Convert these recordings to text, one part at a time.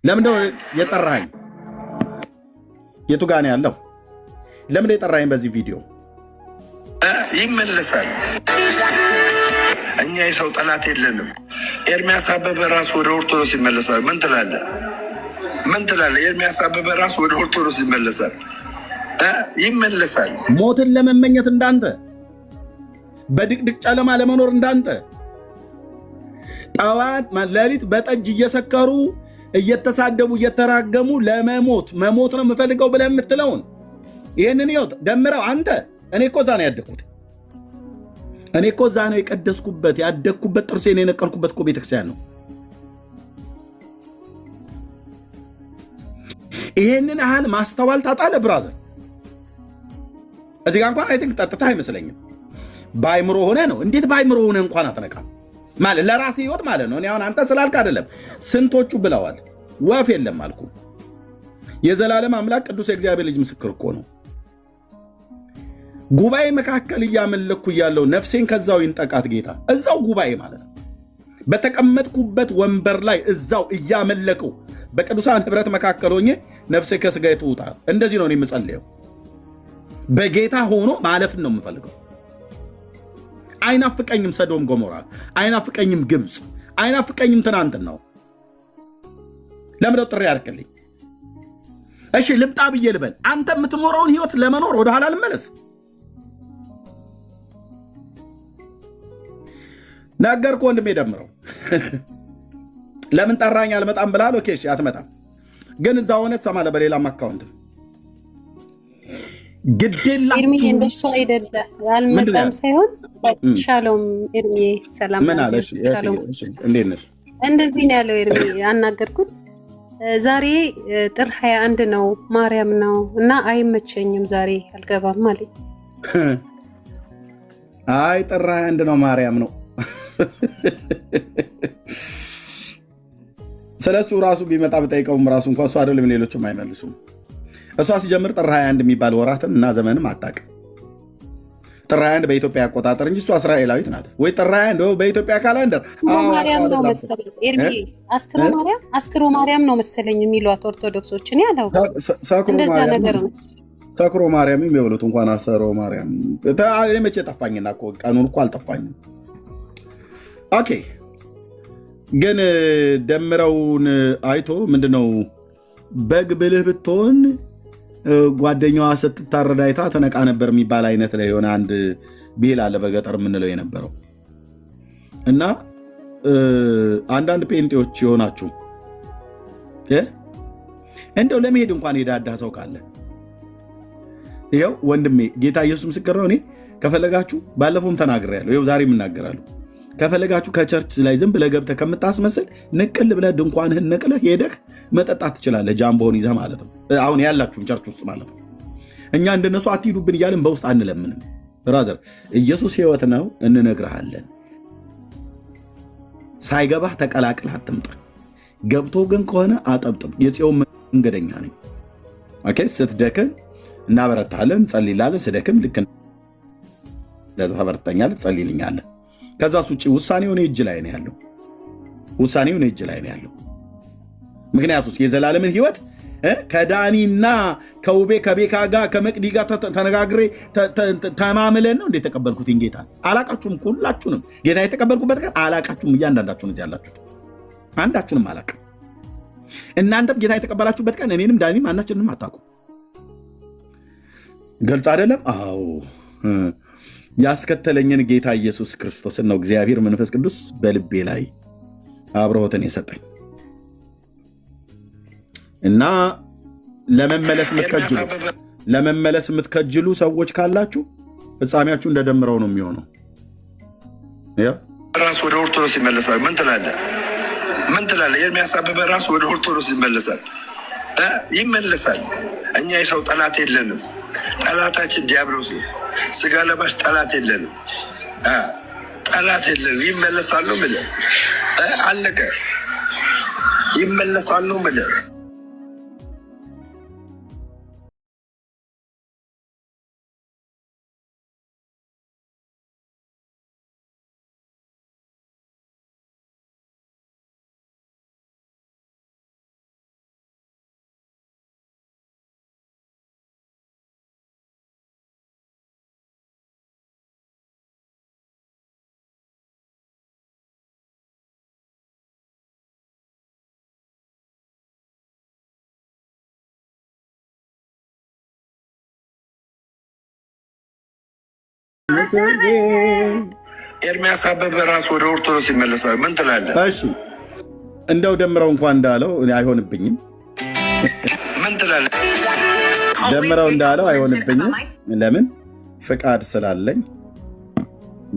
ለምን ነው የጠራኸኝ? የቱ ጋር ነው ያለው? ለምን ነው የጠራኸኝ? በዚህ ቪዲዮ ይመለሳል። እኛ የሰው ጠላት የለንም። ኤርሚያስ አበበ ራሱ ወደ ኦርቶዶክስ ይመለሳል። ምን ትላለህ? ምን ትላለህ? ኤርሚያስ አበበ ራሱ ወደ ኦርቶዶክስ ይመለሳል። ይመለሳል። ሞትን ለመመኘት እንዳንተ፣ በድቅድቅ ጨለማ ለመኖር እንዳንተ፣ ጠዋት ሌሊት በጠጅ እየሰከሩ እየተሳደቡ እየተራገሙ ለመሞት መሞት ነው የምፈልገው ብለህ የምትለውን ይህንን ህይወት ደምረው አንተ። እኔ እኮ እዛ ነው ያደግኩት። እኔ እኮ እዛ ነው የቀደስኩበት ያደግኩበት፣ ጥርሴን የነቀልኩበት እኮ ቤተክርስቲያን ነው። ይህንን ያህል ማስተዋል ታጣለ ብራዘር። እዚህ ጋር እንኳን አይ ቲንክ ጠጥታ አይመስለኝም። በአይምሮ ሆነ ነው። እንዴት በአይምሮ ሆነ እንኳን አትነቃም ማለት ለራሴ ህይወት ማለት ነው። እኔ አሁን አንተ ስላልክ አይደለም፣ ስንቶቹ ብለዋል። ወፍ የለም አልኩ። የዘላለም አምላክ ቅዱስ የእግዚአብሔር ልጅ ምስክር እኮ ነው። ጉባኤ መካከል እያመለኩ እያለው ነፍሴን ከዛው ይንጠቃት ጌታ። እዛው ጉባኤ ማለት ነው። በተቀመጥኩበት ወንበር ላይ እዛው እያመለኩ በቅዱሳን ህብረት መካከል ሆኜ ነፍሴ ከስጋዬ ትውጣ። እንደዚህ ነው እኔ የምጸልየው። በጌታ ሆኖ ማለፍን ነው የምፈልገው። አይናፍቀኝም ሰዶም ጎሞራ፣ አይናፍቀኝም ግብፅ፣ አይናፍቀኝም ትናንትን ነው። ለምደው ጥሪ ያርክልኝ። እሺ ልምጣ ብዬ ልበል። አንተ የምትኖረውን ህይወት ለመኖር ወደኋላ ልመለስ? ነገርኩህ ወንድሜ ደምረው። ለምን ጠራኝ አልመጣም ብላል። ኦኬ እሺ አትመጣም፣ ግን እዛ ሆነ ትሰማለህ። በሌላም አካውንት ግዴላ ኤርሚዬ እንደሱ አይደለ አልመጣም ሳይሆን ሻሎም ኤርሚዬ ሰላም ምን አለሽ? እንዴት ነሽ? እንደዚህ ነው ያለው ኤርሚዬ። አናገርኩት ዛሬ ጥር 21 ነው ማርያም ነው እና አይመቸኝም ዛሬ አልገባም አለኝ። አይ ጥር 21 ነው ማርያም ነው። ስለሱ ራሱ ቢመጣ ብጠይቀውም ራሱ እንኳን እሱ አይደለም ሌሎችም አይመልሱም። እሷ ሲጀምር ጥር 21 የሚባል ወራትን እና ዘመንም አታውቅም። ጥር 21 በኢትዮጵያ አቆጣጠር እንጂ እሷ እስራኤላዊት ናት ወይ? ጥር 21 በኢትዮጵያ ካላንደር ማርያም ነው መሰለኝ ኤርሚዬ። አስትሮ ማርያም ነው መሰለኝ የሚሏት ኦርቶዶክሶች። እኔ አላውቅም። እንደዛ ነገር ነው። ተክሮ ማርያም የሚበሉት እንኳን አስተሮ ማርያም መቼ ጠፋኝና እኮ ቀኑን እኮ አልጠፋኝም። ኦኬ ግን ደምረውን አይቶ ምንድነው በግ ብልህ ብትሆን ጓደኛዋ ስትታረድ አይታ ተነቃ ነበር የሚባል አይነት ላይ የሆነ አንድ ብሂል አለ በገጠር የምንለው የነበረው እና አንዳንድ ጴንጤዎች የሆናችሁ እንደው ለመሄድ እንኳን የዳዳ ሰው ካለ ይኸው ወንድሜ ጌታ ኢየሱስ ምስክር ነው። እኔ ከፈለጋችሁ ባለፈውም ተናግሬያለሁ፣ ይኸው ዛሬ የምናገራለሁ። ከፈለጋችሁ ከቸርች ላይ ዝም ብለህ ገብተህ ከምታስመስል ንቅል ብለህ ድንኳንህን ነቅለህ ሄደህ መጠጣት ትችላለህ። ጃምቦን ይዘህ ማለት ነው። አሁን ያላችሁም ቸርች ውስጥ ማለት ነው። እኛ እንደነሱ አትሂዱብን እያልን በውስጥ አንለምንም። ብራዘር ኢየሱስ ሕይወት ነው፣ እንነግርሃለን። ሳይገባህ ተቀላቅለህ አትምጣ። ገብቶ ግን ከሆነ አጠብጥብ። የጽዮን መንገደኛ ነኝ። ኦኬ ስትደክም እናበረታለን፣ ጸልይላለን። ስደክም ልክ እንደዛ ታበረታኛለህ፣ ጸልይልኛለህ። ከዛስ ውጭ ውሳኔው እኔ እጅ ላይ ነው ያለው። ውሳኔው እኔ እጅ ላይ ነው ያለው። ምክንያቱም የዘላለምን ህይወት ከዳኒና ከውቤ ከቤካ ጋር ከመቅዲ ጋር ተነጋግሬ ተማምለን ነው እንዴ ተቀበልኩት። ጌታ አላቃችሁም፣ ሁላችሁንም ጌታ የተቀበልኩበት ቀን አላቃችሁም። እያንዳንዳችሁን እዚህ ያላችሁት አንዳችሁንም አላቅ። እናንተም ጌታ የተቀበላችሁበት ቀን እኔንም ዳኒም አናችንም አታውቁ። ገልጽ አይደለም? አዎ ያስከተለኝን ጌታ ኢየሱስ ክርስቶስን ነው እግዚአብሔር መንፈስ ቅዱስ በልቤ ላይ አብረውትን የሰጠኝ እና ለመመለስ የምትከጅሉ ሰዎች ካላችሁ ፍጻሜያችሁ እንደደምረው ነው የሚሆነው። ራሱ ወደ ኦርቶዶክስ ይመለሳል። ምን ትላለህ? ምን ትላለህ? ኤርሚያስ አበበ ራሱ ወደ ኦርቶዶክስ ይመለሳል። ይመለሳል። እኛ የሰው ጠላት የለንም። ጠላታችን ዲያብሎስ ነው። ስጋ ለባሽ ጠላት የለንም። ጠላት የለንም። ይመለሳሉ ብለህ አለቀ። ይመለሳሉ ብለህ ኤርሚያስ አበበ ራሱ ወደ ኦርቶዶክስ ይመለሳል። ምን ትላለህ? እሺ እንደው ደምረው እንኳን እንዳለው አይሆንብኝም። ምን ትላለህ? ደምረው እንዳለው አይሆንብኝም። ለምን? ፍቃድ ስላለኝ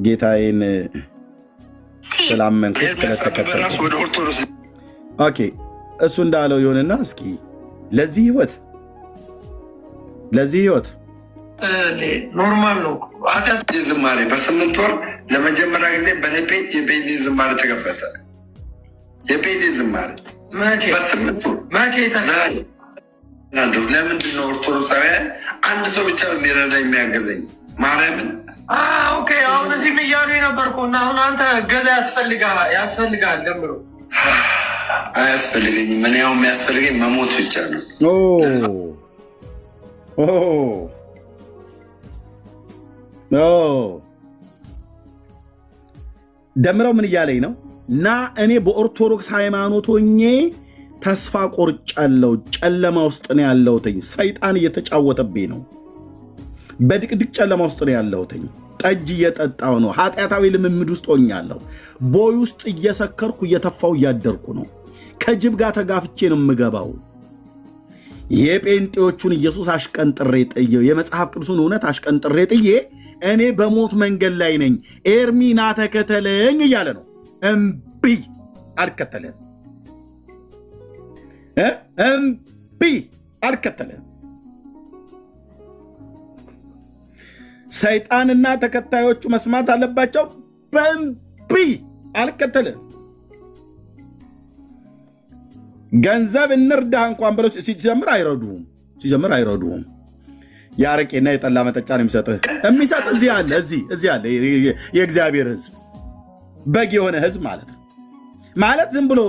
ጌታዬን ስላመንኩት ስለተከተልኩ። ወደ ኦርቶዶክስ ኦኬ፣ እሱ እንዳለው ይሆንና እስኪ ለዚህ ህይወት ኖርማል ነው። ዝማሬ በ8 ወር ለመጀመሪያ ጊዜ በኔፔት የፔቴ ዝማሬ ተከፈተ። የፔቴ ዝማሬ በ8 ወር ዛሬ። ለምንድን ነው ኦርቶዶክሳውያን አንድ ሰው ብቻ የሚረዳ የሚያገዘኝ? ማርያምን ኦኬ። አሁን እዚህም እያሉ የነበርኩ እና አሁን አንተ እገዛ ያስፈልጋል። ደምሮ አያስፈልገኝም። ምን ያው የሚያስፈልገኝ መሞት ብቻ ነው። ደምረው ምን እያለኝ ነው? እና እኔ በኦርቶዶክስ ሃይማኖት ሆኜ ተስፋ ቆርጫለሁ። ጨለማ ውስጥ ነው ያለሁትኝ። ሰይጣን እየተጫወተብኝ ነው። በድቅድቅ ጨለማ ውስጥ ነው ያለሁትኝ። ጠጅ እየጠጣው ነው። ኃጢአታዊ ልምምድ ውስጥ ሆኛለሁ። ቦይ ውስጥ እየሰከርኩ እየተፋው እያደርኩ ነው። ከጅብ ጋር ተጋፍቼ ነው የምገባው። የጴንጤዎቹን ኢየሱስ አሽቀንጥሬ ጥዬ የመጽሐፍ ቅዱሱን እውነት አሽቀንጥሬ ጥዬ እኔ በሞት መንገድ ላይ ነኝ። ኤርሚና ተከተለኝ እያለ ነው። እምቢ አልከተለም። እምቢ አልከተለም። ሰይጣንና ተከታዮቹ መስማት አለባቸው። በእምቢ አልከተለም። ገንዘብ እንርዳ እንኳን ብለው ሲጀምር አይረዱም። የአረቄና የጠላ መጠጫ ነው የሚሰጥ። እዚህ አለ የእግዚአብሔር ሕዝብ በግ የሆነ ሕዝብ ማለት ነው። ማለት ዝም ብሎ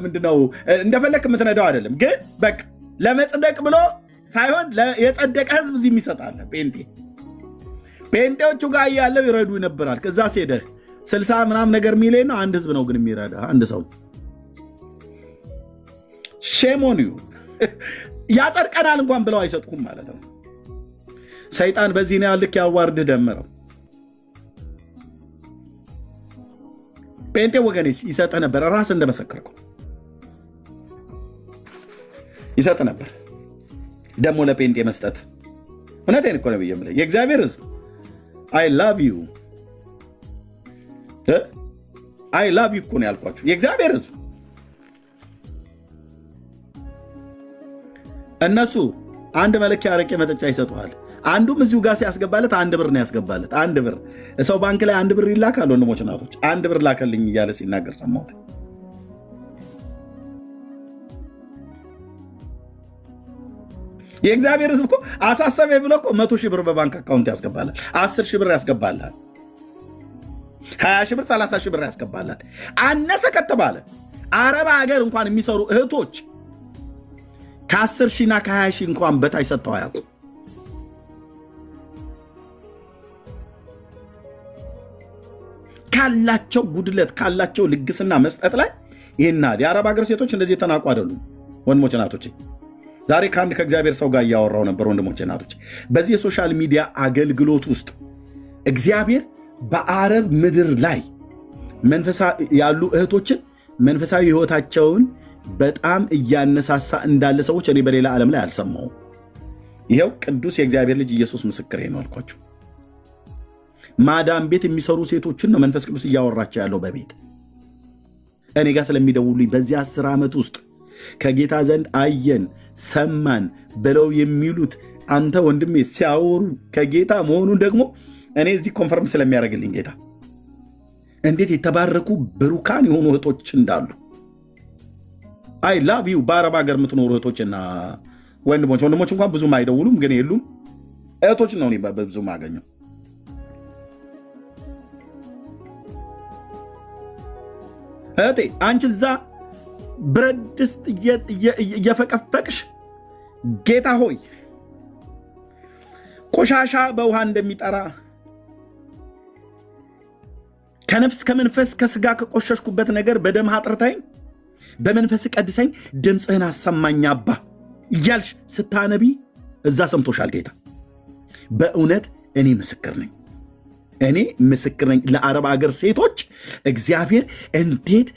ምንድነው እንደፈለክ የምትነዳው አይደለም። ግን በቃ ለመጽደቅ ብሎ ሳይሆን የጸደቀ ሕዝብ እዚህ የሚሰጣለ። ጴንጤዎቹ ጋር ያለው ይረዱ ይነበራል። ከዛ ሴደህ 60 ምናምን ነገር ሚሊዮን ነው። አንድ ሕዝብ ነው ግን የሚረዳ አንድ ሰው። ሼሞኒዩ ያጸድቀናል እንኳን ብለው አይሰጥኩም ማለት ነው። ሰይጣን በዚህ ነው ልክ ያዋርድህ። ደምረው ጴንጤ ወገኔ ይሰጥህ ነበር። ራስ እንደመሰከርከው ይሰጥ ነበር። ደግሞ ለጴንጤ መስጠት እውነቴን እኮ ነው ብዬ የምልህ የእግዚአብሔር ሕዝብ አይ ላቭ ዩ እኮ ነው ያልኳችሁ። የእግዚአብሔር ሕዝብ እነሱ አንድ መለኪያ አረቄ መጠጫ ይሰጡሃል። አንዱም እዚሁ ጋር ሲያስገባለት 1 ብር ነው ያስገባለት። 1 ብር ሰው ባንክ ላይ 1 ብር ይላካል። ወንድሞች እናቶች 1 ብር ላከልኝ እያለ ሲናገር ሰማሁት። የእግዚአብሔር ሕዝብ እኮ አሳሰበ ብሎ እኮ 100 ሺህ ብር በባንክ አካውንት ያስገባላል። 10 ሺህ ብር ያስገባላል። 20 ሺህ ብር 30 ሺህ ብር ያስገባላል። አነሰ ከተባለ አረብ ሀገር እንኳን የሚሰሩ እህቶች ከ10 ሺህና ከ20 ሺህ እንኳን በታች ሰጥተው አያውቁ። ካላቸው ጉድለት ካላቸው ልግስና መስጠት ላይ ይህና የአረብ ሀገር ሴቶች እንደዚህ የተናቁ አይደሉም። ወንድሞች እናቶች፣ ዛሬ ከአንድ ከእግዚአብሔር ሰው ጋር እያወራው ነበር። ወንድሞች እናቶች፣ በዚህ የሶሻል ሚዲያ አገልግሎት ውስጥ እግዚአብሔር በአረብ ምድር ላይ ያሉ እህቶችን መንፈሳዊ ሕይወታቸውን በጣም እያነሳሳ እንዳለ ሰዎች እኔ በሌላ ዓለም ላይ አልሰማሁም። ይኸው ቅዱስ የእግዚአብሔር ልጅ ኢየሱስ ምስክሬ ነው አልኳቸው። ማዳም ቤት የሚሰሩ ሴቶችን ነው መንፈስ ቅዱስ እያወራቸው ያለው በቤት እኔ ጋር ስለሚደውሉኝ በዚህ 10 ዓመት ውስጥ ከጌታ ዘንድ አየን ሰማን ብለው የሚሉት አንተ ወንድሜ ሲያወሩ ከጌታ መሆኑን ደግሞ እኔ እዚህ ኮንፈርም ስለሚያደርግልኝ ጌታ እንዴት የተባረኩ ብሩካን የሆኑ እህቶች እንዳሉ አይ ላቭ ዩ። በአረብ ሀገር የምትኖሩ እህቶችና ወንድሞች እንኳን ብዙም አይደውሉም፣ ግን የሉም እህቶች ነው እኔ በብዙ ማገኘው። እህቴ አንቺ እዛ ብረት ድስት እየፈቀፈቅሽ ጌታ ሆይ ቆሻሻ በውሃ እንደሚጠራ ከነፍስ ከመንፈስ ከስጋ ከቆሸሽኩበት ነገር በደም አጥርተኝ በመንፈስ ቀድሰኝ ድምፅህን አሰማኝ አባ እያልሽ ስታነቢ እዛ ሰምቶሻል ጌታ። በእውነት እኔ ምስክር ነኝ። እኔ ምስክር ነኝ። ለአረብ ሀገር ሴቶች እግዚአብሔር እንዴት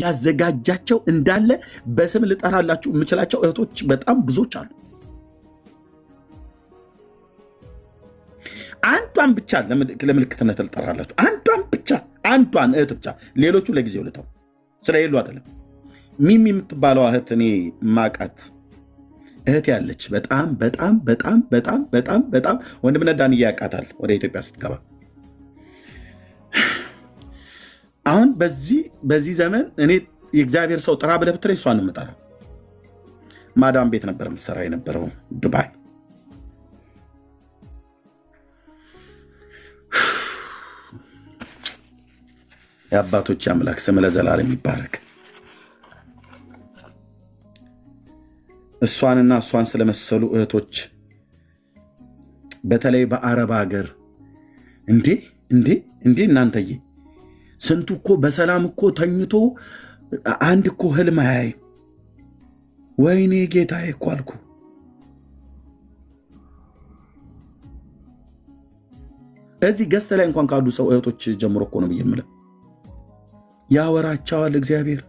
ያዘጋጃቸው እንዳለ በስም ልጠራላችሁ የምችላቸው እህቶች በጣም ብዙዎች አሉ። አንዷን ብቻ ለምልክትነት ልጠራላችሁ። አንዷን እህት ብቻ፣ ሌሎቹ ለጊዜው ልተው ስለሌሉ አይደለም። ሚሚ የምትባለው እህት እኔ ማቃት እህት ያለች በጣም በጣም በጣም በጣም በጣም በጣም ወንድምነት ዳንዬ ያውቃታል ወደ ኢትዮጵያ ስትገባ። አሁን በዚህ ዘመን እኔ የእግዚአብሔር ሰው ጥራ ብለህ ብትለኝ እሷን የምጠራው ማዳም ቤት ነበር የምትሰራ የነበረው ዱባይ። የአባቶች አምላክ ስም ለዘላለም ይባረክ። እሷንና እሷን ስለመሰሉ እህቶች በተለይ በአረብ ሀገር እንዴ እናንተዬ ስንቱ እኮ በሰላም እኮ ተኝቶ አንድ እኮ ህልም አያይ። ወይኔ ጌታዬ እኮ አልኩ። እዚህ ገዝተ ላይ እንኳን ካሉ ሰው እህቶች ጀምሮ እኮ ነው ብዬ የምለው ያወራቸዋል እግዚአብሔር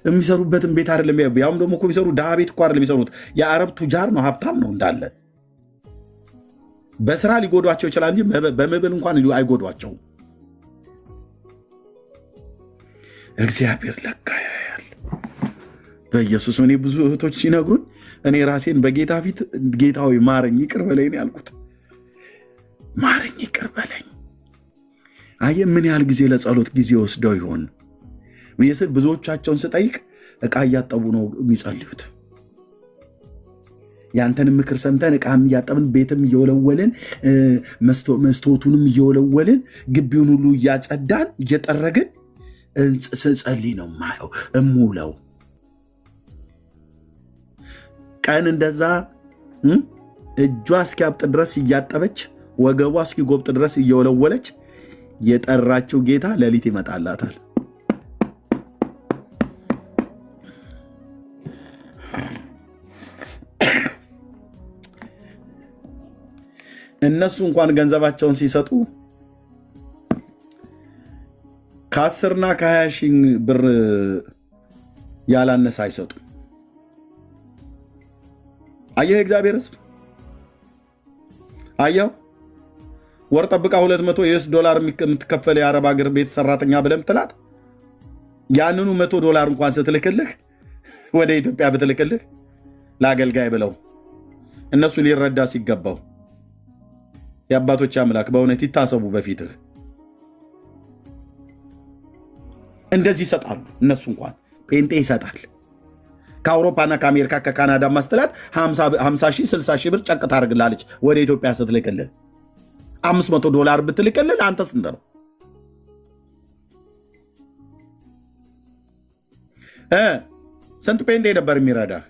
የሚሰሩበትን ቤት አይደለም። ያውም ደግሞ እኮ የሚሰሩ ድሃ ቤት እኮ አይደለም የሚሰሩት። የአረብ ቱጃር ነው፣ ሀብታም ነው እንዳለ። በስራ ሊጎዷቸው ይችላል እንጂ በመብል እንኳን አይጎዷቸውም። እግዚአብሔር ለካ ያያል። በኢየሱስ እኔ ብዙ እህቶች ሲነግሩኝ እኔ ራሴን በጌታ ፊት ጌታዊ ማረኝ ይቅር በለኝ ነው ያልኩት። ማረኝ ይቅር በለኝ። አየህ ምን ያህል ጊዜ ለጸሎት ጊዜ ወስደው ይሆን ብዬስል ብዙዎቻቸውን ስጠይቅ ዕቃ እያጠቡ ነው የሚጸልዩት። ያንተን ምክር ሰምተን ዕቃም እያጠብን ቤትም እየወለወልን መስታወቱንም እየወለወልን ግቢውን ሁሉ እያጸዳን እየጠረግን ስጸልይ ነው ማየው እሙለው። ቀን እንደዛ እጇ እስኪያብጥ ድረስ እያጠበች ወገቧ እስኪጎብጥ ድረስ እየወለወለች የጠራችው ጌታ ሌሊት ይመጣላታል። እነሱ እንኳን ገንዘባቸውን ሲሰጡ ከ10 እና ከ20 ሺህ ብር ያላነሰ አይሰጡም። አየህ እግዚአብሔር ሕዝብ አየው። ወር ጠብቃ $200 የምትከፈል የአረብ ሀገር ቤት ሰራተኛ ብለህ ምትላት ያንኑ $100 እንኳን ስትልክልህ ወደ ኢትዮጵያ ብትልክልህ ለአገልጋይ ብለው እነሱ ሊረዳ ሲገባው የአባቶች አምላክ በእውነት ይታሰቡ በፊትህ። እንደዚህ ይሰጣሉ እነሱ እንኳን ጴንጤ ይሰጣል። ከአውሮፓና ከአሜሪካ ከካናዳ ማስተላት 50 ሺህ 60 ሺህ ብር ጨቅ ታደርግላለች ወደ ኢትዮጵያ ስትልክልህ። $500 ብትልክልህ አንተ ስንት ነው? ስንት ጴንጤ ነበር የሚረዳህ?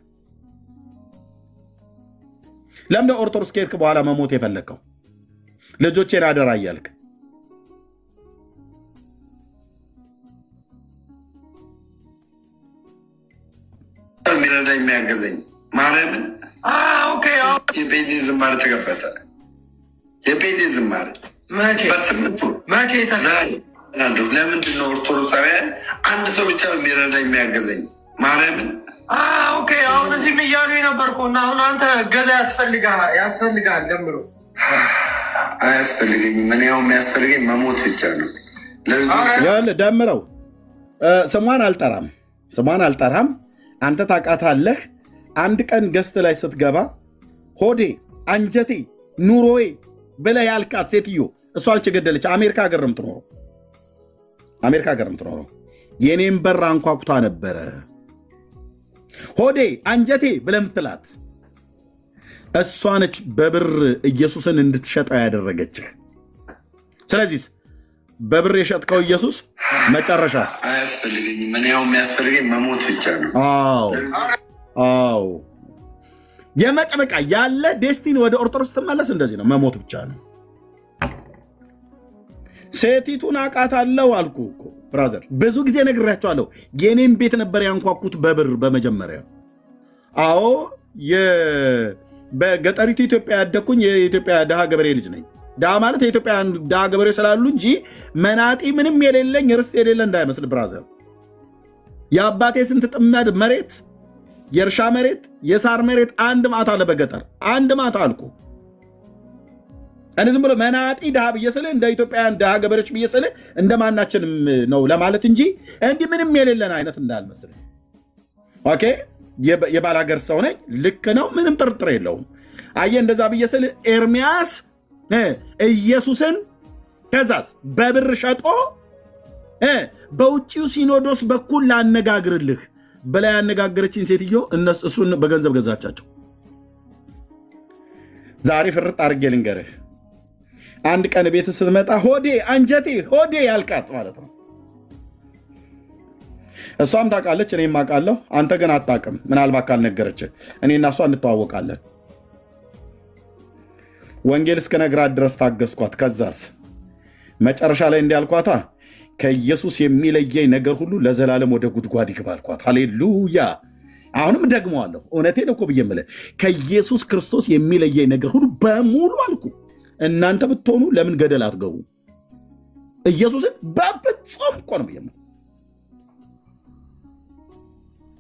ለምን ኦርቶዶክስ ከሄድክ በኋላ መሞት የፈለግከው? ልጆቼን አደራ እያልክ የሚረዳ የሚያገዘኝ ማርያምን የጴንጤ ዝማሬ ተከፈተ። የጴንጤ ዝማሬ በስምንቱ ዛሬ ለምንድን ነው ኦርቶዶክሳውያን አንድ ሰው ብቻ የሚረዳ የሚያገዘኝ ማርያምን? አሁን እዚህም እያሉ የነበርኩ እና አሁን አንተ እገዛ ያስፈልጋል ገምሮ አያስፈልገኝም። እኔ ያው የሚያስፈልገኝ መሞት ብቻ ነው። ደምረው ስሟን አልጠራም። አንተ ታውቃታለህ። አንድ ቀን ገስት ላይ ስትገባ ሆዴ አንጀቴ ኑሮዬ ብለህ ያልካት ሴትዮ እሷ ልጅ ገደለች። አሜሪካ ሀገር ነው የምትኖረው። የኔም በር አንኳኩታ ነበረ። ሆዴ አንጀቴ ብለህ የምትላት እሷ ነች በብር ኢየሱስን እንድትሸጠው ያደረገችህ። ስለዚህ በብር የሸጥከው ኢየሱስ መጨረሻስ አያስፈልገኝም። እኔ ያው የሚያስፈልገኝ መሞት ብቻ ነው። አዎ የመጨረሻ ያለ ዴስቲኒ ወደ ኦርቶዶክስ ትመለስ እንደዚህ ነው፣ መሞት ብቻ ነው። ሴቲቱን አውቃታለሁ አልኩ እኮ ብራዘር፣ ብዙ ጊዜ ነግሬያቸዋለሁ። የኔን ቤት ነበር ያንኳኩት በብር በመጀመሪያ። አዎ በገጠሪቱ ኢትዮጵያ ያደግኩኝ የኢትዮጵያ ድሃ ገበሬ ልጅ ነኝ። ድሃ ማለት የኢትዮጵያ ድሃ ገበሬ ስላሉ እንጂ መናጢ ምንም የሌለኝ ርስት የሌለ እንዳይመስል ብራዘር። የአባቴ ስንት ጥመድ መሬት፣ የእርሻ መሬት፣ የሳር መሬት አንድ ማታ አለ በገጠር አንድ ማታ አልኩ። እኔ ዝም ብሎ መናጢ ድሃ ብዬ ስልህ እንደ ኢትዮጵያውያን ድሃ ገበሬዎች ብዬ ስልህ እንደማናችንም ነው ለማለት እንጂ እንዲህ ምንም የሌለን አይነት እንዳልመስል። ኦኬ የባላገር ሰው ነኝ፣ ልክ ነው፣ ምንም ጥርጥር የለውም። አየህ እንደዛ ብዬ ስልህ ኤርሚያስ ኢየሱስን ከዛስ በብር ሸጦ በውጭው ሲኖዶስ በኩል ላነጋግርልህ በላይ ያነጋገረችኝ ሴትዮ እሱን በገንዘብ ገዛቻቸው። ዛሬ ፍርጥ አድርጌ ልንገርህ፣ አንድ ቀን ቤት ስትመጣ ሆዴ አንጀቴ ሆዴ ያልቃት ማለት ነው። እሷም ታውቃለች፣ እኔም አውቃለሁ። አንተ ግን አታውቅም። ምናልባት ካልነገረችህ እኔና እሷ እንተዋወቃለን። ወንጌል እስከነግራት ድረስ ታገስኳት። ከዛስ መጨረሻ ላይ እንዲያልኳታ ከኢየሱስ የሚለየኝ ነገር ሁሉ ለዘላለም ወደ ጉድጓድ ይግባ አልኳት። ሃሌሉያ። አሁንም ደግመዋለሁ፣ እውነቴን እኮ ብዬ የምልህ ከኢየሱስ ክርስቶስ የሚለየኝ ነገር ሁሉ በሙሉ አልኩ። እናንተ ብትሆኑ ለምን ገደል አትገቡ? ኢየሱስን በፍጹም እኮ ነው ብዬ የምልህ።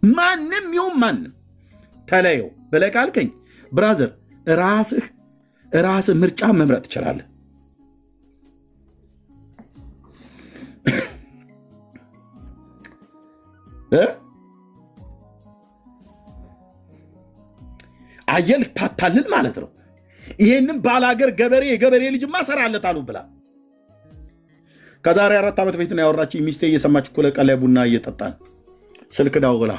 ማንም ይሁን ማንም ተለየው ብለህ ካልከኝ ብራዘር ራስህ ምርጫ መምረጥ ትችላለህ። አየህ ልታታልል ማለት ነው። ይሄንን ባላገር ገበሬ የገበሬ ልጅማ ሰራለታሉ ብላ ከዛሬ 4 ዓመት በፊት ነው ያወራችኝ። ሚስቴ እየሰማች እኮ ለቀን ላይ ቡና እየጠጣን ስልክ ደውላ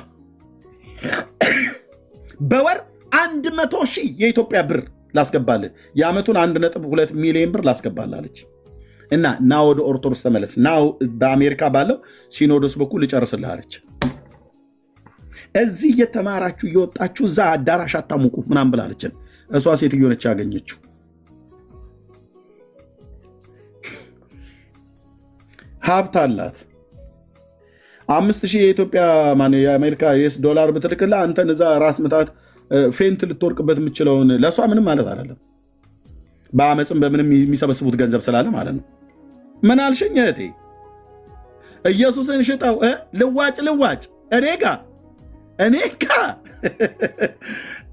በወር 100,000 የኢትዮጵያ ብር ላስገባልህ፣ የዓመቱን 1.2 ሚሊዮን ብር ላስገባልህ አለች። እና ና ወደ ኦርቶዶክስ ተመለስ፣ ና በአሜሪካ ባለው ሲኖዶስ በኩል ልጨርስልህ አለች። እዚህ እየተማራችሁ እየወጣችሁ እዛ አዳራሽ አታሙቁ ምናምን ብላለችን። እሷ ሴትዮ ነች ያገኘችው። ሀብት አላት። 5,000 የኢትዮጵያ የአሜሪካ ዩኤስ ዶላር ብትልክላ አንተን እዛ ራስ ምታት ፌንት ልትወርቅበት የምችለውን ለእሷ ምንም ማለት አይደለም። በአመፅም በምንም የሚሰበስቡት ገንዘብ ስላለ ማለት ነው። ምን አልሽኝ እህቴ? ኢየሱስን ሽጠው ልዋጭ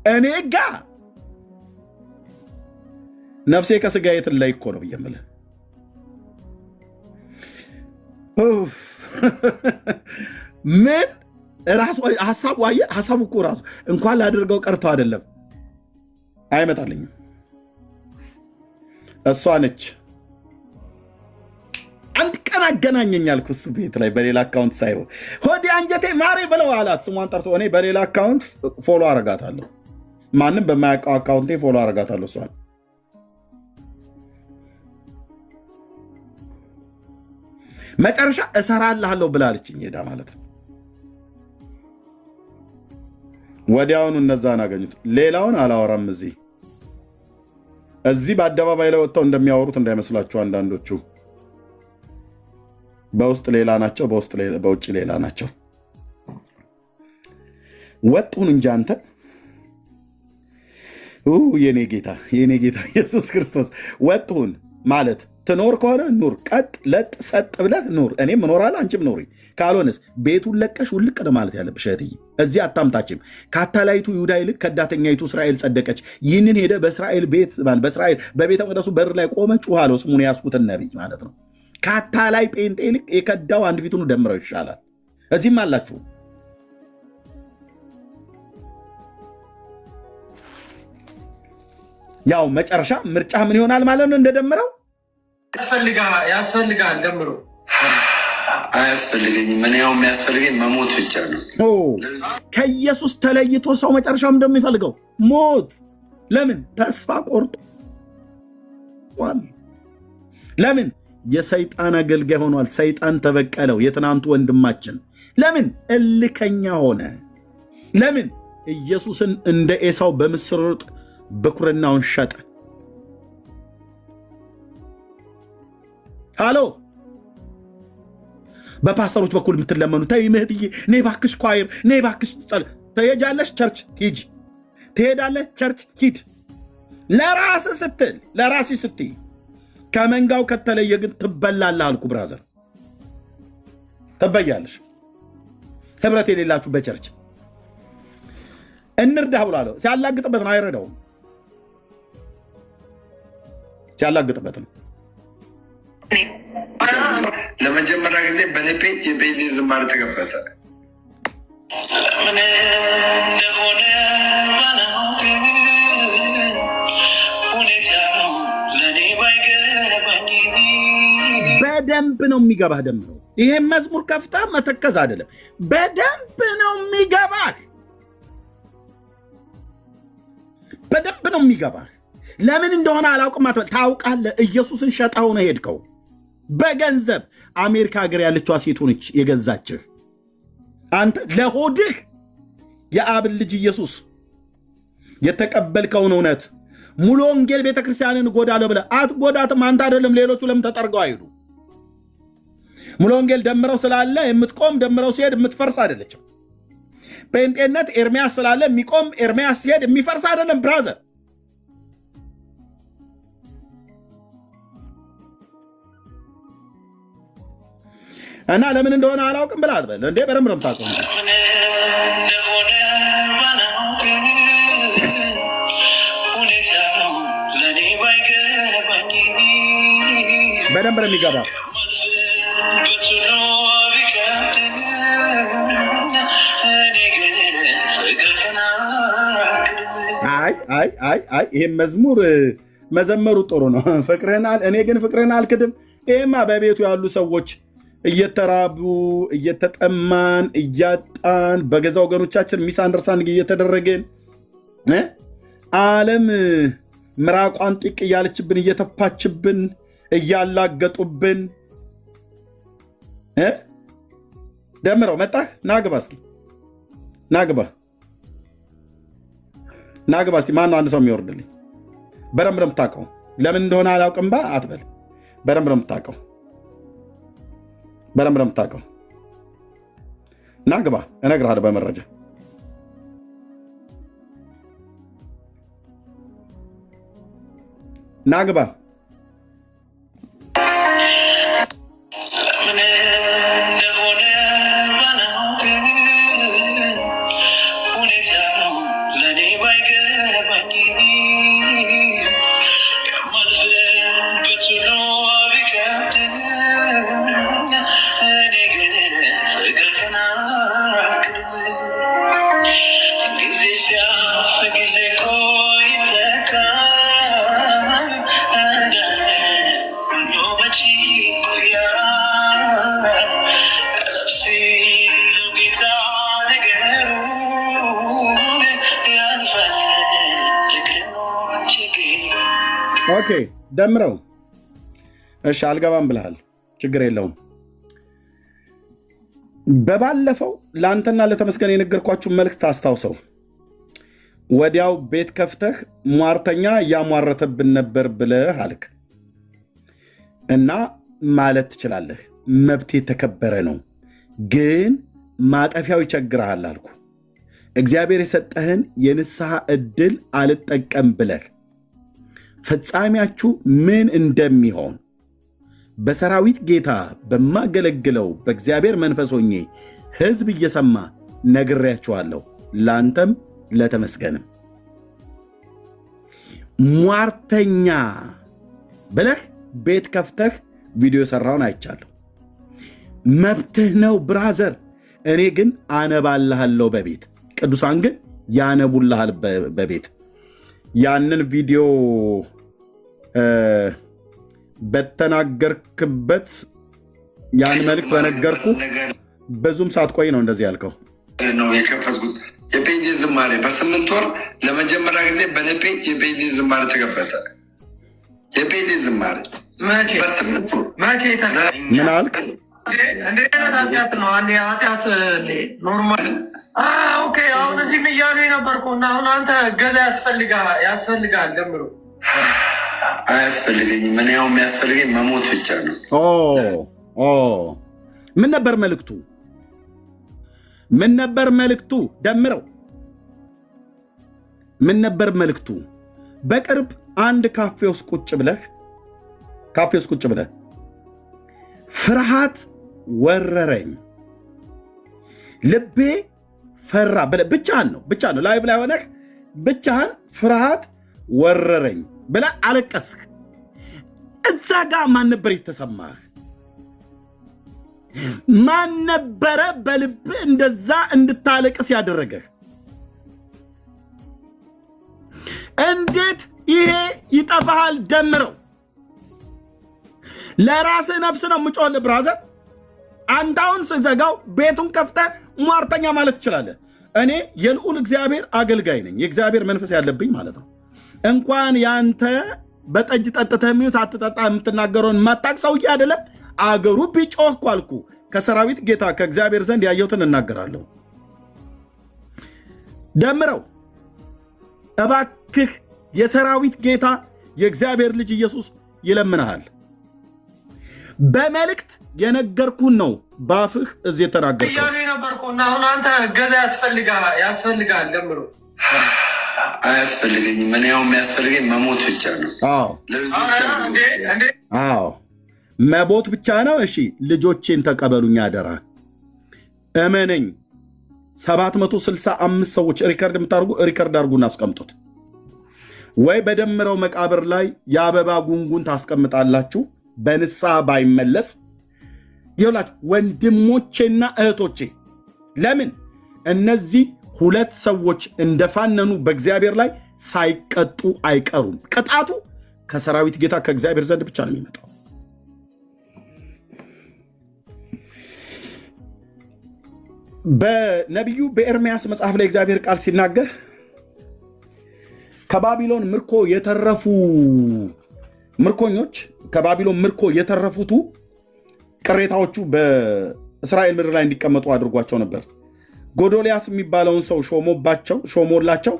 እኔ ጋ ነፍሴ ከስጋ የትላይ እኮ ነው ብዬ የምልህ። ምን ራሱ ሀሳቡ እኮ ራሱ እንኳን ላደርገው ቀርቶ አይደለም አይመጣልኝም። እሷ ነች አንድ ቀን አገናኘኛል እሱ ቤት ላይ በሌላ አካውንት ሳይሆን ሆዴ አንጀቴ ማሬ ብለው አላት። ስሟን ጠርቶ እኔ በሌላ አካውንት ፎሎ አረጋታለሁ። ማንም በማያውቀው አካውንቴ ፎሎ አረጋታለሁ። እሷን መጨረሻ እሰራልሃለሁ ብላለችኝ ሄዳ ማለት ነው። ወዲያውኑ እነዛን አገኙት። ሌላውን አላወራም። እዚህ በአደባባይ ላይ ወጥተው እንደሚያወሩት እንዳይመስላችሁ አንዳንዶቹ በውስጥ ሌላ ናቸው፣ በውጭ ሌላ ናቸው። ወጡን እንጂ አንተ የኔ ጌታ ኢየሱስ ክርስቶስ ወጡን ማለት ትኖር ከሆነ ኑር፣ ቀጥ ለጥ ሰጥ ብለህ ኑር። እኔም እኖራለሁ፣ አንቺም ኑሪ። ካልሆነስ ቤቱን ለቀሽ ውልቅ ነው ማለት ያለብሽ እህትዬ። እዚህ አታምታችም። ከአታላይቱ ይሁዳ ይልቅ ከዳተኛይቱ እስራኤል ጸደቀች። ይህንን ሄደ በእስራኤል በቤተ መቅደሱ በር ላይ ቆመ ጩኸ አለው። ስሙን ያስኩትን ነቢይ ማለት ነው። ከአታላይ ጴንጤ ይልቅ የከዳው አንድ ፊቱን ደምረው ይሻላል። እዚህም አላችሁ። ያው መጨረሻ ምርጫ ምን ይሆናል ማለት ነው? እንደደምረው ያስፈልጋል። ደምሮ አያስፈልገኝም። እኔ ያው የሚያስፈልገኝ መሞት ብቻ ነው። ከኢየሱስ ተለይቶ ሰው መጨረሻም እንደሚፈልገው ሞት። ለምን? ተስፋ ቆርጧል። ለምን? የሰይጣን አገልጋይ ሆኗል። ሰይጣን ተበቀለው። የትናንቱ ወንድማችን ለምን? እልከኛ ሆነ። ለምን? ኢየሱስን እንደ ኤሳው በምስር ወጥ በኩርናውን ሸጠ። ሃሎ በፓስተሮች በኩል የምትለመኑ ተይ ምህትዬ፣ ነይ እባክሽ ኳይር፣ ነይ እባክሽ ትሄጃለሽ ቸርች ሂጂ፣ ትሄዳለሽ ቸርች ሂድ። ለራስህ ስትል ከመንጋው ከተለየ ግን ትበላለህ አልኩ። ብራዘር ትበያለሽ። ህብረት የሌላችሁ በቸርች እንርዳህ ብሎ አለው። ሲያላግጥበት ነው፣ አይረዳውም። ሲያላግጥበት ነው። ለመጀመሪያ ጊዜ በኔ ፔጅ የፔጅ ዝማሬ ተከፈተ። በደንብ ነው የሚገባህ። ደምረው ይሄን መዝሙር ከፍታ መተከዝ አይደለም፣ በደንብ ነው የሚገባህ። በደንብ ነው የሚገባህ። ለምን እንደሆነ አላውቅም። ታውቃለህ፣ ኢየሱስን ሸጠው ነው ሄድከው። በገንዘብ አሜሪካ ሀገር ያለችዋ ሴት ሆነች የገዛችህ። አንተ ለሆድህ የአብን ልጅ ኢየሱስ የተቀበልከውን እውነት ሙሉ ወንጌል ቤተክርስቲያንን ጎዳለሁ ብለህ አትጎዳትም። አንተ አይደለም ሌሎቹ ለምን ተጠርገው አይሄዱ? ሙሉ ወንጌል ደምረው ስላለ የምትቆም ደምረው ሲሄድ የምትፈርስ አይደለችም። ጴንጤነት ኤርሚያስ ስላለ የሚቆም ኤርሚያስ ሲሄድ የሚፈርስ አይደለም ብራዘር። እና ለምን እንደሆነ አላውቅም ብለህ አትበል እንዴ። በደንብ ነው የምታውቀው። በደንብ ነው የሚገባ። አይ ይሄን መዝሙር መዘመሩ ጥሩ ነው። ፍቅርህናል እኔ ግን ፍቅርህን አልክድም። ይሄማ በቤቱ ያሉ ሰዎች እየተራቡ እየተጠማን እያጣን በገዛ ወገኖቻችን ሚስ አንደርስታንዲንግ እየተደረገን ዓለም ምራቋን ጢቅ እያለችብን እየተፋችብን እያላገጡብን ደምረው መጣህ። ናግባ እስኪ ናግባ እስኪ ማነው አንድ ሰው የሚወርድልኝ? በደንብ ነው የምታውቀው። ለምን እንደሆነ አላውቅም ባ አትበል። በደንብ ነው የምታውቀው። በደንብ ነው የምታውቀው። ናግባ እነግርሃለሁ በመረጃ ናግባ ኦኬ ደምረው። እሺ አልገባም ብለሃል፣ ችግር የለውም። በባለፈው ለአንተና ለተመስገን የነገርኳችሁን መልእክት አስታውሰው። ወዲያው ቤት ከፍተህ ሟርተኛ እያሟረተብን ነበር ብለህ አልክ እና ማለት ትችላለህ። መብት የተከበረ ነው፣ ግን ማጠፊያው ይቸግርሃል አልኩ። እግዚአብሔር የሰጠህን የንስሐ ዕድል አልጠቀም ብለህ ፍጻሜያችሁ ምን እንደሚሆን በሰራዊት ጌታ በማገለግለው በእግዚአብሔር መንፈስ ሆኜ ሕዝብ እየሰማ ነግሬያችኋለሁ። ላንተም ለተመስገንም ሟርተኛ ብለህ ቤት ከፍተህ ቪዲዮ የሰራውን አይቻለሁ። መብትህ ነው ብራዘር። እኔ ግን አነባልሃለሁ በቤት ቅዱሳን ግን ያነቡልሃል በቤት። ያንን ቪዲዮ በተናገርክበት ያን መልእክት በነገርኩ ብዙም ሳትቆይ ነው እንደዚህ ያልከው። ነው የከፈትኩት የፔጅ ዝማሬ በ8 ወር ለመጀመሪያ ጊዜ በኔ ፔጅ የፔጅ ዝማሬ ተከፈተ። የፔጅ ዝማሬ በ8 ወር ምን አልክ? እንደ አይነት ኃጢአት ነው። አንዴ ኃጢአት ኖርማል። ኦኬ አሁን እዚህም እያሉ የነበርኩ እና አሁን አንተ እገዛ ያስፈልጋል። ደምሮ አያስፈልገኝም። ምን ያው የሚያስፈልገኝ መሞት ብቻ ነው። ምን ነበር መልእክቱ? ምን ነበር መልእክቱ? ደምረው ምን ነበር መልእክቱ? በቅርብ አንድ ካፌ ውስጥ ቁጭ ብለህ ካፌ ውስጥ ቁጭ ብለህ ፍርሃት ወረረኝ፣ ልቤ ፈራ ብለህ ብቻህን ነው ላይቭ ላይ ሆነህ ብቻህን ፍርሃት ወረረኝ ብለህ አለቀስክ። እዛ ጋር ማን ነበር የተሰማህ? ማን ነበረ በልብህ እንደዛ እንድታለቅስ ያደረገህ? እንዴት ይሄ ይጠፋሃል? ደምረው። ለራስህ ነፍስ ነው የምጮህልህ ብራዘር። አንተ አሁን ስዘጋው ቤቱን ከፍተህ ሟርተኛ ማለት ትችላለህ። እኔ የልዑል እግዚአብሔር አገልጋይ ነኝ፣ የእግዚአብሔር መንፈስ ያለብኝ ማለት ነው። እንኳን ያንተ በጠጅ ጠጥተህ የሚሆን ሳትጠጣ የምትናገረውን ማታቅ ሰውዬ አይደለም። አገሩ ቢጮህ እኮ አልኩ ከሰራዊት ጌታ ከእግዚአብሔር ዘንድ ያየሁትን እናገራለሁ። ደምረው እባክህ፣ የሰራዊት ጌታ የእግዚአብሔር ልጅ ኢየሱስ ይለምንሃል። በመልእክት የነገርኩን ነው ባፍህ እዚህ የተናገርከው እያሉ የነበርኩና አሁን አንተ እገዛ ያስፈልጋል። ደምረው አያስፈልገኝም። እኔ ያው የሚያስፈልገኝ መሞት ብቻ ነው። አዎ መሞት ብቻ ነው። እሺ ልጆቼን ተቀበሉኝ አደራ። እመነኝ 765 ሰዎች ሪከርድ የምታደርጉ ሪከርድ አድርጉና አስቀምጡት። ወይ በደምረው መቃብር ላይ የአበባ ጉንጉን ታስቀምጣላችሁ። በንስሐ ባይመለስ ይላችሁ ወንድሞቼና እህቶቼ፣ ለምን እነዚህ ሁለት ሰዎች እንደፋነኑ በእግዚአብሔር ላይ ሳይቀጡ አይቀሩም። ቅጣቱ ከሰራዊት ጌታ ከእግዚአብሔር ዘንድ ብቻ ነው የሚመጣው። በነቢዩ በኤርምያስ መጽሐፍ ላይ እግዚአብሔር ቃል ሲናገር ከባቢሎን ምርኮ የተረፉ ምርኮኞች፣ ከባቢሎን ምርኮ የተረፉቱ ቅሬታዎቹ በእስራኤል ምድር ላይ እንዲቀመጡ አድርጓቸው ነበር። ጎዶልያስ የሚባለውን ሰው ሾሞላቸው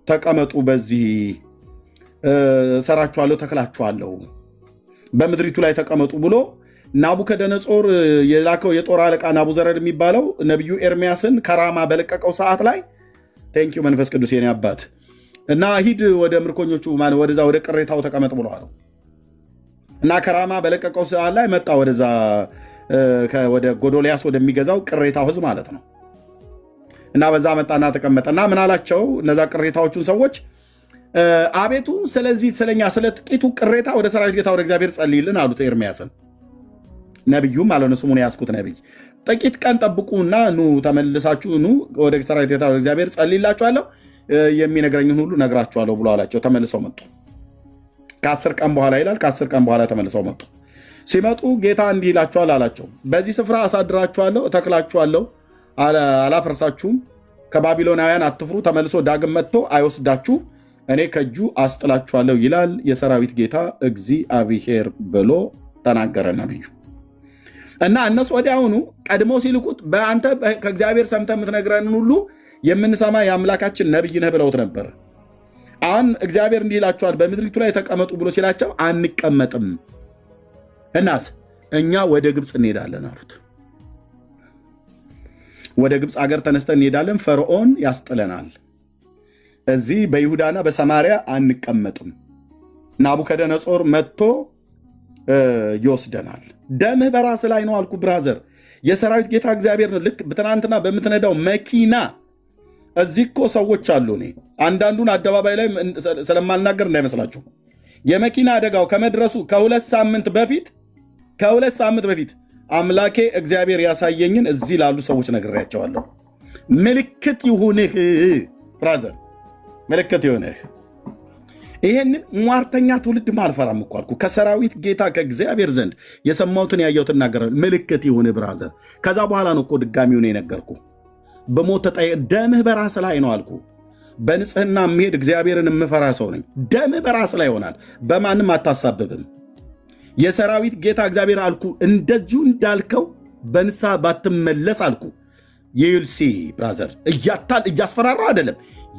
ተቀመጡ፣ በዚህ እሰራችኋለሁ፣ ተክላችኋለሁ፣ በምድሪቱ ላይ ተቀመጡ ብሎ ናቡከደነጾር የላከው የጦር አለቃ ናቡዘረድ የሚባለው ነቢዩ ኤርምያስን ከራማ በለቀቀው ሰዓት ላይ ቴንኪው መንፈስ ቅዱስ የኔ አባት እና ሂድ ወደ ምርኮኞቹ ወደዛ ወደ ቅሬታው ተቀመጥ ብለዋል። እና ከራማ በለቀቀው ሰዓት ላይ መጣ ወደዛ ወደ ጎዶልያስ ወደሚገዛው ቅሬታው ህዝብ ማለት ነው። እና በዛ መጣና ተቀመጠ። እና ምን አላቸው እነዛ ቅሬታዎቹን ሰዎች፣ አቤቱ ስለዚህ ስለኛ ስለ ጥቂቱ ቅሬታ ወደ ሰራዊት ጌታ ወደ እግዚአብሔር ጸልይልን አሉት ኤርምያስን። ነቢዩም አለ ስሙን ያስኩት ነቢይ፣ ጥቂት ቀን ጠብቁና ኑ ተመልሳችሁ ኑ ወደ ሰራዊት ጌታ ወደ እግዚአብሔር ጸልይላችኋለሁ፣ የሚነግረኝን ሁሉ ነግራችኋለሁ ብሎ አላቸው። ተመልሰው መጡ። ከ10 ቀን በኋላ ይላል። ከ10 ቀን በኋላ ተመልሰው መጡ። ሲመጡ ጌታ እንዲህ ይላችኋል አላቸው፣ በዚህ ስፍራ አሳድራችኋለሁ፣ እተክላችኋለሁ፣ አላፈርሳችሁም። ከባቢሎናውያን አትፍሩ። ተመልሶ ዳግም መጥቶ አይወስዳችሁ፣ እኔ ከእጁ አስጥላችኋለሁ ይላል የሰራዊት ጌታ እግዚአብሔር ብሎ ተናገረ ነቢዩ። እና እነሱ ወዲያውኑ ቀድሞ ሲልኩት በአንተ ከእግዚአብሔር ሰምተህ የምትነግረንን ሁሉ የምንሰማ የአምላካችን ነቢይ ነህ ብለውት ነበር። አሁን እግዚአብሔር እንዲህ ይላቸዋል በምድሪቱ ላይ ተቀመጡ ብሎ ሲላቸው አንቀመጥም፣ እናስ እኛ ወደ ግብፅ እንሄዳለን አሉት። ወደ ግብፅ አገር ተነስተን እንሄዳለን፣ ፈርዖን ያስጥለናል፣ እዚህ በይሁዳና በሰማሪያ አንቀመጥም፣ ናቡከደነጾር መጥቶ ይወስደናል። ደምህ በራስ ላይ ነው አልኩ ብራዘር። የሰራዊት ጌታ እግዚአብሔር ነው። ልክ ትናንትና በምትነዳው መኪና እዚህ እኮ ሰዎች አሉ። እኔ አንዳንዱን አደባባይ ላይ ስለማልናገር እንዳይመስላችሁ። የመኪና አደጋው ከመድረሱ ከሁለት ሳምንት በፊት አምላኬ እግዚአብሔር ያሳየኝን እዚህ ላሉ ሰዎች ነግሬያቸዋለሁ። ምልክት ይሁንህ ብራዘር፣ ምልክት ይሁንህ። ይሄንን ሟርተኛ ትውልድ አልፈራም እኮ አልኩ። ከሰራዊት ጌታ ከእግዚአብሔር ዘንድ የሰማሁትን ያየሁትን እናገራለሁ። ምልክት ይሁንህ ብራዘር። ከዛ በኋላ ነው እኮ ድጋሚውን የነገርኩ። በሞት ደምህ በራስ ላይ ነው አልኩ። በንጽህና የምሄድ እግዚአብሔርን የምፈራ ሰው ነኝ። ደምህ በራስ ላይ ይሆናል። በማንም አታሳብብም። የሰራዊት ጌታ እግዚአብሔር አልኩ። እንደዚሁ እንዳልከው በንስሐ ባትመለስ አልኩ። ይልሲ ብራዘር፣ እያስፈራራው አይደለም።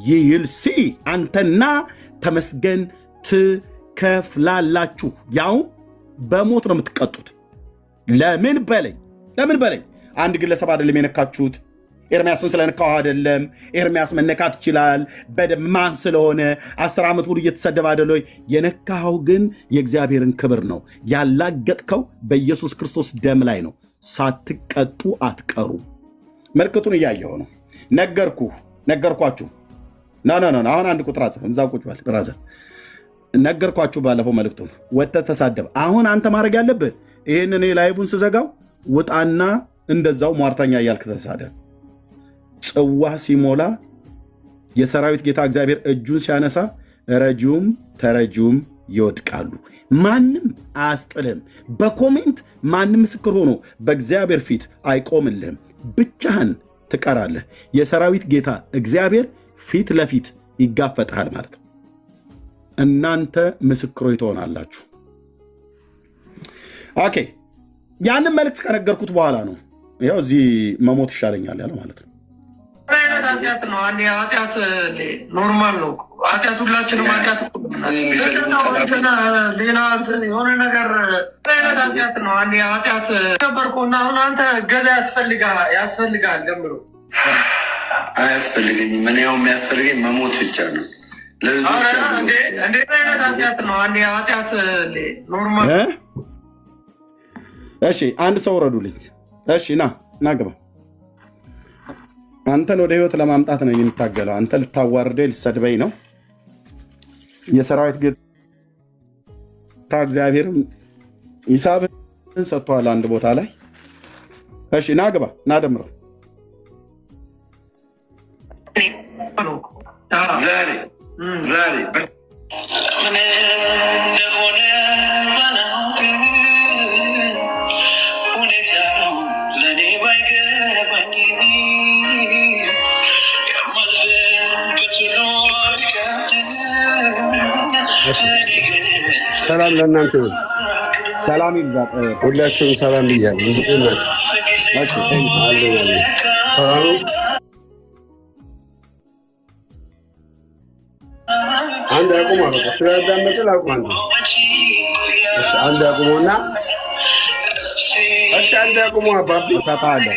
ይልሲ አንተና ተመስገን ትከፍላላችሁ። ያው በሞት ነው የምትቀጡት። ለምን በለኝ። አንድ ግለሰብ አይደለም የነካችሁት፣ ኤርሚያስን ስለነካው አይደለም። ኤርሚያስ መነካት ይችላል በደም ማን ስለሆነ 10 ዓመት ሙሉ እየተሰደበ አይደለ? የነካኸው ግን የእግዚአብሔርን ክብር ነው። ያላገጥከው በኢየሱስ ክርስቶስ ደም ላይ ነው። ሳትቀጡ አትቀሩ። ምልክቱን እያየሁ ነው። ነገርኳችሁ። አሁን አንድ ቁጥር አጽፍ እዛው ቁጭ በል ብራዘር። ነገርኳችሁ ባለፈው መልክቱን። ወጥተህ ተሳደብ። አሁን አንተ ማድረግ ያለብህ ይህን እኔ ላይቡን ስዘጋው ውጣና እንደዛው ሟርተኛ እያልክ ተሳደብ። ጽዋ ሲሞላ የሰራዊት ጌታ እግዚአብሔር እጁን ሲያነሳ ረጂውም ተረጂውም ይወድቃሉ። ማንም አያስጥልህም። በኮሜንት ማንም ምስክር ሆኖ በእግዚአብሔር ፊት አይቆምልህም። ብቻህን ትቀራለህ። የሰራዊት ጌታ እግዚአብሔር ፊት ለፊት ይጋፈጥሃል ማለት ነው። እናንተ ምስክሮች ትሆናላችሁ። ኦኬ፣ ያንን መልእክት ከነገርኩት በኋላ ነው ይኸው እዚህ መሞት ይሻለኛል ያለ ማለት ነው። አይነት ኃጢአት ነው። አንዴ ኃጢአት ኖርማል ነው። ኃጢአት ሁላችንም ኃጢአት ሌላ የሆነ ነገር አይነት ኃጢአት ነው። አንዴ ኃጢአት ነበርኩና አሁን አንተ ገዛ ያስፈልጋል ገምሮ አያስፈልገኝም። እኔ ያው የሚያስፈልገኝ መሞት ብቻ ነው። እንዴ አይነት ኃጢአት ነው። አንዴ ኃጢአት ኖርማል። እሺ አንድ ሰው ረዱልኝ። እሺ ና ግባ። አንተን ወደ ህይወት ለማምጣት ነው የምታገለው። አንተ ልታዋርደኝ ልትሰድበኝ ነው። የሰራዊት ጌታ እግዚአብሔር ሂሳብህን ሰጥቷል አንድ ቦታ ላይ። እሺ ና ግባ፣ ና ደምረው። ዛሬ ሰላም ለእናንተ ይሁን። ሰላም ይብዛ። ሁላችሁም ሰላም ብያለሁ። አንድ ያቁም አለ ስለዳመጥል አቁም አንድ ያቁሙና እሺ አንድ ያቁሙ አባቢ እሰጥሃለሁ።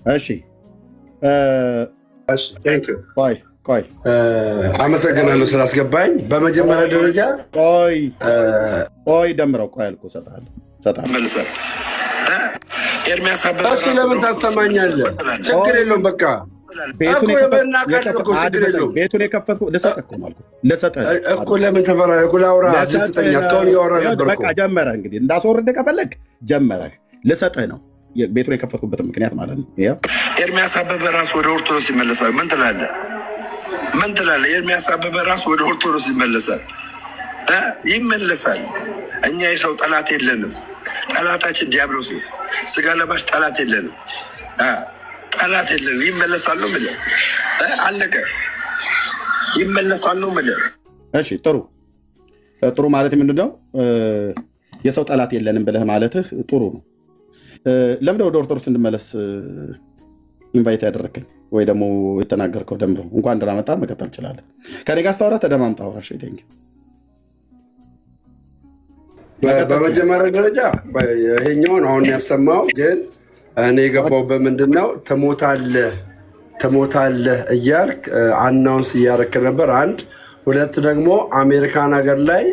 እሺ ቆይ አመሰግናለሁ ስላስገባኝ። በመጀመሪያ ደረጃ ቆይ ደምረው ቆይ አልኩህ። እሰጥሃለሁ። ኤርሚያስ እሱ ለምን ታስተማኛለህ? ችግር የለውም በቃ ቤቱን የከፈትኩ ልሰጥህ እኮ ለምን ተፈራረኩ? ላውራ ስጠኛ። እስካሁን እያወራ ነበር። በቃ ጀመረህ እንግዲህ እንዳስወርድህ ከፈለግ ጀመረህ። ልሰጥህ ነው ቤቱን የከፈትኩበት ምክንያት ማለት ነው። ኤርሚያስ አበበ ራሱ ወደ ኦርቶዶክስ ይመለሳል። ምን ትላለህ? ኤርሚያስ አበበ ራሱ ወደ ኦርቶዶክስ ይመለሳል። እኛ የሰው ጠላት የለንም። ጠላታችን ዲያብሎስ ነው። ስጋ ለባሽ ጠላት የለንም። ይመለሳሉ። አለቀ። ይመለሳሉ። እሺ ጥሩ ማለት ምንድን ነው? የሰው ጠላት የለንም ብለህ ማለትህ ጥሩ ነው። ለምንድን ወደ ኦርቶዶክስ እንድመለስ ኢንቫይት ያደረከኝ ወይ ደግሞ የተናገርከው? ደምረው እንኳን ደህና መጣህ። መቀጠል ትችላለህ። ከኔ ጋር ስታወራ ተደማምጣ አውራ። በመጀመሪያ ደረጃ ይሄኛውን አሁን ያሰማው ግን እኔ የገባሁበት ምንድን ነው ትሞታለህ እያልክ አናውንስ እያደረክ ነበር። አንድ ሁለት ደግሞ አሜሪካን ሀገር ላይ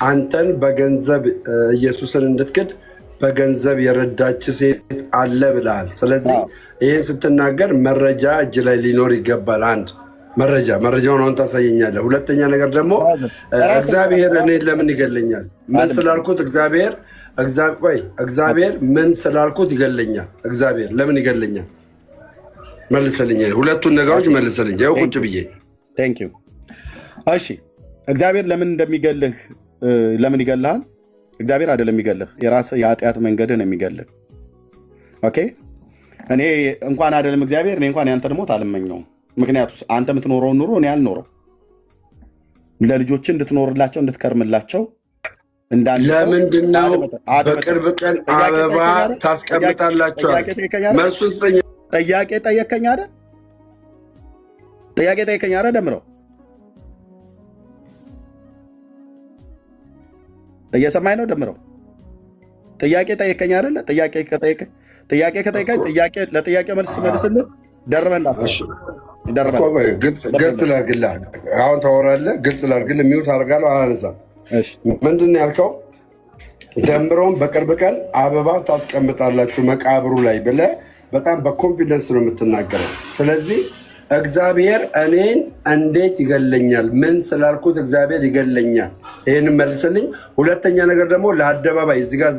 አንተን በገንዘብ ኢየሱስን እንድትክድ በገንዘብ የረዳች ሴት አለ ብለሃል። ስለዚህ ይህን ስትናገር መረጃ እጅ ላይ ሊኖር ይገባል። አንድ መረጃውን አሁን ታሳየኛለህ። ሁለተኛ ነገር ደግሞ እግዚአብሔር እኔን ለምን ይገለኛል? ምን ስላልኩት እግዚአብሔር ምን ስላልኩት ይገለኛል? እግዚአብሔር ለምን ይገለኛል? መልሰልኝ። ሁለቱን ነገሮች መልሰልኝ። ያው ቁጭ ብዬ እሺ፣ እግዚአብሔር ለምን እንደሚገልህ ለምን ይገልሃል? እግዚአብሔር አይደለም የሚገልህ፣ የራስህ የኃጢአት መንገድህ ነው የሚገልህ። ኦኬ፣ እኔ እንኳን አይደለም እግዚአብሔር፣ እኔ እንኳን ያንተን ሞት አልመኘውም። ምክንያቱም አንተ የምትኖረውን ኑሮ እኔ አልኖረው። ለልጆች እንድትኖርላቸው እንድትከርምላቸው ለምንድን ነው በቅርብ ቀን አበባ ታስቀምጣላቸዋል? መልሱን ስጠኝ። ጥያቄ ጠየከኝ አይደል? ደምረው እየሰማኝ ነው ደምረው? ጥያቄ ጠየቀኝ አይደለ? ጥያቄ ከጠየቀኝ ለጥያቄ መልስ መልስልህ። ደርበና ግልጽ ላድርግልህ። አሁን ታወራለህ። ግልጽ ላድርግልህ። ሚውት አደርጋለሁ፣ አላነሳም። ምንድን ነው ያልከው? ደምረውን በቅርብ ቀን አበባ ታስቀምጣላችሁ መቃብሩ ላይ ብለህ በጣም በኮንፊደንስ ነው የምትናገረው። ስለዚህ እግዚአብሔር እኔን እንዴት ይገለኛል? ምን ስላልኩት እግዚአብሔር ይገለኛል? ይህን መልስልኝ። ሁለተኛ ነገር ደግሞ ለአደባባይ እዚህ ጋር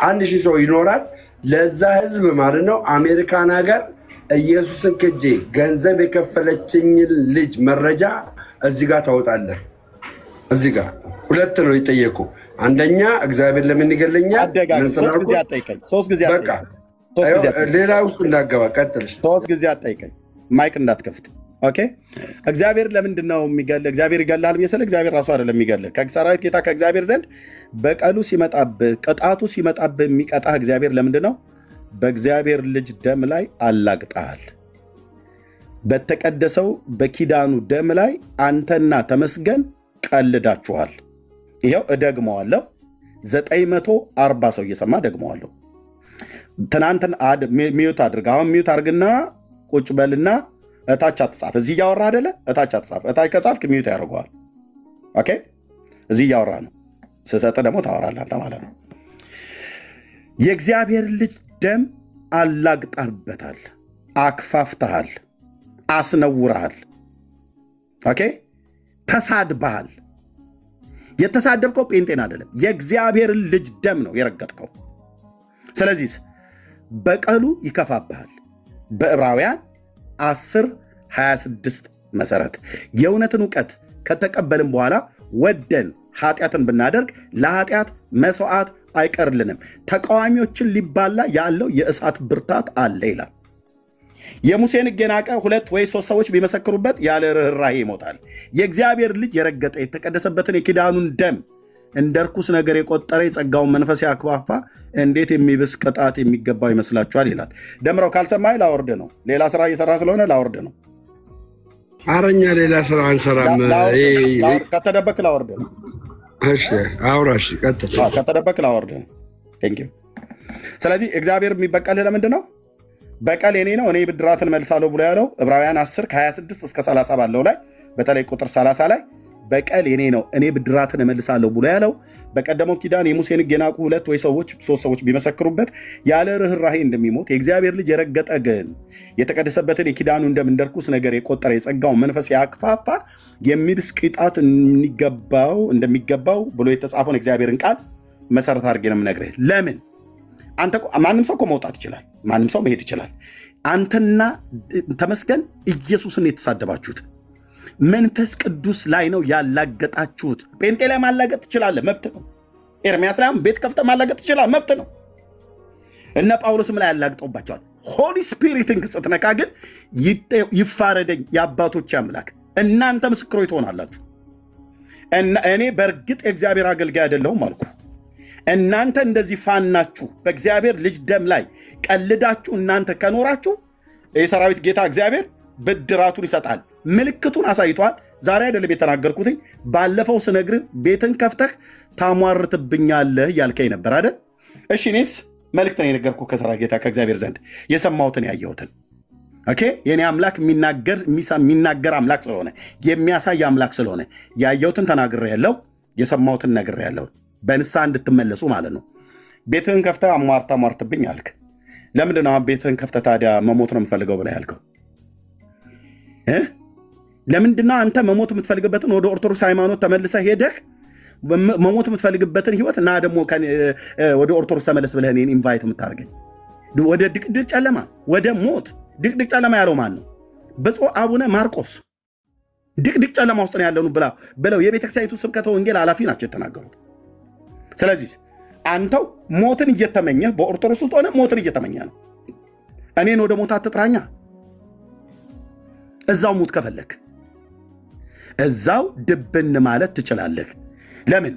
1000 ሰው ይኖራል። ለዛ ህዝብ ማለት ነው አሜሪካን ሀገር ኢየሱስን ክጄ ገንዘብ የከፈለችኝን ልጅ መረጃ እዚህ ጋር ታወጣለህ። እዚህ ጋር ሁለት ነው የጠየቁ። አንደኛ እግዚአብሔር ለምን ይገለኛል? ምን ስላልኩት? በቃ ሌላ ውስጥ እንዳገባ ቀጥልሽ። 3 ጊዜ አጠይቀኝ። ማይክ እንዳትከፍት። ኦኬ። እግዚአብሔር ለምንድን ነው የሚገል? እግዚአብሔር ይገላል ብዬ ስለ እግዚአብሔር ራሱ አይደለም የሚገል። ከሰራዊት ጌታ ከእግዚአብሔር ዘንድ በቀሉ ሲመጣብህ፣ ቅጣቱ ሲመጣብህ የሚቀጣህ እግዚአብሔር ለምንድን ነው? በእግዚአብሔር ልጅ ደም ላይ አላግጠሃል። በተቀደሰው በኪዳኑ ደም ላይ አንተና ተመስገን ቀልዳችኋል። ይኸው እደግመዋለሁ። 940 ሰው እየሰማ ደግመዋለሁ። ትናንትን ሚዩት አድርግ። አሁን ሚዩት አድርግና ቁጭ በልና እታች አትጻፍ። እዚህ እያወራ አይደለ? እታች አትጻፍ። እታች ከጻፍክ ሚዩት ያደርገዋል። ኦኬ። እዚህ እያወራ ነው። ስሰጥ ደግሞ ታወራለህ አንተ ማለት ነው። የእግዚአብሔር ልጅ ደም አላግጠህበታል፣ አክፋፍተሃል፣ አስነውረሃል። ኦኬ። ተሳድበሃል። የተሳደብከው ጴንጤን አይደለም፣ የእግዚአብሔርን ልጅ ደም ነው የረገጥከው። ስለዚህ በቀሉ ይከፋብሃል። በዕብራውያን 10:26 መሰረት የእውነትን እውቀት ከተቀበልን በኋላ ወደን ኃጢአትን ብናደርግ ለኃጢአት መስዋዕት አይቀርልንም፣ ተቃዋሚዎችን ሊባላ ያለው የእሳት ብርታት አለ ይላል። የሙሴን ሕግ የናቀ 2 ወይ 3 ሰዎች ቢመሰክሩበት ያለ ርኅራኄ ይሞታል። የእግዚአብሔር ልጅ የረገጠ የተቀደሰበትን የኪዳኑን ደም እንደ ርኩስ ነገር የቆጠረ የጸጋውን መንፈስ ያክፋፋ እንዴት የሚብስ ቅጣት የሚገባው ይመስላችኋል? ይላል። ደምረው ካልሰማይ ላወርድ ነው። ሌላ ስራ እየሰራ ስለሆነ ላወርድ ነው። አረኛ ሌላ ስራ አንሰራም። ከተደበክ ላወርድ ነው። እሺ አውራሽ ቀጥል። ከተደበክ ላወርድ ነው። ቴንክ ዩ። ስለዚህ እግዚአብሔር የሚበቀልህ ለምንድን ነው? በቀል የኔ ነው እኔ ብድራትን መልሳለሁ ብሎ ያለው ዕብራውያን 10:26 እስከ 30 ባለው ላይ በተለይ ቁጥር 30 ላይ በቀል የኔ ነው እኔ ብድራትን እመልሳለሁ ብሎ ያለው በቀደመው ኪዳን የሙሴን ሕግ የናቁ 2 ወይ 3 ሰዎች ቢመሰክሩበት ያለ ርኅራኄ እንደሚሞት የእግዚአብሔር ልጅ የረገጠ ግን የተቀደሰበትን የኪዳኑን ደም እንደ ርኩስ ነገር የቆጠረ የጸጋውን መንፈስ ያክፋፋ የሚብስ ቅጣት እንደሚገባው ብሎ የተጻፈውን እግዚአብሔርን ቃል መሰረት አድርጌ ነው የምነግርህ። ለምን አንተ ማንም ሰው እኮ መውጣት ይችላል፣ ማንም ሰው መሄድ ይችላል። አንተና ተመስገን ኢየሱስን የተሳደባችሁት መንፈስ ቅዱስ ላይ ነው ያላገጣችሁት። ጴንጤ ላይ ማላገጥ ትችላለህ፣ መብት ነው። ኤርሚያስ ላይ ቤት ከፍተህ ማላገጥ ትችላለህ፣ መብት ነው። እነ ጳውሎስም ላይ ያላግጠውባቸዋል። ሆሊ ስፒሪትን ስትነካ ግን ይፋረደኝ የአባቶች አምላክ፣ እናንተ ምስክሮች ትሆናላችሁ። እኔ በእርግጥ የእግዚአብሔር አገልጋይ አይደለሁም አልኩ። እናንተ እንደዚህ ፋናችሁ በእግዚአብሔር ልጅ ደም ላይ ቀልዳችሁ እናንተ ከኖራችሁ የሰራዊት ጌታ እግዚአብሔር ብድራቱን ይሰጣል። ምልክቱን አሳይቷል። ዛሬ አይደለም የተናገርኩትኝ፣ ባለፈው ስነግርህ ቤትን ከፍተህ ታሟርትብኛለህ ያልከኝ ነበር አይደል? እሺ እኔስ መልእክት ነው የነገርኩህ ከሰራዊት ጌታ ከእግዚአብሔር ዘንድ የሰማሁትን ያየሁትን። ኦኬ። የኔ አምላክ የሚናገር አምላክ ስለሆነ የሚያሳይ አምላክ ስለሆነ ያየሁትን ተናግሬያለሁ፣ የሰማሁትን ነግሬያለሁ። በንስሐ እንድትመለሱ ማለት ነው። ቤትህን ከፍተህ አሟርትብኝ አልክ። ለምንድን ነው ቤትህን ከፍተህ ታዲያ መሞት ነው የምፈልገው ብለህ ያልከው? ለምንድነው አንተ መሞት የምትፈልግበትን ወደ ኦርቶዶክስ ሃይማኖት ተመልሰህ ሄደህ መሞት የምትፈልግበትን ህይወት እና ደግሞ ወደ ኦርቶዶክስ ተመለስ ብለህ እኔን ኢንቫይት የምታደርገኝ ወደ ድቅድቅ ጨለማ፣ ወደ ሞት? ድቅድቅ ጨለማ ያለው ማን ነው? ብፁዕ አቡነ ማርቆስ ድቅድቅ ጨለማ ውስጥ ነው ያለኑ ብለው የቤተክርስቲያኒቱ ስብከተ ወንጌል ኃላፊ ናቸው የተናገሩት። ስለዚህ አንተው ሞትን እየተመኘህ በኦርቶዶክስ ውስጥ ሆነ ሞትን እየተመኘህ ነው። እኔን ወደ ሞት አትጥራኛ። እዛው ሙት ከፈለክ እዛው ድብን ማለት ትችላለህ። ለምን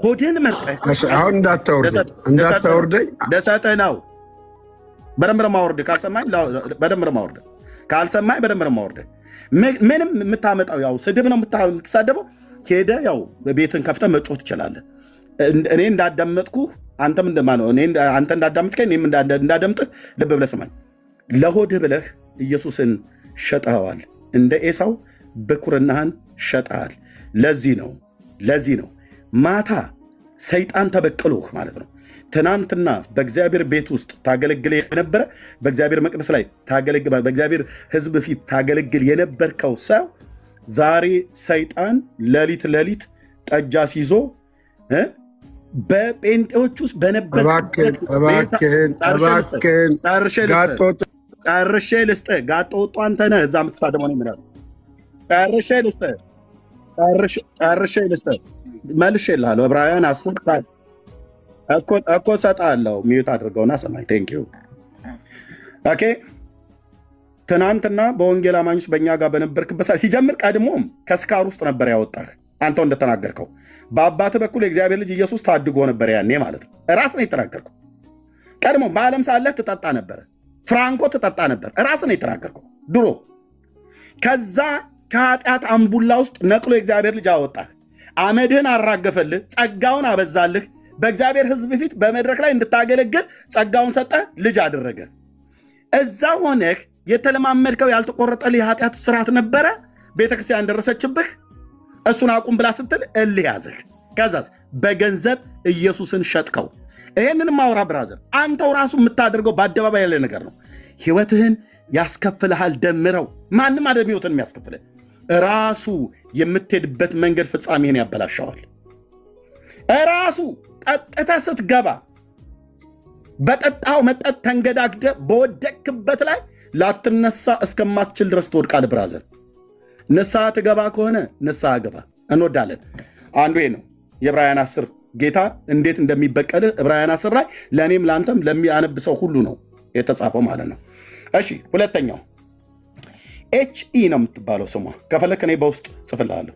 ሆድን መርጠህ አሁን እንዳታወርደኝ ደሰጠህ ነው። በደንብ ማወርድ ካልሰማኝ በደንብ ማወርድ ካልሰማኝ በደንብ ማወርድ። ምንም የምታመጣው ያው ስድብ ነው የምትሳደበው። ሄደህ ያው ቤትን ከፍተህ መጮህ ትችላለህ። እኔ እንዳዳመጥኩ አንተም እንደማነው አንተ እንዳዳመጥከኝ እኔም እንዳዳምጥህ ልብ ብለህ ስማኝ። ለሆድህ ብለህ ኢየሱስን ሸጠኸዋል። እንደ ኤሳው ብኩርናህን ሸጠሃል። ለዚህ ነው ማታ ሰይጣን ተበቅሎህ ማለት ነው። ትናንትና በእግዚአብሔር ቤት ውስጥ ታገለግል የነበረ በእግዚአብሔር መቅደስ ላይ በእግዚአብሔር ሕዝብ ፊት ታገለግል የነበርከው ሰው ዛሬ ሰይጣን ሌሊት ጠጃ ሲይዞ በጴንጤዎች ውስጥ በነበርክበት ጨርሼ ልስጥህ። ጋጦ ወጡ አንተ ነህ እዛ የምትሳደመው ነው የሚለው። ጨርሼ ልስጥህ መልሼልሃለሁ። ዕብራውያን 10 እኮ እሰጥሃለሁ። ሚዩት አድርገውና ሰማኝ። ቴንክ ዩ ኦኬ። ትናንትና በወንጌል አማኞች በእኛ ጋር በነበርክበት ሲጀምር ቀድሞም ከስካር ውስጥ ነበር ያወጣህ። አንተው እንደተናገርከው በአባትህ በኩል የእግዚአብሔር ልጅ ኢየሱስ ታድጎ ነበር ያኔ ማለት ነው። ራስ ነው የተናገርከው። ቀድሞ በዓለም ሳለህ ትጠጣ ነበር፣ ፍራንኮ ትጠጣ ነበር። ራስ ነው የተናገርከው ድሮ። ከዛ ከኃጢአት አምቡላ ውስጥ ነቅሎ የእግዚአብሔር ልጅ አወጣህ። አመድህን አራገፈልህ፣ ጸጋውን አበዛልህ። በእግዚአብሔር ሕዝብ ፊት በመድረክ ላይ እንድታገለግል ጸጋውን ሰጠህ፣ ልጅ አደረገ። እዛ ሆነህ የተለማመድከው ያልተቆረጠልህ የኃጢአት ስርዓት ነበረ። ቤተክርስቲያን ደረሰችብህ። እሱን አቁም ብላ ስትል እልህ ያዘህ። ከዛስ በገንዘብ ኢየሱስን ሸጥከው። ይሄንን ማውራ ብራዘር፣ አንተው ራሱ የምታደርገው በአደባባይ ያለ ነገር ነው። ህይወትህን ያስከፍልሃል። ደምረው ማንም አይደለም ህይወትን የሚያስከፍልህ፣ ራሱ የምትሄድበት መንገድ ፍጻሜህን ያበላሸዋል። ራሱ ጠጥተህ ስትገባ በጠጣው መጠጥ ተንገዳግደ በወደቅክበት ላይ ላትነሳ እስከማትችል ድረስ ትወድቃለህ። ብራዘር ንስሐ ትገባ ከሆነ ንስሐ ገባ። እንወዳለን። አንዱ ነው የዕብራውያን 10 ጌታ እንዴት እንደሚበቀልህ ዕብራውያን 10 ላይ ለእኔም ለአንተም ለሚያነብሰው ሁሉ ነው የተጻፈው ማለት ነው። እሺ ሁለተኛው ኤችኢ ነው የምትባለው ስሟ። ከፈለክ እኔ በውስጥ ጽፍልሃለሁ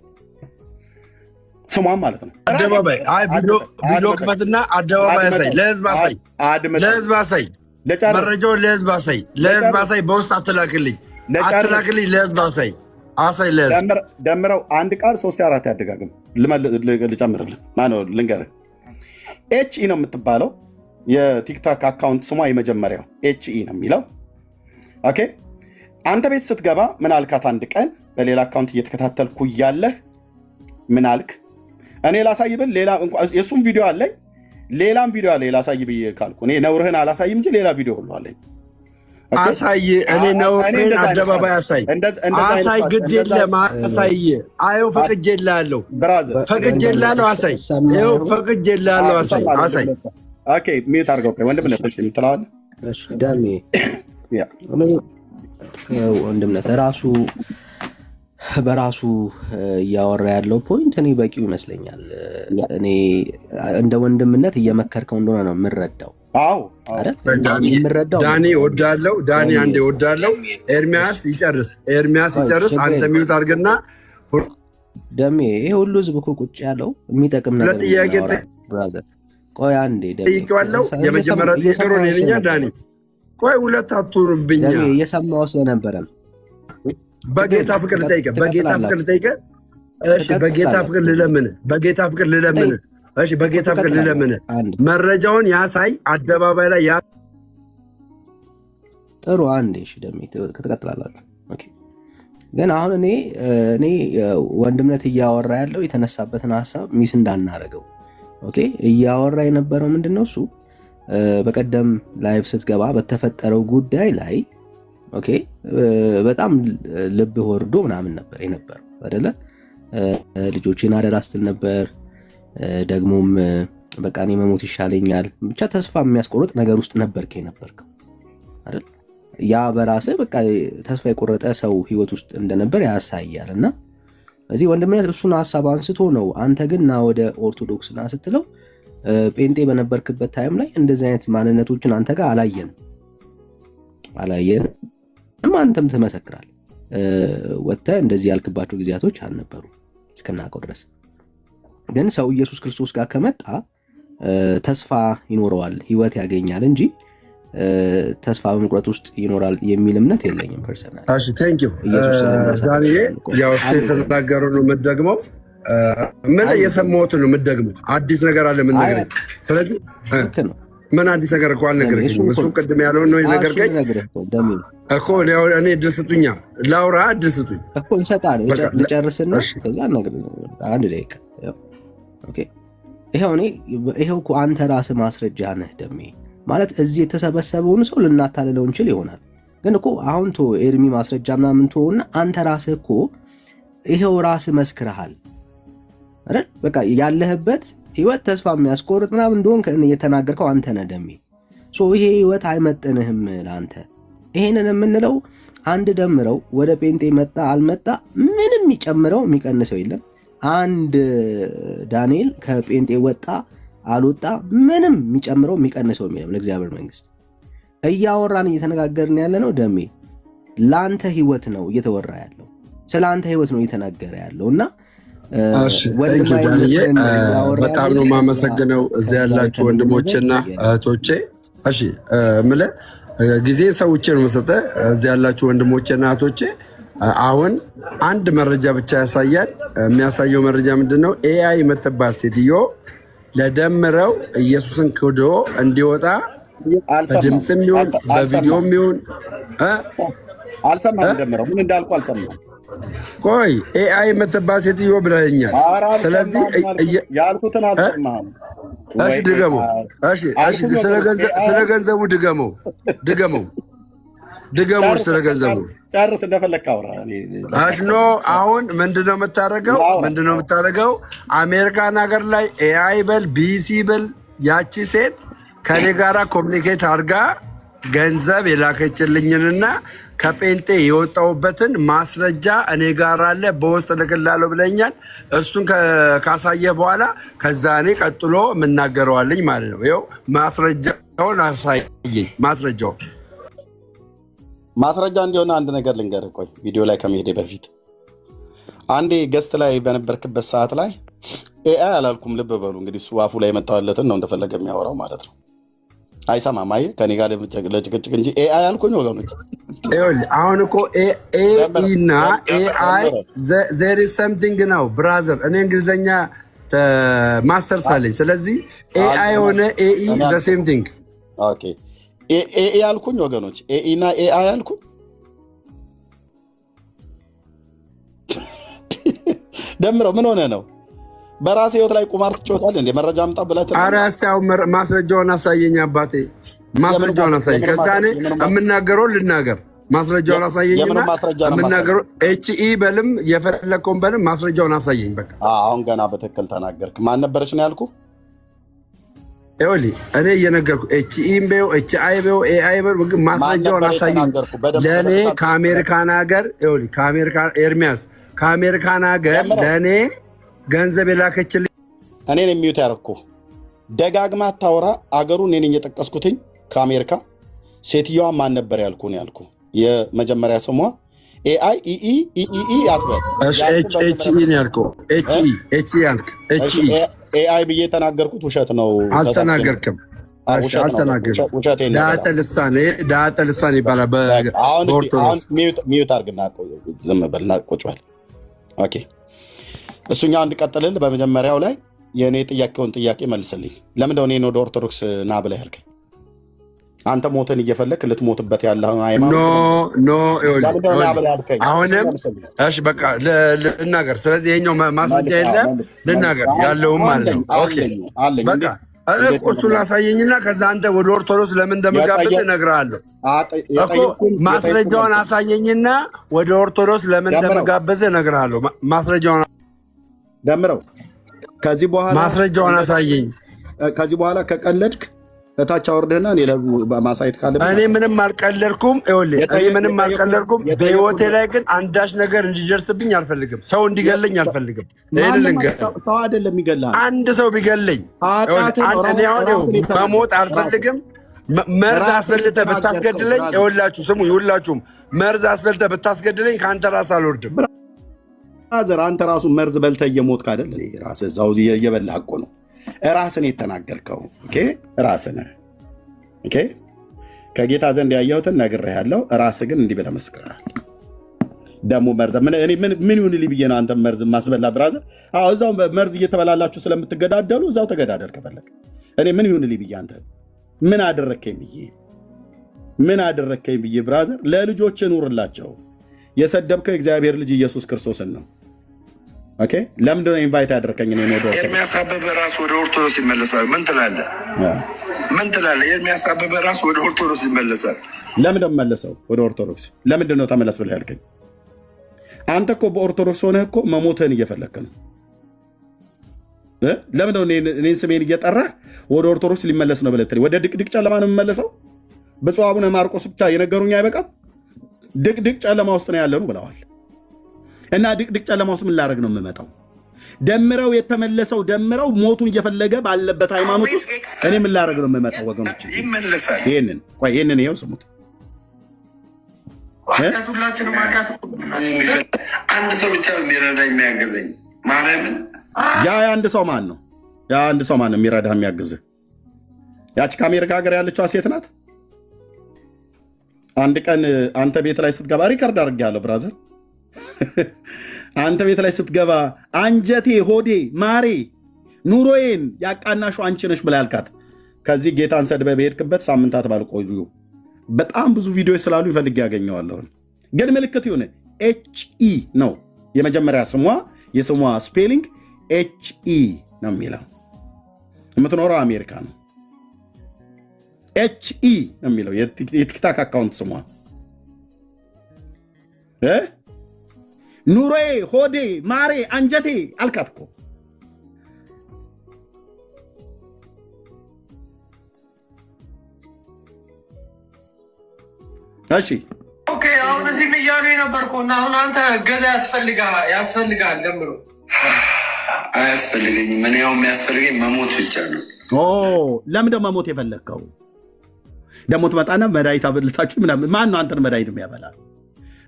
ስሟም ማለት ነው። አደባባይ ቪዲዮ ክፈትና አደባባይ አሳይ፣ ለህዝብ አሳይ፣ መረጃውን ለህዝብ አሳይ። በውስጥ አትላክልኝ፣ ለህዝብ አሳይ። ደምረው አንድ ቃል 3 4 ያደጋግም ልጨምርልህ ማነው ልንገርህ። ኤችኢ ነው የምትባለው የቲክቶክ አካውንት ስሟ የመጀመሪያው ኤችኢ ነው የሚለው። ኦኬ አንተ ቤት ስትገባ ምን አልካት? አንድ ቀን በሌላ አካውንት እየተከታተልኩ እያለህ ምን አልክ? እኔ ላሳይ ብል የእሱም ቪዲዮ አለኝ፣ ሌላም ቪዲዮ አለ ላሳይ ብዬ ካልኩ እኔ ነውርህን አላሳይም እንጂ ሌላ ቪዲዮ ሁሉ አለኝ። አሳይ፣ እኔ ነውርህን አደባባይ አሳይ፣ ግድ የለም አሳይ። አየው ፈቅጄልሃለሁ፣ አሳይ፣ ይኸው ፈቅጄልሃለሁ፣ አሳይ። ኦኬ ሚዩት አድርገው ወንድምነት የምትለዋለህ ዳሜ ወንድምነት በራሱ እያወራ ያለው ፖይንት እኔ በቂው ይመስለኛል። እኔ እንደ ወንድምነት እየመከርከው እንደሆነ ነው የምረዳው። ዳኒ ወዳለው ዳኒ አንዴ ወዳለው ኤርሚያስ ይጨርስ። አንተ ሚዩት አድርግና ደሜ ይሄ ሁሉ ህዝብ እኮ ቁጭ ያለው የሚጠቅም ነገር ለጥያቄ ብራዘር። ቆይ አንዴ ጠይቄዋለሁ። የመጀመሪያ ጥያቄ ነው የእኛ ዳኒ። ቆይ ሁለት አትሆኑብኝ። እየሰማሁ ስለነበረ ነው። በጌታ ፍቅር ልጠይቀህ፣ እሺ በጌታ ፍቅር ልለምንህ፣ እሺ በጌታ ፍቅር ልለምንህ፣ መረጃውን ያሳይ አደባባይ ላይ ጥሩ። አንዴ እሺ ደሜ ትቀጥላላችሁ። ኦኬ ግን አሁን እኔ ወንድምነት እያወራ ያለው የተነሳበትን ሀሳብ ሚስ እንዳናረገው። ኦኬ እያወራ የነበረው ምንድነው? እሱ በቀደም ላይቭ ስትገባ በተፈጠረው ጉዳይ ላይ ኦኬ በጣም ልብ ወርዶ ምናምን ነበር የነበረው አይደለ? ልጆችን አደራ ስትል ነበር። ደግሞም በቃ እኔ መሞት ይሻለኛል፣ ብቻ ተስፋ የሚያስቆርጥ ነገር ውስጥ ነበርከው አይደል? ያ በራስህ በቃ ተስፋ የቆረጠ ሰው ህይወት ውስጥ እንደነበር ያሳያል። እና እዚህ ወንድምነት እሱን ሀሳብ አንስቶ ነው። አንተ ግን ና ወደ ኦርቶዶክስ ና ስትለው ጴንጤ በነበርክበት ታይም ላይ እንደዚህ አይነት ማንነቶችን አንተ ጋር አላየን። አንተም ትመሰክራል። ወጥተህ እንደዚህ ያልክባቸው ጊዜያቶች አልነበሩ እስከናውቀው ድረስ። ግን ሰው ኢየሱስ ክርስቶስ ጋር ከመጣ ተስፋ ይኖረዋል፣ ህይወት ያገኛል እንጂ ተስፋ በመቁረጥ ውስጥ ይኖራል የሚል እምነት የለኝም ፐርሰናል። እሺ ቴንክ ዩ ዳንኤ። ያው የተናገረው ነው የምትደግመው። ምን የሰማሁትን ነው የምትደግመው? አዲስ ነገር አለ ምን ነገር? ስለዚህ ምን አዲስ ነገር እኮ አልነገርከኝም። እሱ ቅድም ያለውን ነው የነገርከኝ እኮ። እኔ እድል ስጡኛ ላውራ፣ እድል ስጡኝ እኮ እንሰጣለን። ልጨርስና ከዛ አንድ ደቂቃ ይኸው እኮ አንተ ራስህ ማስረጃ ነህ ደሜ። ማለት እዚህ የተሰበሰበውን ሰው ልናታልለው እንችል ይሆናል፣ ግን እኮ አሁን ኤርሚ ማስረጃ ምናምን ተወውና አንተ ራስህ እኮ ይኸው ራስህ መስክረሃል አይደል? በቃ ያለህበት ህይወት ተስፋ የሚያስቆርጥ ምናምን እንደሆን እየተናገርከው አንተ ነህ ደሜ። ይሄ ህይወት አይመጥንህም ለአንተ። ይሄንን የምንለው አንድ ደምረው ወደ ጴንጤ መጣ አልመጣ ምንም የሚጨምረው የሚቀንሰው የለም። አንድ ዳንኤል ከጴንጤ ወጣ አልወጣ ምንም የሚጨምረው የሚቀንሰው የለም። ለእግዚአብሔር መንግስት እያወራን እየተነጋገርን ያለ ነው ደሜ። ለአንተ ህይወት ነው እየተወራ ያለው፣ ስለ አንተ ህይወት ነው እየተናገረ ያለው እና በጣም ነው የማመሰግነው እዚያ ያላችሁ ወንድሞቼና እህቶቼ። እሺ የምልህ ጊዜ ሰውቼ ነው የምሰጠህ። እዚያ ያላችሁ ወንድሞቼና እህቶቼ አሁን አንድ መረጃ ብቻ ያሳያል። የሚያሳየው መረጃ ምንድን ነው? ኤአይ የምትባል ሴትዮ ለደምረው ኢየሱስን ክዶ እንዲወጣ በድምፅም ይሁን በቪዲዮም ይሁን አልሰማህም። ደምረው ምን እንዳልኩ አልሰማህም። ቆይ ኤአይ የምትባል ሴትዮ ብለኸኛል። ስለዚህ ያልኩትን አልሰማህም። እሺ ድገመው። እሺ ስለ ገንዘቡ ድገመው። ስለ ገንዘቡ ጨርስ፣ እንደፈለግህ አውራ። አሽኖ አሁን ምንድነው የምታደርገው? አሜሪካን ሀገር ላይ ኤአይ በል ቢሲ በል ያቺ ሴት ከኔ ጋራ ኮሚኒኬት አድርጋ ገንዘብ የላከችልኝንና ከጴንጤ የወጣሁበትን ማስረጃ እኔ ጋር አለ፣ በውስጥ ልክላለሁ ብለኛል። እሱን ካሳየ በኋላ ከዛ እኔ ቀጥሎ የምናገረዋለኝ ማለት ነው። ይኸው ማስረጃውን አሳየኝ። ማስረጃ እንዲሆነ አንድ ነገር ልንገርህ። ቆይ ቪዲዮ ላይ ከመሄዴ በፊት አንዴ ገስት ላይ በነበርክበት ሰዓት ላይ ኤአይ አላልኩም፣ ልብ በሉ እንግዲህ እሱ አፉ ላይ የመጣለትን ነው እንደፈለገ የሚያወራው ማለት ነው። አይሰማም። አየህ ከኔ ጋር ለጭቅጭቅ እንጂ ኤአይ አልኩኝ ወገኖች። አሁን እኮ ኤኢ እና ኤአይ ዜር ኢዝ ሰምቲንግ ነው ብራዘር። እኔ እንግሊዝኛ ማስተርስ አለኝ። ስለዚህ ኤአይ ሆነ ኤኢ ዘ ሴም ቲንግ። ኦኬ ኤኢ አልኩኝ ወገኖች። ኤኢ እና ኤአይ አልኩኝ። ደምረው ምን ሆነ ነው? በራሴ ህይወት ላይ ቁማር ትጫወታለህ እንዴ? መረጃ አምጣ ብለህ ኧረ እስኪ አሁን ማስረጃውን አሳየኝ አባቴ፣ ማስረጃውን አሳየኝ። ከዛ እኔ የምናገረውን ልናገር። ማስረጃውን አሳየኝና የምናገረው ኤችኢ በልም የፈለግከውን በልም ማስረጃውን አሳየኝ። በቃ አሁን ገና በትክክል ተናገርክ። ማን ነበረች ነው ያልኩህ? ይኸውልህ እኔ እየነገርኩህ ኤችኢም በይው ኤችአይ በይው ኤአይ በይው ማስረጃውን አሳየኝ። ለእኔ ከአሜሪካን ሀገር ይኸውልህ ኤርሚያስ ከአሜሪካን ሀገር ለእኔ ገንዘብ የላከችልኝ እኔን የሚዩት ያደረኩ ደጋግማ አታወራ። አገሩን እኔን እየጠቀስኩትኝ ከአሜሪካ ሴትዮዋ ማን ነበር ያልኩ ነው ያልኩ። የመጀመሪያ ስሟ ኤአይ ኢኢ አትበል። ኤችኢ ነው ያልከው። ኤችኢ ያልክ ኤአይ ብዬ የተናገርኩት ውሸት ነው። አልተናገርክም። ዳጠ ልሳን ይባላል በኦርቶዶክስ። ሚዩት አድርግና ዝም በልና ቁጭ በል። ኦኬ እሱኛው እንድቀጥልል በመጀመሪያው ላይ የእኔ ጥያቄውን ጥያቄ መልስልኝ። ለምንድነው እኔን ወደ ኦርቶዶክስ ና ብለህ ያልከኝ? አንተ ሞትን እየፈለክ ልትሞትበት ያለህ ሃይማኖት አሁንም እሺ በቃ ልናገር። ስለዚህ ይኸኛው ማስረጃ የለም ልናገር ያለውም ማለት ነው። ኦኬ በቃ እሱን ላሳየኝና ከዛ አንተ ወደ ኦርቶዶክስ ለምን እንደምጋብዝህ እነግርሃለሁ እኮ። ማስረጃውን አሳየኝና ወደ ኦርቶዶክስ ለምን እንደምጋብዝህ እነግርሃለሁ። ማስረጃውን ደምረው ከዚህ በኋላ ማስረጃውን አሳየኝ። ከዚህ በኋላ ከቀለድክ እታች አወርደህና እኔ ማሳየት ካለ እኔ ምንም አልቀለድኩም። ይኸውልህ እኔ ምንም አልቀለድኩም። በህይወቴ ላይ ግን አንዳች ነገር እንዲደርስብኝ አልፈልግም። ሰው እንዲገለኝ አልፈልግም። ይሄን ልንገርህ፣ ሰው አይደለም ይገላል። አንድ ሰው ቢገለኝ እኔ አሁን መሞት አልፈልግም። መርዝ አስፈልተህ ብታስገድለኝ፣ ይኸውላችሁ ስሙ፣ ይኸውላችሁም መርዝ አስፈልተህ ብታስገድለኝ ከአንተ ራስ አልወርድም። ዘር አንተ ራሱ መርዝ በልተህ እየሞትክ አይደል? ራስህ እዛው እየበላህ እኮ ነው። ራስን የተናገርከው ራስን ከጌታ ዘንድ ያየሁትን ነግሬሃለሁ። ራስህ ግን እንዲህ ብለህ መስክረሃል። ደግሞ መርዝ ምን ይሁን ልኝ ብዬ ነው አንተ መርዝ ማስበላ ብራዘር። አዎ እዛው መርዝ እየተበላላችሁ ስለምትገዳደሉ እዛው ተገዳደል ከፈለክ። እኔ ምን ይሁን ልኝ ብዬ አንተ ምን አደረከኝ ብዬ ብራዘር። ለልጆች ኑርላቸው። የሰደብከው የእግዚአብሔር ልጅ ኢየሱስ ክርስቶስን ነው። ኦኬ ለምንድን ነው ኢንቫይት ያደረከኝ? ነው ኤርሚያስ አበበ ራሱ ወደ ኦርቶዶክስ ይመለሳል። ምን ትላለህ? ኤርሚያስ አበበ ራሱ ወደ ኦርቶዶክስ ይመለሳል። ለምንድን ነው የምመለሰው ወደ ኦርቶዶክስ? ለምንድን ነው ተመለስ ብለህ ያልከኝ? አንተ እኮ በኦርቶዶክስ ሆነህ እኮ መሞትህን እየፈለግክ ነው። ለምንድን ነው እኔን ስሜን እየጠራህ ወደ ኦርቶዶክስ ሊመለስ ነው ብለህ ወደ ድቅድቅ ጨለማ ነው የምመለሰው? ብፁዕ አቡነ ማርቆስ ብቻ የነገሩኝ አይበቃም? ድቅድቅ ጨለማ ውስጥ ነው ያለነው ብለዋል። እና ድቅድቅ ጨለማ ውስጥ ምን ላደርግ ነው የምመጣው? ደምረው የተመለሰው ደምረው ሞቱን እየፈለገ ባለበት ሃይማኖት ውስጥ እኔ ምን ላደርግ ነው የምመጣው? ወገኖች ይመለሳል። ይህንን ይኸው ስሙት። አንድ ሰው ብቻ የሚረዳ የሚያገዘኝ ማርያምን። የአንድ ሰው ማን ነው? የአንድ ሰው ማን ነው የሚረዳ የሚያግዝህ? ያቺ ከአሜሪካ ሀገር ያለችዋ ሴት ናት። አንድ ቀን አንተ ቤት ላይ ስትገባ ሪከርድ አድርጌያለሁ ብራዘር። አንተ ቤት ላይ ስትገባ አንጀቴ፣ ሆዴ፣ ማሬ፣ ኑሮዬን ያቃናሹ አንቺ ነሽ ብላ ያልካት ከዚህ ጌታን ሰድበህ በሄድክበት ሳምንታት ባልቆዩ በጣም ብዙ ቪዲዮ ስላሉ ይፈልግ ያገኘዋለሁ። ግን ምልክት ይሁን ኤችኢ ነው የመጀመሪያ ስሟ። የስሟ ስፔሊንግ ኤችኢ ነው የሚለው። የምትኖረው አሜሪካ ነው። ኤችኢ ነው የሚለው የቲክታክ አካውንት ስሟ። ኑሮዬ፣ ሆዴ፣ ማሬ፣ አንጀቴ አልካት እኮ። እሺ ኦኬ። አሁን እዚህ እያሉ የነበርኩ እና አሁን አንተ እገዛ ያስፈልጋል። ደምሮ አያስፈልገኝም። ምን ያው የሚያስፈልገኝ መሞት ብቻ ነው። ለምንድን ነው መሞት የፈለግከው? ደግሞ ትመጣና መድኃኒት አብልታችሁ ምናምን። ማን ነው አንተን መድኃኒት የሚያበላል?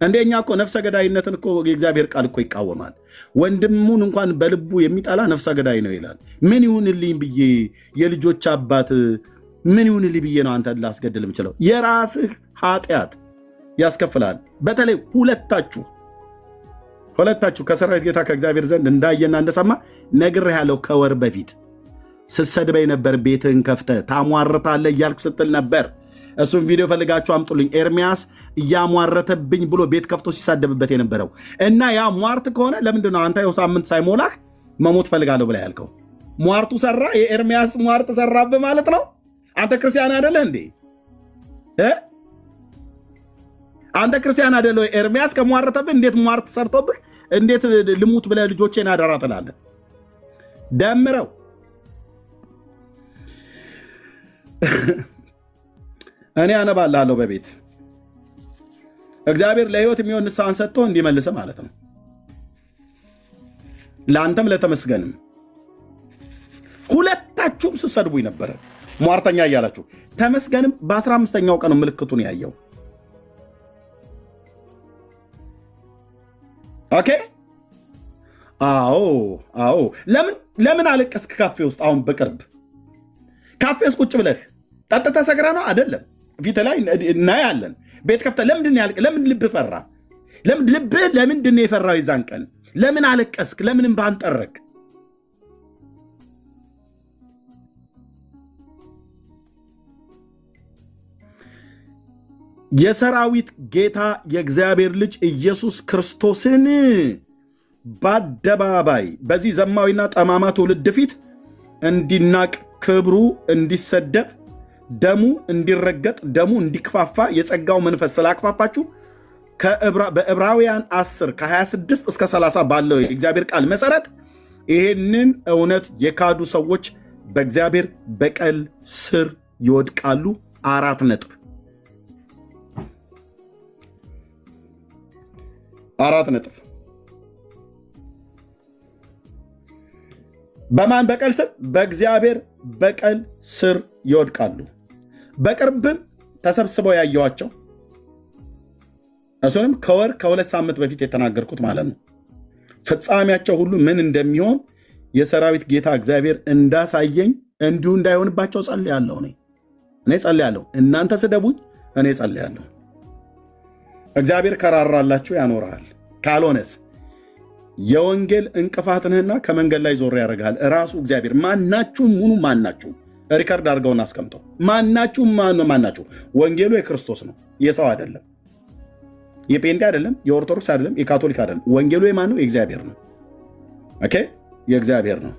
እንደኛ እኮ ነፍሰ ገዳይነትን እኮ የእግዚአብሔር ቃል እኮ ይቃወማል። ወንድሙን እንኳን በልቡ የሚጠላ ነፍሰ ገዳይ ነው ይላል። ምን ይሁንልኝ ብዬ የልጆች አባት ምን ይሁንልኝ ብዬ ነው አንተ ላስገድል የምችለው? የራስህ ኃጢአት ያስከፍላል። በተለይ ሁለታችሁ ከሰራዊት ጌታ ከእግዚአብሔር ዘንድ እንዳየና እንደሰማ ነግሬሃለሁ። ከወር በፊት ስትሰድበኝ ነበር። ቤትህን ከፍተህ ታሟርታለህ እያልክ ስትል ነበር። እሱም ቪዲዮ ፈልጋችሁ አምጡልኝ። ኤርሚያስ እያሟረተብኝ ብሎ ቤት ከፍቶ ሲሳደብበት የነበረው እና ያ ሟርት ከሆነ ለምንድን ነው አንተ ሳምንት ሳይሞላህ መሞት ፈልጋለሁ ብላ ያልከው? ሟርቱ ሰራ። የኤርሚያስ ሟርት ሰራብህ ማለት ነው። አንተ ክርስቲያን አይደለህ እንዴ? አንተ ክርስቲያን አይደለህ? ኤርሚያስ ከሟረተብህ እንዴት ሟርት ሰርቶብህ እንዴት ልሙት ብለህ ልጆቼን አደራ ትላለህ? ደምረው እኔ አነባልሃለሁ በቤት እግዚአብሔር ለህይወት የሚሆን ንስሐን ሰጥቶ እንዲመልስ ማለት ነው። ለአንተም ለተመስገንም ሁለታችሁም ስትሰድቡኝ ነበረ ሟርተኛ እያላችሁ። ተመስገንም በ15ኛው ቀን ምልክቱን ያየው። ኦኬ። አዎ። ለምን አለቀስክ ካፌ ውስጥ? አሁን በቅርብ ካፌ ውስጥ ቁጭ ብለህ ጠጥተህ ሰክረህ ነው አይደለም? ፊት ላይ እናያለን። ቤት ከፍተህ ለምን ልብ ፈራ? ለምንድን ነው የፈራው? የዛን ቀን ለምን አለቀስክ? ለምን እንባህን ጠረግ? የሰራዊት ጌታ የእግዚአብሔር ልጅ ኢየሱስ ክርስቶስን በአደባባይ በዚህ ዘማዊና ጠማማ ትውልድ ፊት እንዲናቅ፣ ክብሩ እንዲሰደብ፣ ደሙ እንዲረገጥ፣ ደሙ እንዲክፋፋ የጸጋው መንፈስ ስላክፋፋችሁ በዕብራውያን 10 ከ26 እስከ 30 ባለው የእግዚአብሔር ቃል መሰረት ይህንን እውነት የካዱ ሰዎች በእግዚአብሔር በቀል ስር ይወድቃሉ። 4 ነጥብ። በማን በቀል ስር? በእግዚአብሔር በቀል ስር ይወድቃሉ። በቅርብም ተሰብስበው ያየዋቸው፣ እሱንም ከወር ከ2 ሳምንት በፊት የተናገርኩት ማለት ነው። ፍጻሜያቸው ሁሉ ምን እንደሚሆን የሰራዊት ጌታ እግዚአብሔር እንዳሳየኝ እንዲሁ እንዳይሆንባቸው ጸልያለሁ። እኔ ጸልያለሁ። እናንተ ስደቡኝ፣ እኔ ጸልያለሁ። እግዚአብሔር ከራራላችሁ ያኖርሃል። ካልሆነስ የወንጌል እንቅፋት ነህና ከመንገድ ላይ ዞር ያደርጋል ራሱ እግዚአብሔር። ማናችሁም ሙኑ ማናችሁም ሪከርድ አድርገውን አስቀምጠው። ማናችሁም ማናችሁ ወንጌሉ የክርስቶስ ነው፣ የሰው አይደለም፣ የጴንጤ አይደለም፣ የኦርቶዶክስ አይደለም፣ የካቶሊክ አይደለም። ወንጌሉ የማን ነው? የእግዚአብሔር ነው። ኦኬ፣ የእግዚአብሔር ነው።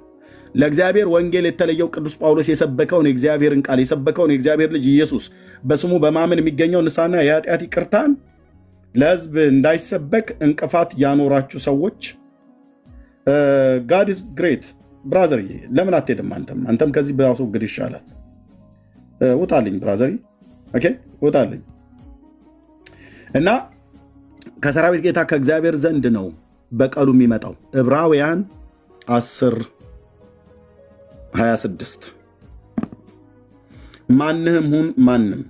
ለእግዚአብሔር ወንጌል የተለየው ቅዱስ ጳውሎስ የሰበከውን የእግዚአብሔርን ቃል የሰበከውን የእግዚአብሔር ልጅ ኢየሱስ በስሙ በማመን የሚገኘው ንስሐና የኃጢአት ይቅርታን ለሕዝብ እንዳይሰበክ እንቅፋት ያኖራችሁ ሰዎች ጋድ ኢዝ ግሬት ብራዘር፣ ለምን አትሄድም? አንተም ከዚህ ባስወግድ ይሻላል። ውጣልኝ ብራዘር፣ ኦኬ ውጣልኝ። እና ከሰራዊት ጌታ ከእግዚአብሔር ዘንድ ነው በቀሉ የሚመጣው። ዕብራውያን 10:26 ማንህም ሁን ማንም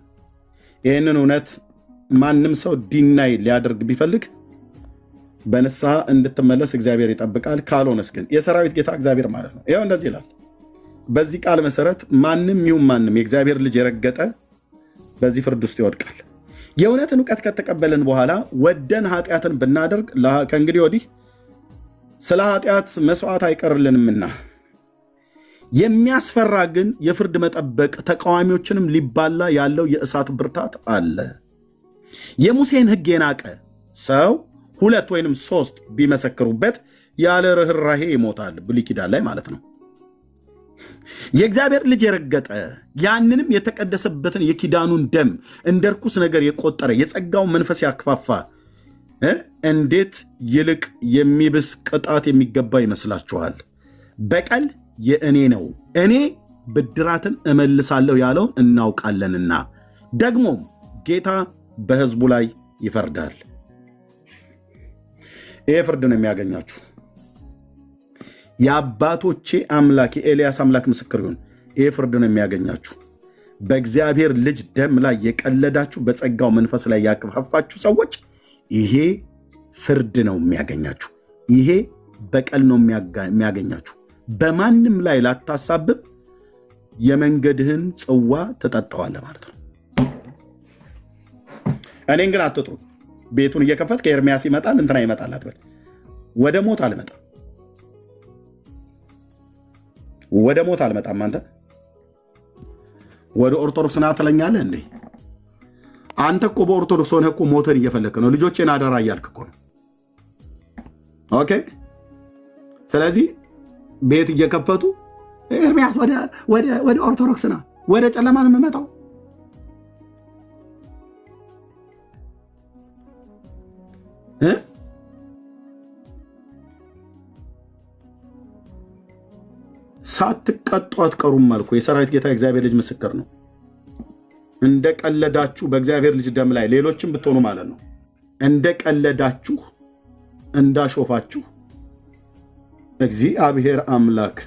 ይህንን እውነት ማንም ሰው ዲናይ ሊያደርግ ቢፈልግ በንስሐ እንድትመለስ እግዚአብሔር ይጠብቃል። ካልሆነስ ግን የሰራዊት ጌታ እግዚአብሔር ማለት ነው። ይኸው እንደዚህ ይላል። በዚህ ቃል መሰረት ማንም ይሁን ማንም የእግዚአብሔር ልጅ የረገጠ በዚህ ፍርድ ውስጥ ይወድቃል። የእውነትን እውቀት ከተቀበልን በኋላ ወደን ኃጢአትን ብናደርግ ከእንግዲህ ወዲህ ስለ ኃጢአት መስዋዕት አይቀርልንምና፣ የሚያስፈራ ግን የፍርድ መጠበቅ ተቃዋሚዎችንም ሊባላ ያለው የእሳት ብርታት አለ። የሙሴን ሕግ የናቀ ሰው 2 ወይም 3 ቢመሰክሩበት ያለ ርኅራሄ ይሞታል። ብሉይ ኪዳን ላይ ማለት ነው። የእግዚአብሔር ልጅ የረገጠ ያንንም የተቀደሰበትን የኪዳኑን ደም እንደ ርኩስ ነገር የቆጠረ የጸጋውን መንፈስ ያክፋፋ እንዴት ይልቅ የሚብስ ቅጣት የሚገባ ይመስላችኋል? በቀል የእኔ ነው፣ እኔ ብድራትን እመልሳለሁ ያለውን እናውቃለንና፣ ደግሞም ጌታ በሕዝቡ ላይ ይፈርዳል። ይሄ ፍርድ ነው የሚያገኛችሁ። የአባቶቼ አምላክ የኤልያስ አምላክ ምስክር ይሁን። ይሄ ፍርድ ነው የሚያገኛችሁ። በእግዚአብሔር ልጅ ደም ላይ የቀለዳችሁ፣ በጸጋው መንፈስ ላይ ያከፋፋችሁ ሰዎች ይሄ ፍርድ ነው የሚያገኛችሁ። ይሄ በቀል ነው የሚያገኛችሁ። በማንም ላይ ላታሳብብ የመንገድህን ጽዋ ትጠጣዋለህ ማለት ነው። እኔን ግን አትጥሩ። ቤቱን እየከፈት ከኤርሚያስ ይመጣል እንትና ይመጣል አትበል። ወደ ሞት አልመጣም፣ ወደ ሞት አልመጣም። አንተ ወደ ኦርቶዶክስ ና ትለኛለህ እንዴ? አንተ እኮ በኦርቶዶክስ ሆነህ እኮ ሞትን እየፈለክ ነው። ልጆቼን አደራ እያልክ እኮ ነው። ኦኬ። ስለዚህ ቤት እየከፈቱ ኤርሚያስ ወደ ኦርቶዶክስ ና፣ ወደ ጨለማ ነው የምመጣው። ሳትቀጡ አትቀሩም አልኩ። የሰራዊት ጌታ እግዚአብሔር ልጅ ምስክር ነው። እንደ ቀለዳችሁ በእግዚአብሔር ልጅ ደም ላይ ሌሎችም ብትሆኑ ማለት ነው፣ እንደ ቀለዳችሁ እንዳሾፋችሁ እግዚአብሔር አምላክ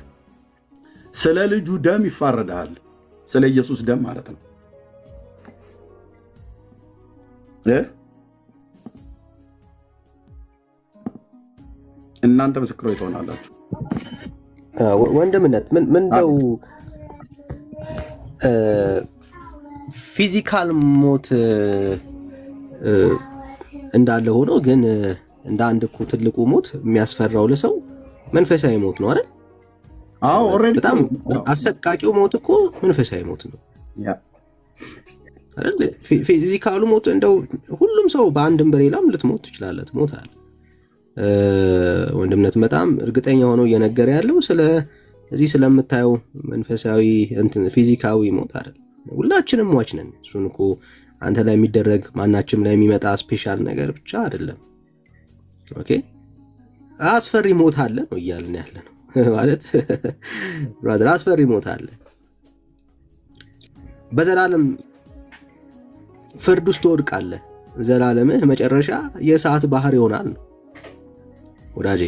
ስለ ልጁ ደም ይፋረዳል። ስለ ኢየሱስ ደም ማለት ነው። እናንተ ምስክሮች ትሆናላችሁ። ወንድምነት ምንደው ፊዚካል ሞት እንዳለ ሆኖ ግን እንደ አንድ እኮ ትልቁ ሞት የሚያስፈራው ለሰው መንፈሳዊ ሞት ነው አይደል? አዎ ኦሬዲ በጣም አሰቃቂው ሞት እኮ መንፈሳዊ ሞት ነው አይደል? ፊዚካሉ ሞት እንደው ሁሉም ሰው በአንድም በሌላም ልትሞት ትችላለህ፣ ትሞታለህ። ወንድምነት በጣም እርግጠኛ ሆኖ እየነገረ ያለው ስለዚህ ስለምታየው መንፈሳዊ እንትን ፊዚካዊ ሞት አይደል? ሁላችንም ሟች ነን። እሱን እኮ አንተ ላይ የሚደረግ ማናችንም ላይ የሚመጣ ስፔሻል ነገር ብቻ አይደለም። ኦኬ፣ አስፈሪ ሞት አለ ነው እያልን ያለ ነው ማለት ብራዘር፣ አስፈሪ ሞት አለ። በዘላለም ፍርድ ውስጥ ትወድቃለህ። ዘላለምህ መጨረሻ የእሳት ባህር ይሆናል ነው ወዳጄ።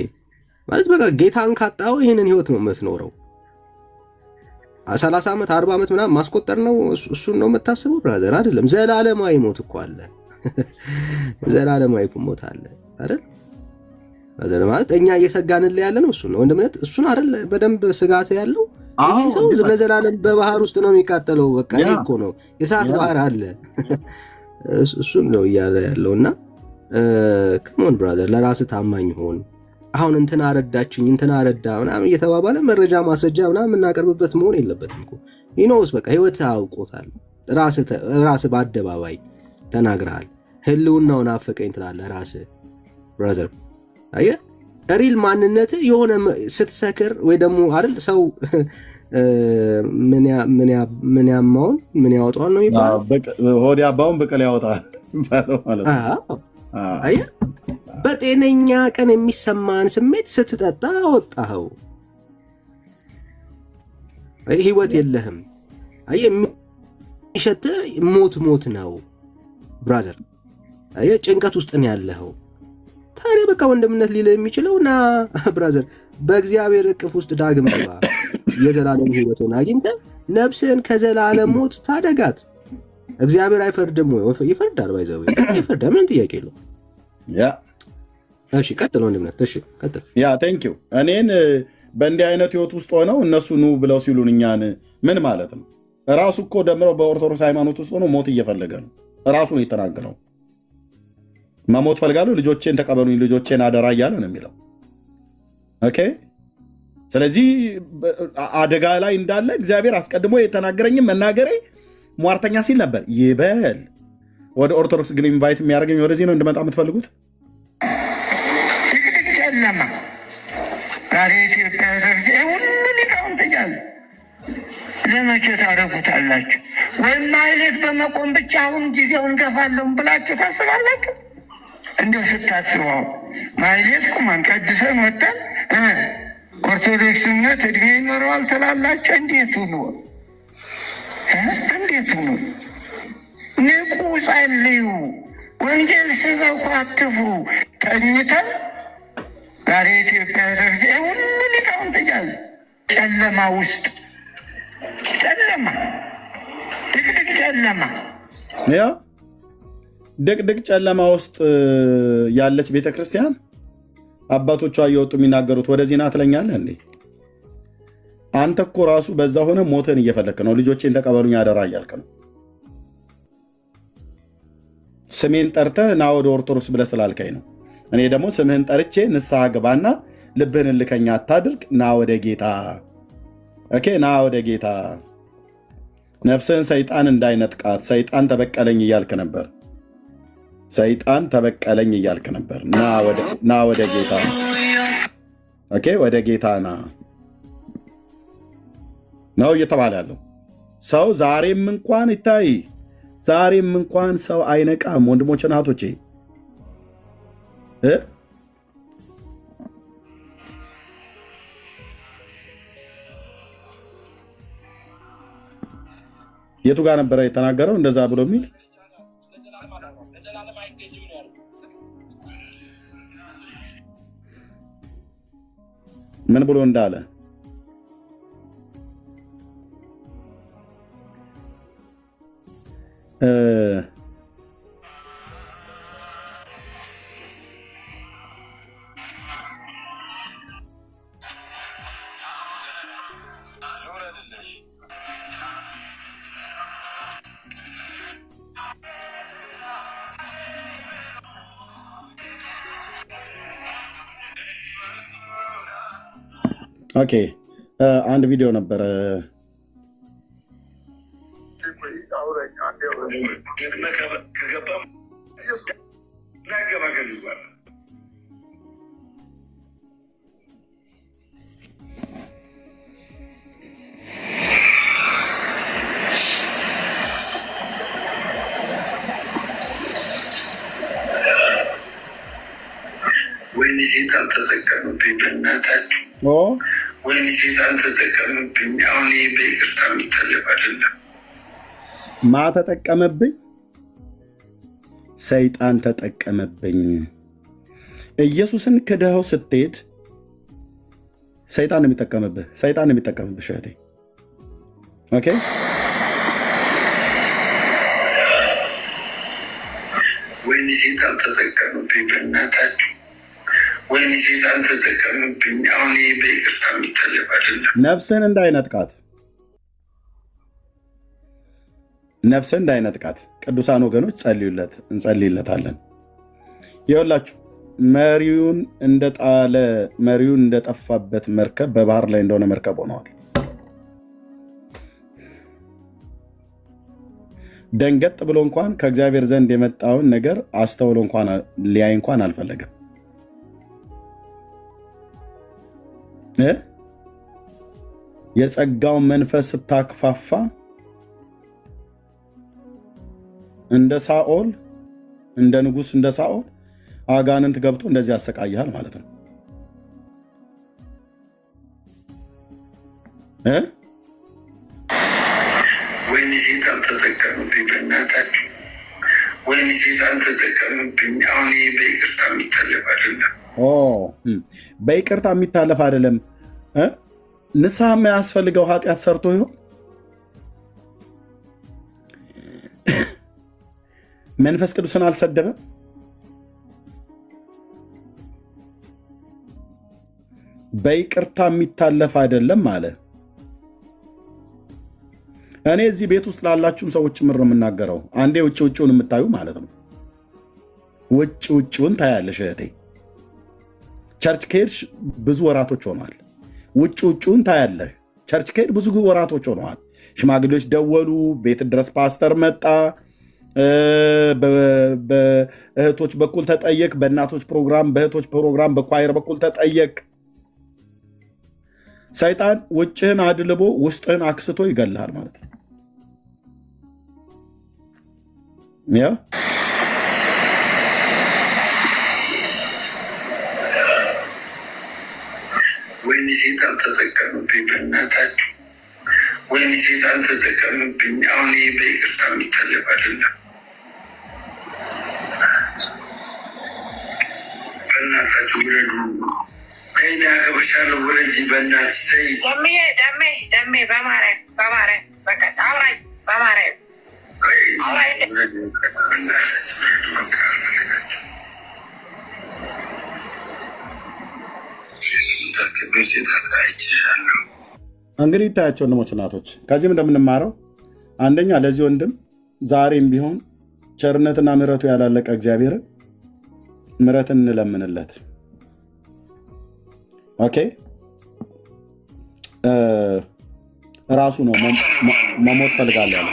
ማለት በቃ ጌታን ካጣው ይሄንን ህይወት ነው የምትኖረው። 30 ዓመት 40 ዓመት ምናምን ማስቆጠር ነው እሱን ነው የምታስበው ብራዘር? አይደለም። ዘላለማዊ ሞት እኮ አለ። ዘላለማዊ ሞት አለ አይደል? ብራዘር ማለት እኛ እየሰጋንልህ ያለ ነው እሱን ነው ወንድምነት። እሱን አይደል በደንብ ስጋት ያለው ይሄ ሰው ለዘላለም በባህር ውስጥ ነው የሚቃጠለው። በቃ ይሄ እኮ ነው የእሳት ባህር አለ። እሱን ነው እያለ ያለውና ከሞን ብራዘር ለራስህ ታማኝ ሆን። አሁን እንትና ረዳችኝ እንትና ረዳ ምናምን እየተባባለ መረጃ ማስረጃ ምናምን የምናቀርብበት መሆን የለበትም እኮ። ይኖስ በቃ ህይወት አውቆታል። ራስህ በአደባባይ ተናግረሃል። ህልውናውን አፈቀኝ ትላለህ ራስህ ብራዘር። አየህ ሪል ማንነት የሆነ ስትሰክር ወይ ደግሞ አይደል ሰው ምን ያማውን ምን ያወጣዋል ነው የሚባለው። ሆድ ያባውን በቀል ያወጣል ማለት ነው። አየህ በጤነኛ ቀን የሚሰማን ስሜት ስትጠጣ አወጣኸው። ህይወት የለህም። አየህ የሚሸትህ ሞት ነው ብራዘር። አየህ ጭንቀት ውስጥ ነው ያለኸው። ታዲያ በቃ ወንድምነት ሊልህ የሚችለው ና ብራዘር በእግዚአብሔር እቅፍ ውስጥ ዳግም ግባ። የዘላለም ህይወትን አግኝተህ ነፍስህን ከዘላለም ሞት ታደጋት። እግዚአብሔር አይፈርድም ወይ? ይፈርዳል። ባይዘው ይፈርዳል። ምን ጥያቄ የለው። ያ እሺ ቀጥል ወንድምነት። እሺ ቀጥል። ያ ቴንክ ዩ። እኔን በእንዲህ አይነት ህይወት ውስጥ ሆነው እነሱ ኑ ብለው ሲሉን እኛን ምን ማለት ነው? ራሱ እኮ ደምረው በኦርቶዶክስ ሃይማኖት ውስጥ ሆኖ ሞት እየፈለገ ነው። ራሱ ነው የተናገረው። መሞት ፈልጋለሁ፣ ልጆቼን ተቀበሉኝ፣ ልጆቼን አደራ እያለ ነው የሚለው። ኦኬ። ስለዚህ አደጋ ላይ እንዳለ እግዚአብሔር አስቀድሞ የተናገረኝም መናገሬ ሟርተኛ ሲል ነበር ይበል። ወደ ኦርቶዶክስ ግን ኢንቫይት የሚያደርገኝ ወደዚህ ነው እንድመጣ የምትፈልጉት? ድቅድቅ ጨለማ ዛሬ ኢትዮጵያ ቤተክርስቲያን ሁሉ ሊቃውንት እያሉ ለመቼ ታደርጉታላችሁ? ወይም ማህሌት በመቆም ብቻ አሁን ጊዜውን ገፋለሁ ብላችሁ ታስባላችሁ? እንደው ስታስበው ማህሌት ቁመን ቀድሰን ወጥተን ኦርቶዶክስ እምነት እድሜ ይኖረዋል ትላላችሁ? እንዴት ሁኑ እንዴት ሁኑ? ንቁ፣ ጸልዩ፣ ወንጌል ስበኩ፣ አትፍሩ። ተኝተን ዛሬ ኢትዮጵያ ቤተክርስቲያን ሁሉ ሊቃውንት እያሉ ጨለማ ውስጥ ጨለማ፣ ድቅድቅ ጨለማ፣ ያ ድቅድቅ ጨለማ ውስጥ ያለች ቤተክርስቲያን አባቶቿ እየወጡ የሚናገሩት ወደዚህ ና ትለኛለህ እንዴ? አንተ እኮ ራሱ በዛ ሆነ ሞትን እየፈለክ ነው። ልጆቼን ተቀበሉኝ አደራ እያልክ ነው። ስሜን ጠርተህ ና ወደ ኦርቶዶክስ ብለህ ስላልከኝ ነው። እኔ ደግሞ ስምህን ጠርቼ ንስሐ ግባና ልብህን እልከኛ አታድርግ፣ ና ወደ ጌታ። ኦኬ፣ ና ወደ ጌታ። ነፍስህን ሰይጣን እንዳይነጥቃት ሰይጣን ተበቀለኝ እያልክ ነበር። ሰይጣን ተበቀለኝ እያልክ ነበር። ና ወደ ጌታ። ኦኬ፣ ወደ ጌታ ና ነው እየተባለ ያለው። ሰው ዛሬም እንኳን ይታይ፣ ዛሬም እንኳን ሰው አይነቃም። ወንድሞች ናቶቼ የቱ ጋር ነበረ የተናገረው እንደዛ ብሎ የሚል ምን ብሎ እንዳለ ኦኬ፣ አንድ ቪዲዮ ነበረ። ወይኔ ሴጣን ተጠቀምብኝ፣ በእናታችሁ ወይኔ ሴጣን ተጠቀምብኝ። አሁን ይህ በይቅርታ የሚታለፍ አይደለም። ማ ተጠቀመብኝ? ሰይጣን ተጠቀመብኝ። ኢየሱስን ክደኸው ስትሄድ ሰይጣን የሚጠቀምብህ፣ ሰይጣን የሚጠቀምብህ ሸቴ። ኦኬ፣ ወይኔ ሴጣን ተጠቀምብኝ፣ በእናታችሁ ወይኔ ሴጣን ተጠቀምብኝ። አሁን ይህ በይቅርታ የሚታለፍ አይደለም። ነፍስህን እንዳይነጥቃት፣ ነፍስህን እንዳይነጥቃት ቅዱሳን ወገኖች ጸልዩለት፣ እንጸልይለታለን። ይኸውላችሁ መሪውን እንደጠፋበት መርከብ በባህር ላይ እንደሆነ መርከብ ሆነዋል። ደንገጥ ብሎ እንኳን ከእግዚአብሔር ዘንድ የመጣውን ነገር አስተውሎ እንኳን ሊያይ እንኳን አልፈለገም። የጸጋውን መንፈስ ስታክፋፋ እንደ ሳኦል እንደ ንጉሥ እንደ ሳኦል አጋንንት ገብቶ እንደዚህ ያሰቃይሃል ማለት ነው። ወይኔ ሴጣን ተጠቀምብኝ፣ በእናታችሁ ወይኔ ሴጣን ተጠቀምብኝ። አሁን ይህ በይቅርታ የሚታለፍ አይደለም። በይቅርታ የሚታለፍ አይደለም። ንስሐ የማያስፈልገው ኃጢአት ሰርቶ ይሆን? መንፈስ ቅዱስን አልሰደበም? በይቅርታ የሚታለፍ አይደለም አለ። እኔ እዚህ ቤት ውስጥ ላላችሁም ሰዎች ምር የምናገረው አንዴ ውጭ ውጭውን የምታዩ ማለት ነው። ውጭ ውጭውን ታያለሽ እህቴ። ቸርች ከሄድሽ ብዙ ወራቶች ሆነዋል። ውጭ ውጭውን ታያለህ። ቸርች ከሄድ ብዙ ወራቶች ሆነዋል። ሽማግሌዎች ደወሉ፣ ቤት ድረስ ፓስተር መጣ፣ በእህቶች በኩል ተጠየቅ፣ በእናቶች ፕሮግራም፣ በእህቶች ፕሮግራም፣ በኳየር በኩል ተጠየቅ። ሰይጣን ውጭህን አድልቦ ውስጥህን አክስቶ ይገልሃል ማለት ነው። ወይኔ ሴጣን ተጠቀምብኝ፣ በእናታችሁ ወይኔ ሴጣን ተጠቀምብኝ። አሁን ይህ በይቅርታ የሚታለፍ አይደለም። በእናታችሁ ውረዱ። ከእኔ አከብርሻለሁ፣ ውረጂ በእናትሽ። ተይ ደሜ በማርያም በቃ አውራኝ፣ በማርያም አውራኝ። እንግዲህ ይታያቸው ወንድሞች እናቶች፣ ከዚህም እንደምንማረው አንደኛ ለዚህ ወንድም ዛሬም ቢሆን ቸርነትና ምሕረቱ ያላለቀ እግዚአብሔርን ምሕረትን እንለምንለት። ኦኬ ራሱ ነው መሞት ፈልጋለሁ ያለ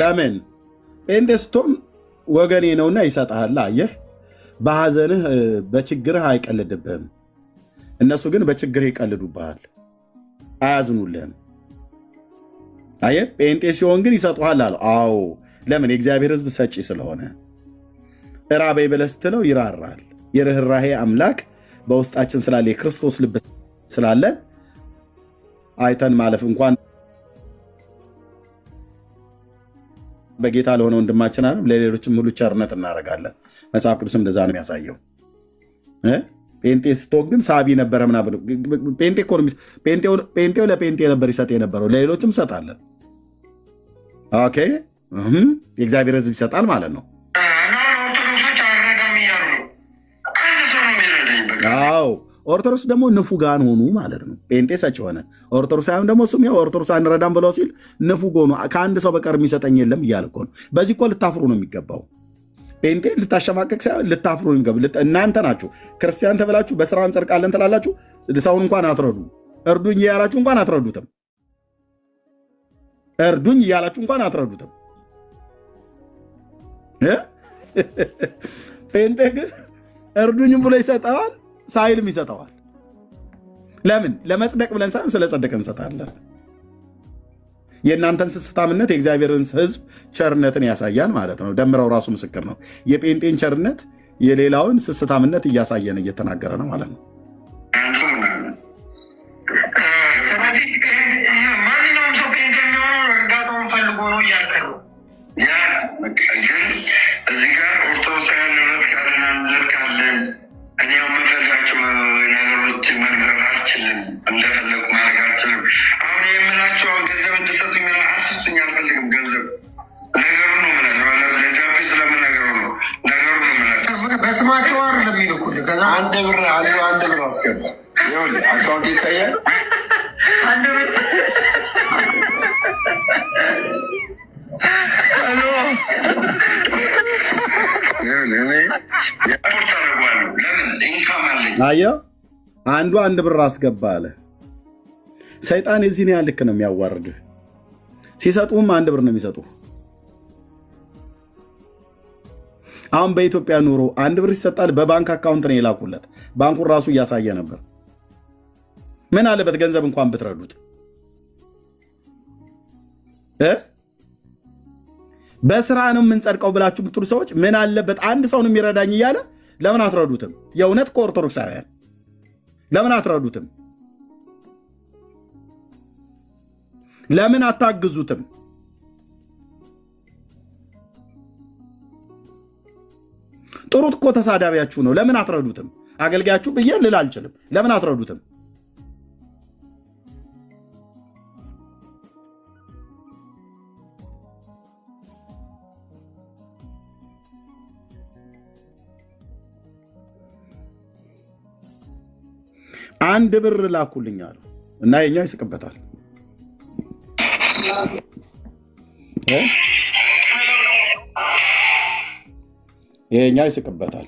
ለምን ጴንጤ ስትሆን ወገኔ ነውና ይሰጥሃል። አየህ፣ በሐዘንህ በችግርህ አይቀልድብህም። እነሱ ግን በችግርህ ይቀልዱብሃል፣ አያዝኑልህም። አየህ፣ ጴንጤ ሲሆን ግን ይሰጡሃል አለው። አዎ፣ ለምን? የእግዚአብሔር ሕዝብ ሰጪ ስለሆነ። እራበይ ብለህ ስትለው ይራራል። የርኅራሄ አምላክ በውስጣችን ስላለ የክርስቶስ ልብ ስላለን አይተን ማለፍ እንኳን በጌታ ለሆነ ወንድማችን አለ ለሌሎችም ሁሉ ቸርነት እናደርጋለን። መጽሐፍ ቅዱስም እንደዛ ነው የሚያሳየው። ጴንጤ ስትሆን ግን ሳቢ ነበረ ምናምን። ጴንጤው ለጴንጤ ነበር ይሰጥ የነበረው፣ ለሌሎችም ይሰጣለን። ኦኬ፣ የእግዚአብሔር ሕዝብ ይሰጣል ማለት ነው። አዎ፣ ኦርቶዶክስ ደግሞ ንፉጋን ሆኑ ማለት ነው። ጴንጤ ሰጭ ሆነ። ኦርቶዶክሳውያን ደግሞ እሱም ያው ኦርቶዶክስ አንረዳም ብለው ሲል ንፉግ ሆኑ። ከአንድ ሰው በቀር የሚሰጠኝ የለም እያለ እኮ ነው። በዚህ እኮ ልታፍሩ ነው የሚገባው። ጴንጤ ልታሸማቀቅ ሳይሆን ልታፍሩ ነው የሚገባው። እናንተ ናችሁ ክርስቲያን ተብላችሁ በስራ እንጸድቃለን ትላላችሁ። ሰውን እንኳን አትረዱ። እርዱኝ እያላችሁ እንኳን አትረዱትም። እርዱኝ እያላችሁ እንኳን አትረዱትም። ጴንጤ ግን እርዱኝም ብሎ ይሰጠዋል፣ ሳይልም ይሰጠዋል። ለምን? ለመጽደቅ ብለን ሳይሆን ስለ ጸደቅ እንሰጣለን። የእናንተን ስስታምነት የእግዚአብሔርን ሕዝብ ቸርነትን ያሳያል ማለት ነው። ደምረው ራሱ ምስክር ነው። የጴንጤን ቸርነት የሌላውን ስስታምነት እያሳየን እየተናገረ ነው ማለት ነው። በስማቸው አይደለም የሚልኩልህ። ከዛ አንድ ብር አስገባ። ይኸውልህ አካውንት ይታያል። አንድ ብር አየህ፣ አንድ ብር አስገባ አለ። ሰይጣን የዚህን ያህል ልክ ነው የሚያዋርድህ። ሲሰጡም 1 ብር ነው የሚሰጡህ። አሁን በኢትዮጵያ ኑሮ 1 ብር ይሰጣል። በባንክ አካውንት ነው የላኩለት። ባንኩን ራሱ እያሳየ ነበር። ምን አለበት ገንዘብ እንኳን ብትረዱት። በስራ ነው የምንጸድቀው ብላችሁ ብትሉ ሰዎች ምን አለበት አንድ ሰው ነው የሚረዳኝ እያለ ለምን አትረዱትም? የእውነት ከኦርቶዶክሳውያን ለምን አትረዱትም? ለምን አታግዙትም? ጥሩት እኮ ተሳዳቢያችሁ ነው። ለምን አትረዱትም? አገልጋያችሁ ብዬ ልል አልችልም። ለምን አትረዱትም? አንድ ብር ላኩልኝ አሉ እና የኛው ይስቅበታል። የኛው ይስቅበታል።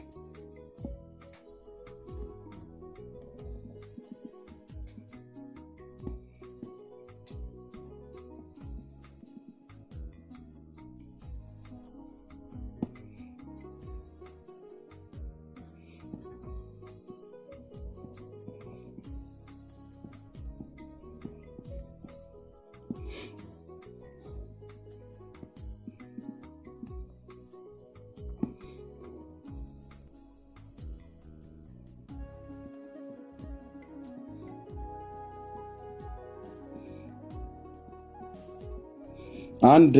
አንድ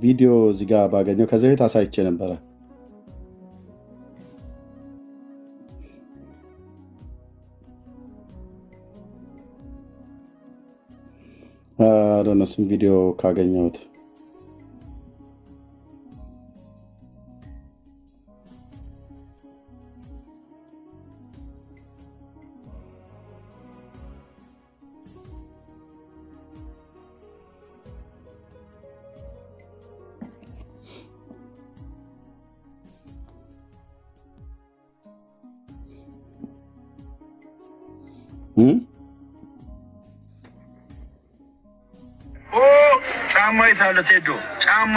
ቪዲዮ እዚህ ጋር ባገኘው ከዚህ በፊት አሳይቼ ነበረ። እነሱም ቪዲዮ ካገኘሁት ጫማ የታለ ቴዶ? ጫማ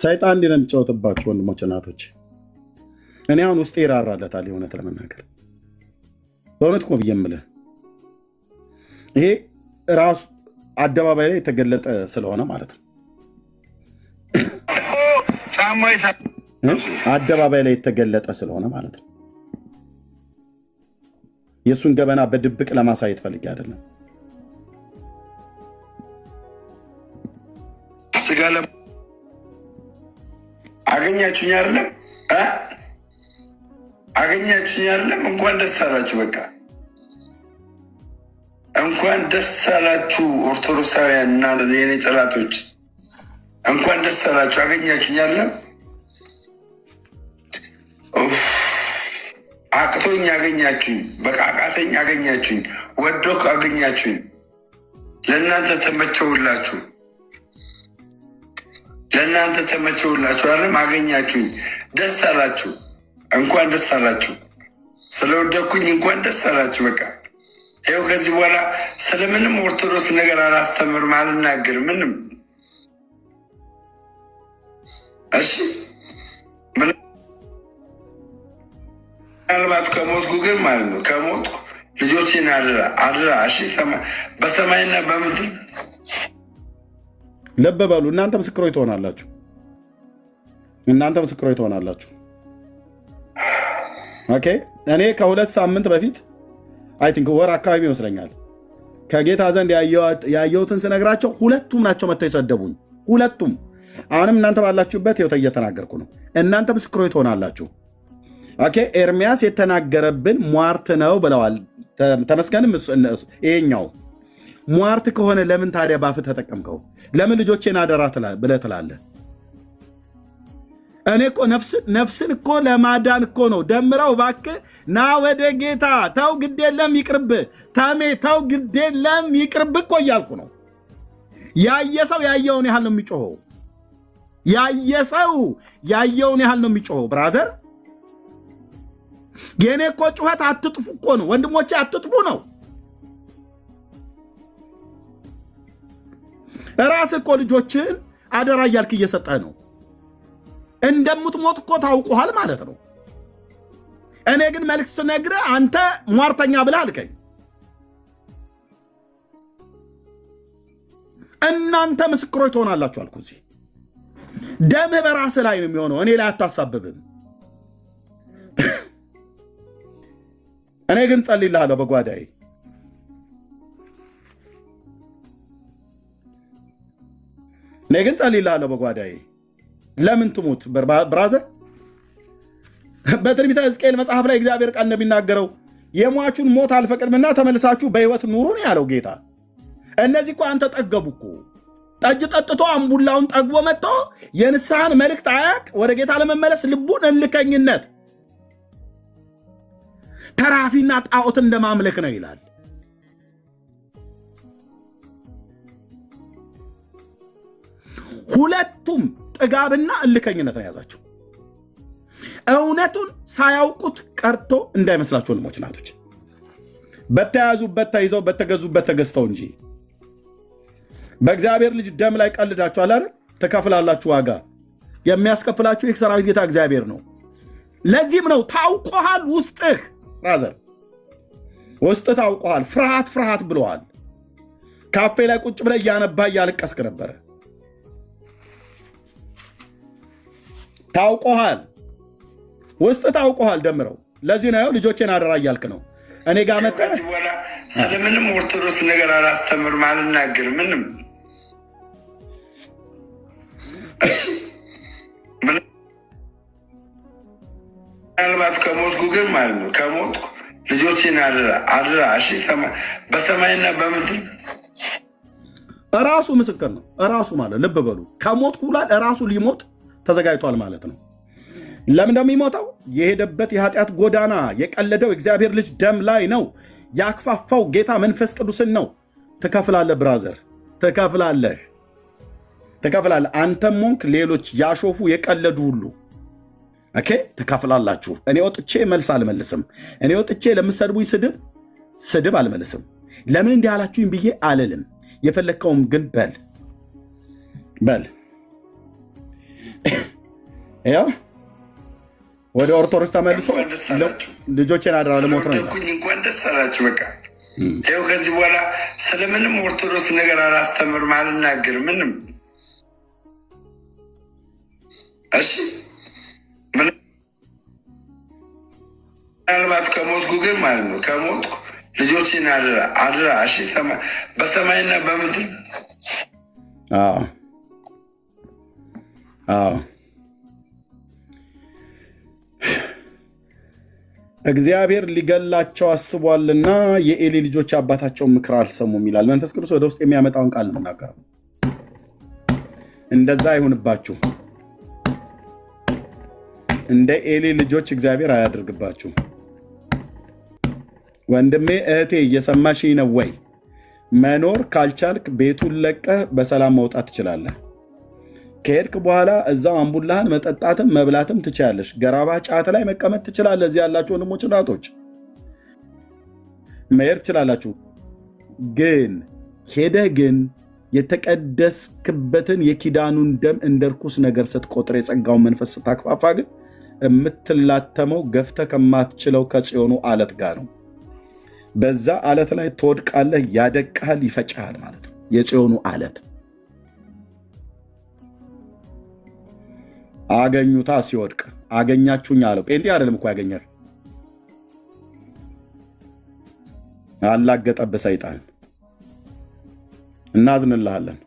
ሰይጣን እንዲህ ነው የሚጫወትባችሁ ወንድሞች እናቶች። እኔ አሁን ውስጤ ይራራለታል። የእውነት ለመናገር በእውነት እኮ ብዬ የምልህ ይሄ ራሱ አደባባይ ላይ የተገለጠ ስለሆነ ማለት ነው። አደባባይ ላይ የተገለጠ ስለሆነ ማለት ነው። የእሱን ገበና በድብቅ ለማሳየት ፈልጌ አይደለም። ስጋ አገኛችሁኝ አይደለም? አገኛችሁኝ አይደለም? እንኳን ደስ አላችሁ። በቃ እንኳን ደስ አላችሁ ኦርቶዶክሳውያን እና የኔ ጠላቶች እንኳን ደስ አላችሁ። አገኛችሁኝ አይደለም? አቅቶኝ አገኛችሁኝ። በቃ አቃተኝ አገኛችሁኝ። ወዶክ አገኛችሁኝ። ለእናንተ ተመቸውላችሁ። ለእናንተ ተመቸውላችሁ አይደለም? አገኛችሁኝ። ደስ አላችሁ። እንኳን ደስ አላችሁ። ስለወደኩኝ እንኳን ደስ አላችሁ። በቃ ይኸው ከዚህ በኋላ ስለምንም ኦርቶዶክስ ነገር አላስተምርም፣ አልናገርም፣ ምንም። እሺ ምናልባት ከሞትኩ ግን ማለት ነው ከሞትኩ ልጆቼን አድራ። እሺ በሰማይና በምድር ልብ በሉ። እናንተ ምስክሮች ትሆናላችሁ። እናንተ ምስክሮች ትሆናላችሁ። ኦኬ። እኔ ከ2 ሳምንት በፊት አይ ቲንክ ወር አካባቢ ይመስለኛል ከጌታ ዘንድ ያየሁትን ስነግራቸው ሁለቱም ናቸው መጥተው የሰደቡኝ። ሁለቱም። አሁንም እናንተ ባላችሁበት ህይወት እየተናገርኩ ነው። እናንተ ምስክሮች ትሆናላችሁ። ኦኬ ኤርሚያስ የተናገረብን ሟርት ነው ብለዋል። ተመስገንም ይሄኛው ሟርት ከሆነ ለምን ታዲያ ባፍ ተጠቀምከው? ለምን ልጆቼን አደራ ብለህ ትላለህ? እኔ እኮ ነፍስን እኮ ለማዳን እኮ ነው። ደምረው እባክህ ና ወደ ጌታ ተው፣ ግዴለም ይቅርብህ፣ ተሜ ተው፣ ግዴለም ይቅርብህ እኮ እያልኩ ነው። ያየ ሰው ያየውን ያህል ነው የሚጮኸው። ያየ ሰው ያየውን ያህል ነው የሚጮኸው። ብራዘር የኔ እኮ ጩኸት አትጥፉ እኮ ነው። ወንድሞቼ አትጥፉ ነው። ራስ እኮ ልጆችን አደራ እያልክ እየሰጠህ ነው። እንደምትሞት እኮ ታውቁሃል ማለት ነው። እኔ ግን መልእክት ስነግርህ አንተ ሟርተኛ ብለህ አልከኝ። እናንተ ምስክሮች ትሆናላችሁ አልኩ። እዚህ ደምህ በራስህ ላይ ነው የሚሆነው። እኔ ላይ አታሳብብም። እኔ ግን ጸልይልሃለሁ በጓዳዬ። እኔ ግን ጸልይልሃለሁ በጓዳዬ። ለምን ትሙት ብራዘር? በትንቢተ ሕዝቅኤል መጽሐፍ ላይ እግዚአብሔር ቃል እንደሚናገረው የሟቹን ሞት አልፈቅድምና ተመልሳችሁ በሕይወት ኑሩ ነው ያለው ጌታ። እነዚህ እኮ አንተ ጠገቡ እኮ። ጠጅ ጠጥቶ አምቡላውን ጠግቦ መጥቶ የንስሐን መልእክት አያቅ ወደ ጌታ ለመመለስ ልቡን እልከኝነት ተራፊና ጣዖት እንደማምለክ ነው ይላል። ሁለቱም ጥጋብና እልከኝነት ነው የያዛቸው። እውነቱን ሳያውቁት ቀርቶ እንዳይመስላችሁ ወንድሞች ናቶች፣ በተያዙበት ተይዘው በተገዙበት ተገዝተው እንጂ በእግዚአብሔር ልጅ ደም ላይ ቀልዳችኋል አይደል? ትከፍላላችሁ ዋጋ። የሚያስከፍላችሁ የሰራዊት ጌታ እግዚአብሔር ነው። ለዚህም ነው ታውቆሃል። ውስጥህ ራዘር ውስጥህ ታውቆሃል። ፍርሃት ብለዋል። ካፌ ላይ ቁጭ ብለህ እያነባ እያለቀስክ ነበረ። ታውቆሃል። ውስጥ ታውቆሃል። ደምረው ለዚህ ነው ልጆቼን አደራ እያልክ ነው። እኔ ጋር መጣ ከዚህ በኋላ ስለምንም ኦርቶዶክስ ነገር አላስተምርም፣ አልናገርም ምንም። እሺ ምናልባት ከሞትኩ ግን ማለት ነው ከሞትኩ ልጆቼን አደራ። እሺ በሰማይና በምድር እራሱ ምስክር ነው። እራሱ ማለት ልብ በሉ ከሞትኩ ብሏል። እራሱ ሊሞት ተዘጋጅቷል ማለት ነው። ለምን እንደሚሞተው የሄደበት የኃጢአት ጎዳና የቀለደው እግዚአብሔር ልጅ ደም ላይ ነው። ያክፋፋው ጌታ መንፈስ ቅዱስን ነው። ትከፍላለህ ብራዘር፣ ትከፍላለህ። አንተም ሞንክ ሌሎች ያሾፉ የቀለዱ ሁሉ ኦኬ፣ ትከፍላላችሁ። እኔ ወጥቼ መልስ አልመልስም። እኔ ወጥቼ ለምሰድቡኝ ስድብ አልመልስም። ለምን እንዲህ አላችሁኝ ብዬ አልልም። የፈለግከውም ግን በል ያው ወደ ኦርቶዶክስ ተመልሶ ልጆቼን አደራ ለሞት ነው። እንኳን ደስ አላችሁ። በቃ ይኸው ከዚህ በኋላ ስለምንም ኦርቶዶክስ ነገር አላስተምርም፣ አልናገርም ምንም። እሺ ምናልባት ከሞትኩ ግን ማለት ነው ከሞትኩ ልጆቼን አደራ። እሺ በሰማይና በምድር እግዚአብሔር ሊገላቸው አስቧልና የኤሊ ልጆች አባታቸውን ምክር አልሰሙም ይላል መንፈስ ቅዱስ። ወደ ውስጥ የሚያመጣውን ቃል እናገር። እንደዛ አይሁንባችሁ። እንደ ኤሊ ልጆች እግዚአብሔር አያደርግባችሁ። ወንድሜ እህቴ እየሰማሽኝ ነው ወይ? መኖር ካልቻልክ ቤቱን ለቀህ በሰላም መውጣት ትችላለህ። ከሄድክ በኋላ እዛው አምቡላህን መጠጣትም መብላትም ትችላለሽ። ገራባ ጫት ላይ መቀመጥ ትችላለህ። እዚህ ያላችሁ ወንድሞች እናቶች መሄድ ትችላላችሁ። ግን ሄደህ ግን የተቀደስክበትን የኪዳኑን ደም እንደ ርኩስ ነገር ስትቆጥር የጸጋውን መንፈስ ስታክፋፋ ግን የምትላተመው ገፍተህ ከማትችለው ከጽዮኑ አለት ጋር ነው። በዛ አለት ላይ ትወድቃለህ። ያደቅሃል፣ ይፈጭሃል ማለት ነው። የጽዮኑ አለት አገኙታ ሲወድቅ አገኛችሁኝ አለው። ጴንጤ አይደለም እኮ ያገኛል። አላገጠብህ ሰይጣን። እናዝንልሃለን።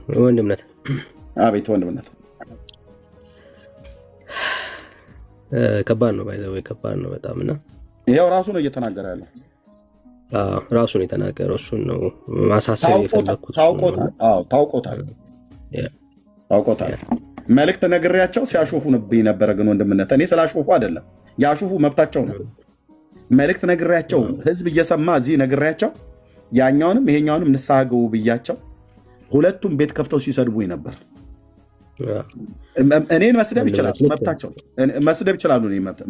ወንድምነት አቤት ወንድምነት ከባድ ነው። ባይዘው ከባድ ነው በጣም እና ይሄው ራሱ ነው እየተናገረ ያለው። ራሱ ነው የተናገረው። እሱን ነው ማሳሰብ የፈለኩት። ታውቆታል። መልእክት ነግሬያቸው ሲያሾፉንብኝ ነበረ። ግን ወንድምነት እኔ ስላሾፉ አይደለም፣ ያሾፉ መብታቸው ነው። መልእክት ነግሬያቸው ህዝብ እየሰማ እዚህ ነግሬያቸው ያኛውንም ይሄኛውንም ንስሐ ግቡ ብያቸው ሁለቱም ቤት ከፍተው ሲሰድቡኝ ነበር። እኔን መስደብ ይችላሉ፣ መብታቸው መስደብ ይችላሉ።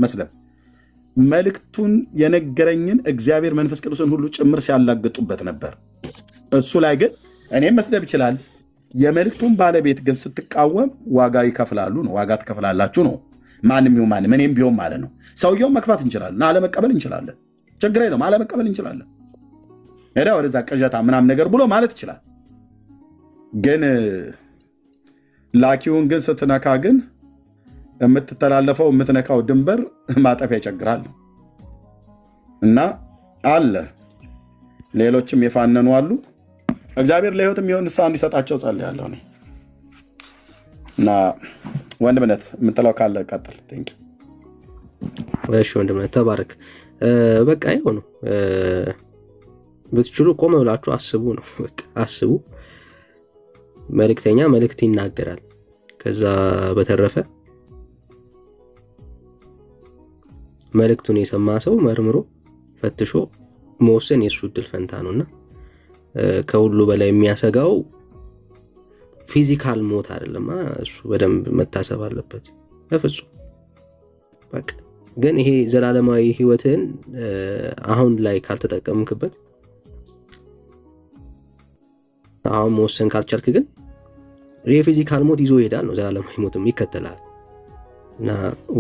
መስደብ መልእክቱን የነገረኝን እግዚአብሔር መንፈስ ቅዱስን ሁሉ ጭምር ሲያላግጡበት ነበር። እሱ ላይ ግን እኔም መስደብ ይችላል። የመልእክቱን ባለቤት ግን ስትቃወም ዋጋ ይከፍላሉ ነው። ዋጋ ትከፍላላችሁ ነው። ማንም ይሁን ማንም፣ እኔም ቢሆን ማለት ነው። ሰውየውን መክፋት እንችላለን፣ አለመቀበል እንችላለን። ችግር የለውም፣ አለመቀበል እንችላለን። ሄዳ ወደዛ ቅዠታ ምናምን ነገር ብሎ ማለት ይችላል። ግን ላኪውን ግን ስትነካ ግን የምትተላለፈው የምትነካው ድንበር ማጠፊያ ይቸግራል እና አለ። ሌሎችም የፋነኑ አሉ። እግዚአብሔር ለህይወት የሚሆን ንስሐ እንዲሰጣቸው ጸልያለሁ እና ወንድምነት የምትለው ካለ ቀጥል። እሺ ወንድምነት ተባረክ። በቃ ይኸው ነው። ብትችሉ ቆም ብላችሁ አስቡ ነው። በቃ አስቡ። መልእክተኛ መልእክት ይናገራል። ከዛ በተረፈ መልእክቱን የሰማ ሰው መርምሮ ፈትሾ መወሰን የሱ ዕድል ፈንታ ነውና ከሁሉ በላይ የሚያሰጋው ፊዚካል ሞት አይደለም። እሱ በደንብ መታሰብ አለበት በፍጹም። በቃ ግን ይሄ ዘላለማዊ ህይወትን አሁን ላይ ካልተጠቀምክበት፣ አሁን መወሰን ካልቻልክ ግን ይሄ ፊዚካል ሞት ይዞ ይሄዳል ነው። ዘላለማዊ ሞትም ይከተላል እና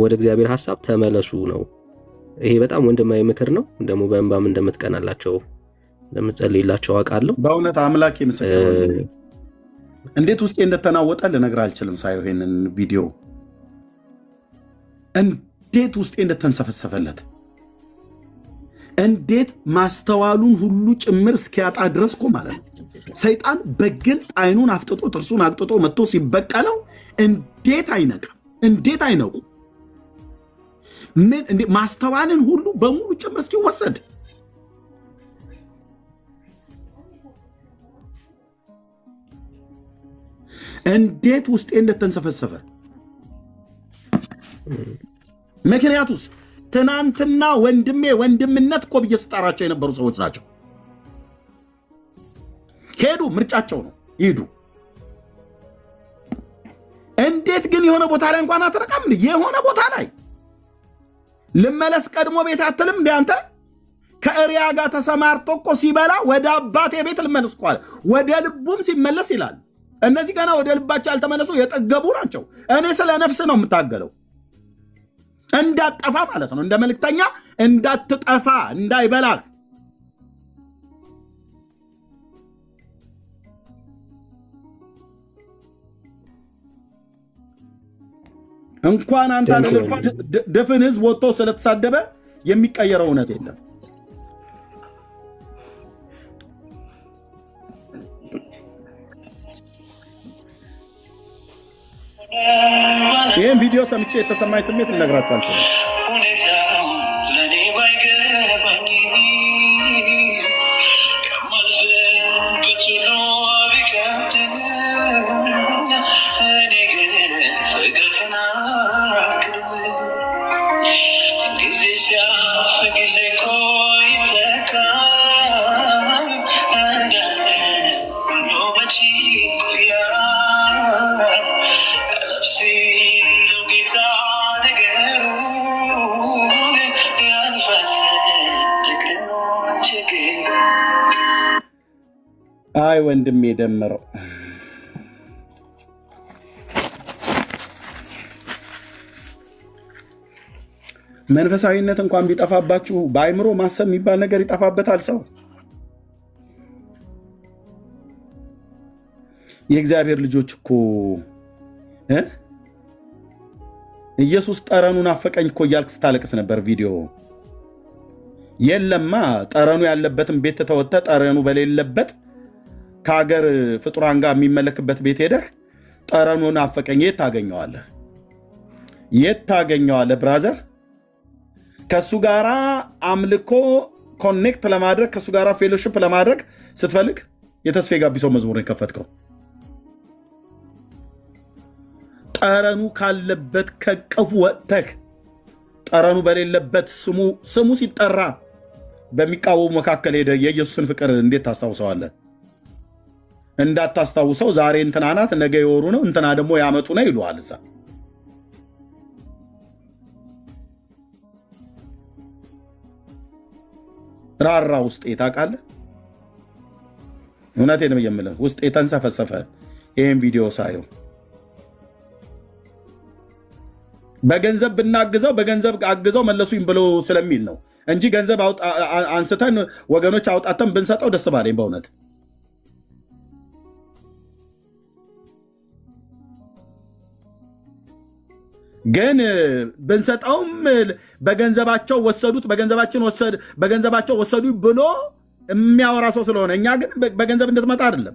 ወደ እግዚአብሔር ሐሳብ ተመለሱ ነው። ይሄ በጣም ወንድማዊ ምክር ነው። ደግሞ በእንባም እንደምትቀናላቸው እንደምትጸልይላቸው አውቃለሁ። በእውነት አምላክ ምስክር ነው። እንዴት ውስጤ እንደተናወጠ ልነግርህ አልችልም። ሳየው ይሄንን ቪዲዮ እንዴት ውስጤ እንደተንሰፈሰፈለት፣ እንዴት ማስተዋሉን ሁሉ ጭምር እስኪያጣ ድረስ እኮ ማለት ነው። ሰይጣን በግልጥ አይኑን አፍጥጦ ጥርሱን አቅጥጦ መጥቶ ሲበቀለው እንዴት አይነቃም? እንዴት አይነቁ? ምን እንዴ ማስተዋልን ሁሉ በሙሉ ጭምር እስኪወሰድ እንዴት ውስጤ እንደተንሰፈሰፈ። ምክንያቱስ ትናንትና ወንድሜ ወንድምነት እኮ ብዬ ስጠራቸው የነበሩ ሰዎች ናቸው። ሄዱ፣ ምርጫቸው ነው፣ ይሄዱ። እንዴት ግን የሆነ ቦታ ላይ እንኳን አትረቃም? የሆነ ቦታ ላይ ልመለስ ቀድሞ ቤት አትልም እንዴ አንተ? ከእሪያ ጋር ተሰማርቶ እኮ ሲበላ ወደ አባቴ ቤት ልመለስ እኮ አለ። ወደ ልቡም ሲመለስ ይላል። እነዚህ ገና ወደ ልባቸው ያልተመለሱ የጠገቡ ናቸው። እኔ ስለ ነፍስ ነው የምታገለው፣ እንዳትጠፋ ማለት ነው። እንደ መልእክተኛ እንዳትጠፋ፣ እንዳይበላህ። እንኳን አንተ ድፍን ህዝብ ወጥቶ ስለተሳደበ የሚቀየረው እውነት የለም። ይህን ቪዲዮ ሰምቼ የተሰማኝ ስሜት ልነግራችሁ አልችልም። አይ ወንድሜ ደምረው መንፈሳዊነት እንኳን ቢጠፋባችሁ በአይምሮ ማሰብ የሚባል ነገር ይጠፋበታል ሰው። የእግዚአብሔር ልጆች እኮ ኢየሱስ ጠረኑን አፈቀኝ እኮ እያልክ ስታለቅስ ነበር። ቪዲዮ የለማ ጠረኑ ያለበትን ቤት ተወጥተ ጠረኑ በሌለበት ከሀገር ፍጡራን ጋር የሚመለክበት ቤት ሄደህ ጠረኑን አፈቀኝ የት ታገኘዋለህ? የት ታገኘዋለህ ብራዘር? ከሱ ጋራ አምልኮ ኮኔክት ለማድረግ ከሱ ጋራ ፌሎሺፕ ለማድረግ ስትፈልግ የተስፋዬ ጋቢሶ መዝሙር የከፈትከው ጠረኑ ካለበት ከቀፉ ወጥተህ ጠረኑ በሌለበት ስሙ ሲጠራ በሚቃወሙ መካከል ሄደ የኢየሱስን ፍቅር እንዴት ታስታውሰዋለህ? እንዳታስታውሰው ዛሬ እንትና ናት ነገ የወሩ ነው እንትና ደግሞ ያመቱ ነው ይሉሃል። እዛ ራራ ውስጥ ታውቃለህ? እውነቴን ነው የምልህ ውስጥ የተንሰፈሰፈ ይሄን ቪዲዮ ሳየው በገንዘብ ብናግዘው በገንዘብ አግዘው መለሱኝ ብሎ ስለሚል ነው እንጂ ገንዘብ አንስተን ወገኖች አውጣተን ብንሰጠው ደስ ባለኝ በእውነት። ግን ብንሰጠውም በገንዘባቸው ወሰዱት በገንዘባቸው ወሰዱ ብሎ የሚያወራ ሰው ስለሆነ እኛ ግን በገንዘብ እንድትመጣ አይደለም።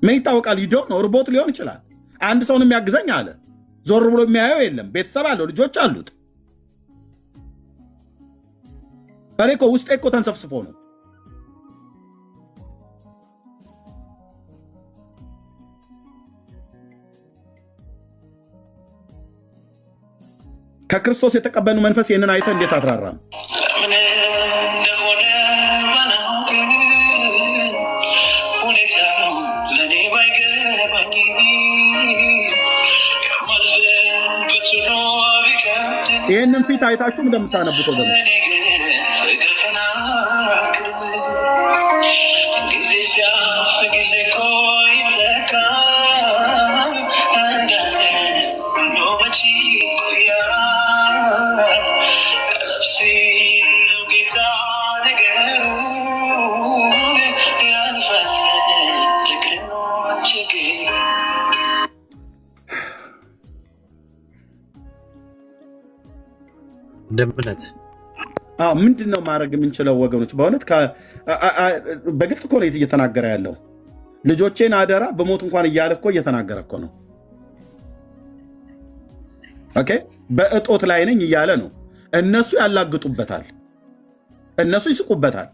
ምን ይታወቃል? ይጆ ነው ርቦት ሊሆን ይችላል። አንድ ሰውን የሚያግዘኝ አለ ዞር ብሎ የሚያየው የለም። ቤተሰብ አለው፣ ልጆች አሉት። እኔ እኮ ውስጤ እኮ ተንሰፍስፎ ነው። ከክርስቶስ የተቀበልነው መንፈስ ይህንን አይተህ እንዴት አትራራም? ይህንን ፊት አይታችሁ እንደምታነቡት ወገኖች ደምነት ምንድን ነው ማድረግ የምንችለው ወገኖች? በእውነት በግልጽ እኮ ነው እየተናገረ ያለው። ልጆቼን አደራ በሞት እንኳን እያለ እኮ እየተናገረ እኮ ነው። ኦኬ በእጦት ላይ ነኝ እያለ ነው። እነሱ ያላግጡበታል፣ እነሱ ይስቁበታል።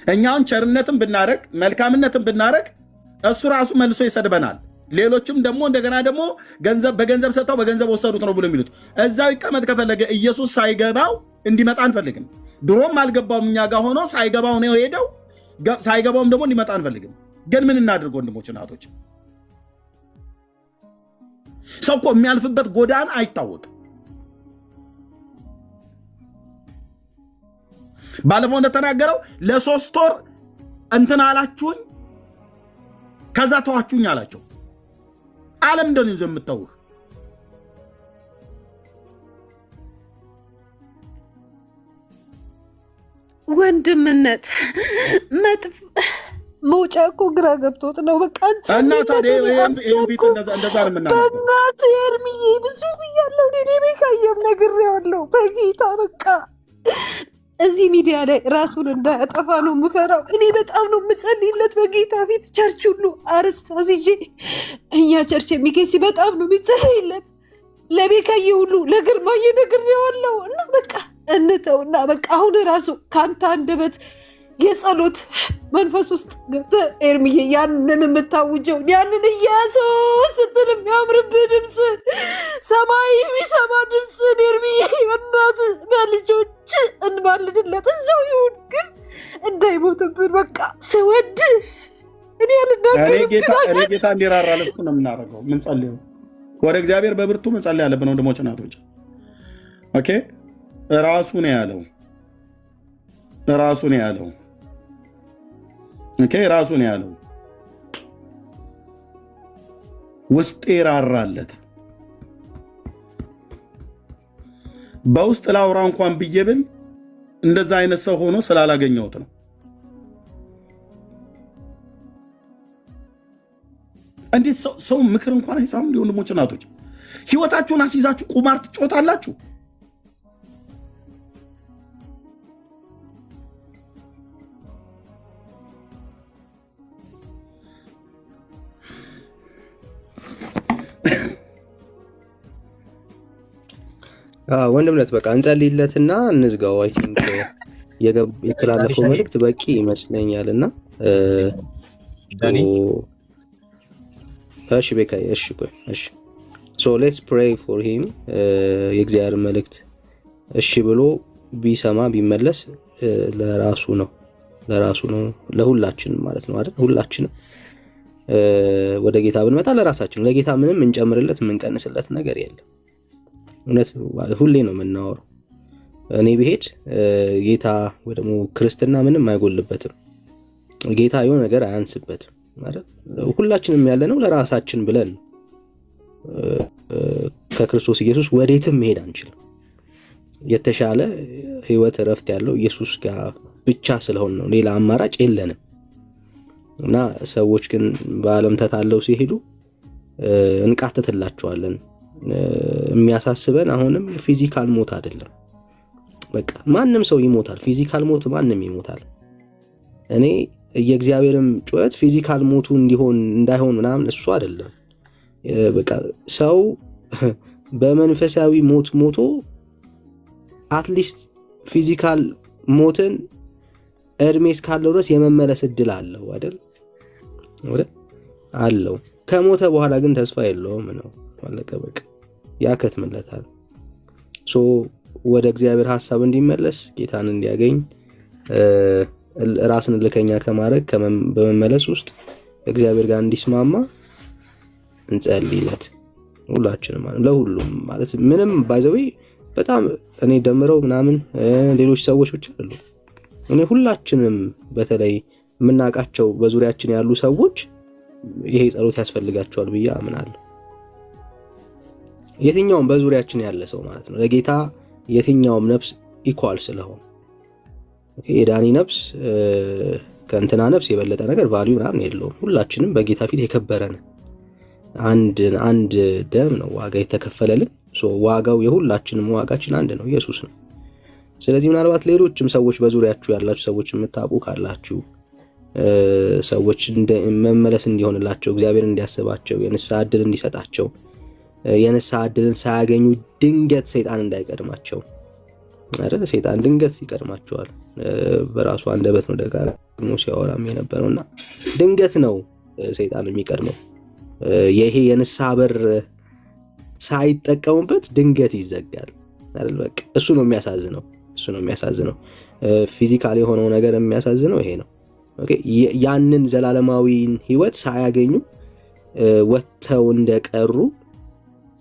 እኛውን ቸርነትን ብናረግ መልካምነትን ብናረግ እሱ ራሱ መልሶ ይሰድበናል። ሌሎችም ደግሞ እንደገና ደግሞ በገንዘብ ሰጥተው በገንዘብ ወሰዱት ነው ብሎ የሚሉት እዛው ይቀመጥ ከፈለገ ኢየሱስ ሳይገባው እንዲመጣ አንፈልግም። ድሮም አልገባውም እኛ ጋር ሆኖ ሳይገባው ነው ሄደው፣ ሳይገባውም ደግሞ እንዲመጣ አንፈልግም። ግን ምን እናድርግ ወንድሞች እናቶች? ሰው እኮ የሚያልፍበት ጎዳና አይታወቅም። ባለፈው እንደተናገረው ለ3 ወር እንትን አላችሁኝ ከዛ ተዋችሁኝ አላቸው። ዓለም እንደሆነ ይዞ የምታውህ ወንድምነት መውጫ እኮ ግራ ገብቶት ነው። በቃ እና ታዲያ ይሄን ቢት እንደዛ ነው የምናደርገው። በእናትህ ኤርሚዬ ብዙ ብያለሁ። እኔ ቤካየም ነግሬዋለሁ። በጌታ በቃ እዚህ ሚዲያ ላይ ራሱን እንዳያጠፋ ነው የምፈራው። እኔ በጣም ነው የምጸልይለት በጌታ ፊት። ቸርች ሁሉ አርስታስ ይዤ እኛ ቸርች የሚኬሲ በጣም ነው የሚጸልይለት። ለቤካዬ ሁሉ ለግርማዬ ነግሬዋለሁ። እና በቃ እንተውና በቃ አሁን ራሱ ከአንተ አንደበት የጸሎት መንፈስ ውስጥ ገብተህ ኤርሚዬ ያንን የምታውጀውን ያንን ኢየሱስ ስትል የሚያምርብህ ድምፅ ሰማይ የሚሰማ ድምፅ ኤርሚዬ በእናትህ በልጆች እንባልድለት እዛው ይሁን፣ ግን እንዳይሞትብን በቃ ስወድ እኔ ጌታ እንዲራራለት ነው የምናደርገው። ምን ጸልየው ወደ እግዚአብሔር በብርቱ መጸለይ ያለብን ወንድሞች እናቶች። ኦኬ ራሱ ነው ያለው፣ ራሱ ነው ያለው። ኦኬ ራሱ ነው ያለው። ውስጤ ራራለት። በውስጥ ላውራ እንኳን ብዬ ብል እንደዛ አይነት ሰው ሆኖ ስላላገኘሁት ነው። እንዴት ሰው ምክር እንኳን አይሰማም? ወንድሞች እናቶች ህይወታችሁን አስይዛችሁ ቁማር ትጮታላችሁ። ወንድምነት በቃ እንጸልይለትና እንዝጋው። አይ ቲንክ የተላለፈው መልእክት በቂ ይመስለኛል። እና እሺ ቤካዬ፣ እሺ ቆይ፣ እሺ ሶ ሌትስ ፕሬይ ፎር ሂም። የእግዚአብሔር መልእክት እሺ ብሎ ቢሰማ ቢመለስ ለራሱ ነው ለሁላችንም ማለት ነው አይደል? ሁላችንም ወደ ጌታ ብንመጣ ለራሳችን፣ ለጌታ ምንም እንጨምርለት የምንቀንስለት ነገር የለም። እውነት ሁሌ ነው የምናወራው። እኔ ብሄድ ጌታ ወይ ደግሞ ክርስትና ምንም አይጎልበትም፣ ጌታ የሆነ ነገር አያንስበትም አይደል? ሁላችንም ያለነው ለራሳችን ብለን ከክርስቶስ ኢየሱስ ወዴትም መሄድ አንችልም። የተሻለ ህይወት እረፍት ያለው ኢየሱስ ጋር ብቻ ስለሆነ ነው፣ ሌላ አማራጭ የለንም። እና ሰዎች ግን በዓለም ተታለው ሲሄዱ እንቃተትላቸዋለን። የሚያሳስበን አሁንም ፊዚካል ሞት አይደለም። በቃ ማንም ሰው ይሞታል፣ ፊዚካል ሞት ማንም ይሞታል። እኔ የእግዚአብሔርም ጩኸት ፊዚካል ሞቱ እንዳይሆን ምናምን እሱ አይደለም። በቃ ሰው በመንፈሳዊ ሞት ሞቶ አትሊስት ፊዚካል ሞትን እድሜ እስካለው ድረስ የመመለስ እድል አለው አይደል? አለው። ከሞተ በኋላ ግን ተስፋ የለውም ነው አለቀ በቃ ያከትምለታል። ሶ ወደ እግዚአብሔር ሐሳብ እንዲመለስ ጌታን እንዲያገኝ ራስን ልከኛ ከማድረግ በመመለስ ውስጥ እግዚአብሔር ጋር እንዲስማማ እንጸልይለት ሁላችንም ለሁሉም ማለት ምንም ባይዘው በጣም እኔ ደምረው ምናምን ሌሎች ሰዎች ብቻ አይደሉ። እኔ ሁላችንም በተለይ የምናውቃቸው በዙሪያችን ያሉ ሰዎች ይሄ ጸሎት ያስፈልጋቸዋል ብዬ አምናለሁ። የትኛውም በዙሪያችን ያለ ሰው ማለት ነው ለጌታ የትኛውም ነፍስ ኢኳል ስለሆነ የዳኒ ነፍስ ከእንትና ነፍስ የበለጠ ነገር ቫልዩ ምናምን የለውም። ሁላችንም በጌታ ፊት የከበረን አንድ ደም ነው ዋጋ የተከፈለልን። ዋጋው የሁላችንም ዋጋችን አንድ ነው፣ ኢየሱስ ነው። ስለዚህ ምናልባት ሌሎችም ሰዎች በዙሪያችሁ ያላችሁ ሰዎች የምታውቁ ካላችሁ ሰዎች መመለስ እንዲሆንላቸው እግዚአብሔር እንዲያስባቸው የንስሐ ዕድል እንዲሰጣቸው የንስሐ ዕድልን ሳያገኙ ድንገት ሰይጣን እንዳይቀድማቸው አይደል? ሰይጣን ድንገት ይቀድማቸዋል። በራሱ አንደበት ነው ደጋግሞ ሲያወራም የነበረውና ድንገት ነው ሰይጣን የሚቀድመው። ይሄ የንስሐ በር ሳይጠቀሙበት ድንገት ይዘጋል አይደል? በቃ እሱ ነው የሚያሳዝነው። ፊዚካል የሆነው ነገር የሚያሳዝነው ይሄ ነው። ኦኬ ያንን ዘላለማዊን ህይወት ሳያገኙ ወጥተው እንደቀሩ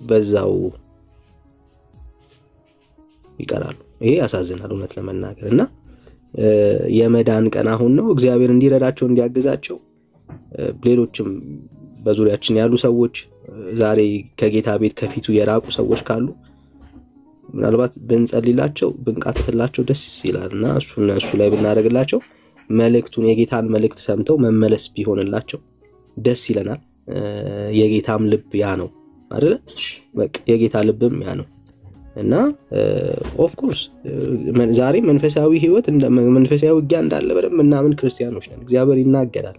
በዛው ይቀራሉ። ይሄ ያሳዝናል እውነት ለመናገር እና የመዳን ቀን አሁን ነው። እግዚአብሔር እንዲረዳቸው እንዲያግዛቸው ሌሎችም በዙሪያችን ያሉ ሰዎች ዛሬ ከጌታ ቤት ከፊቱ የራቁ ሰዎች ካሉ ምናልባት ብንጸልይላቸው ብንቃተትላቸው ደስ ይላልና እሱ ላይ ብናደርግላቸው መልእክቱን የጌታን መልእክት ሰምተው መመለስ ቢሆንላቸው ደስ ይለናል። የጌታም ልብ ያ ነው አይደል? በቃ የጌታ ልብም ያ ነው እና ኦፍ ኮርስ ዛሬ መንፈሳዊ ህይወት መንፈሳዊ ውጊያ እንዳለ በደንብ እናምን ክርስቲያኖች ነን። እግዚአብሔር ይናገራል።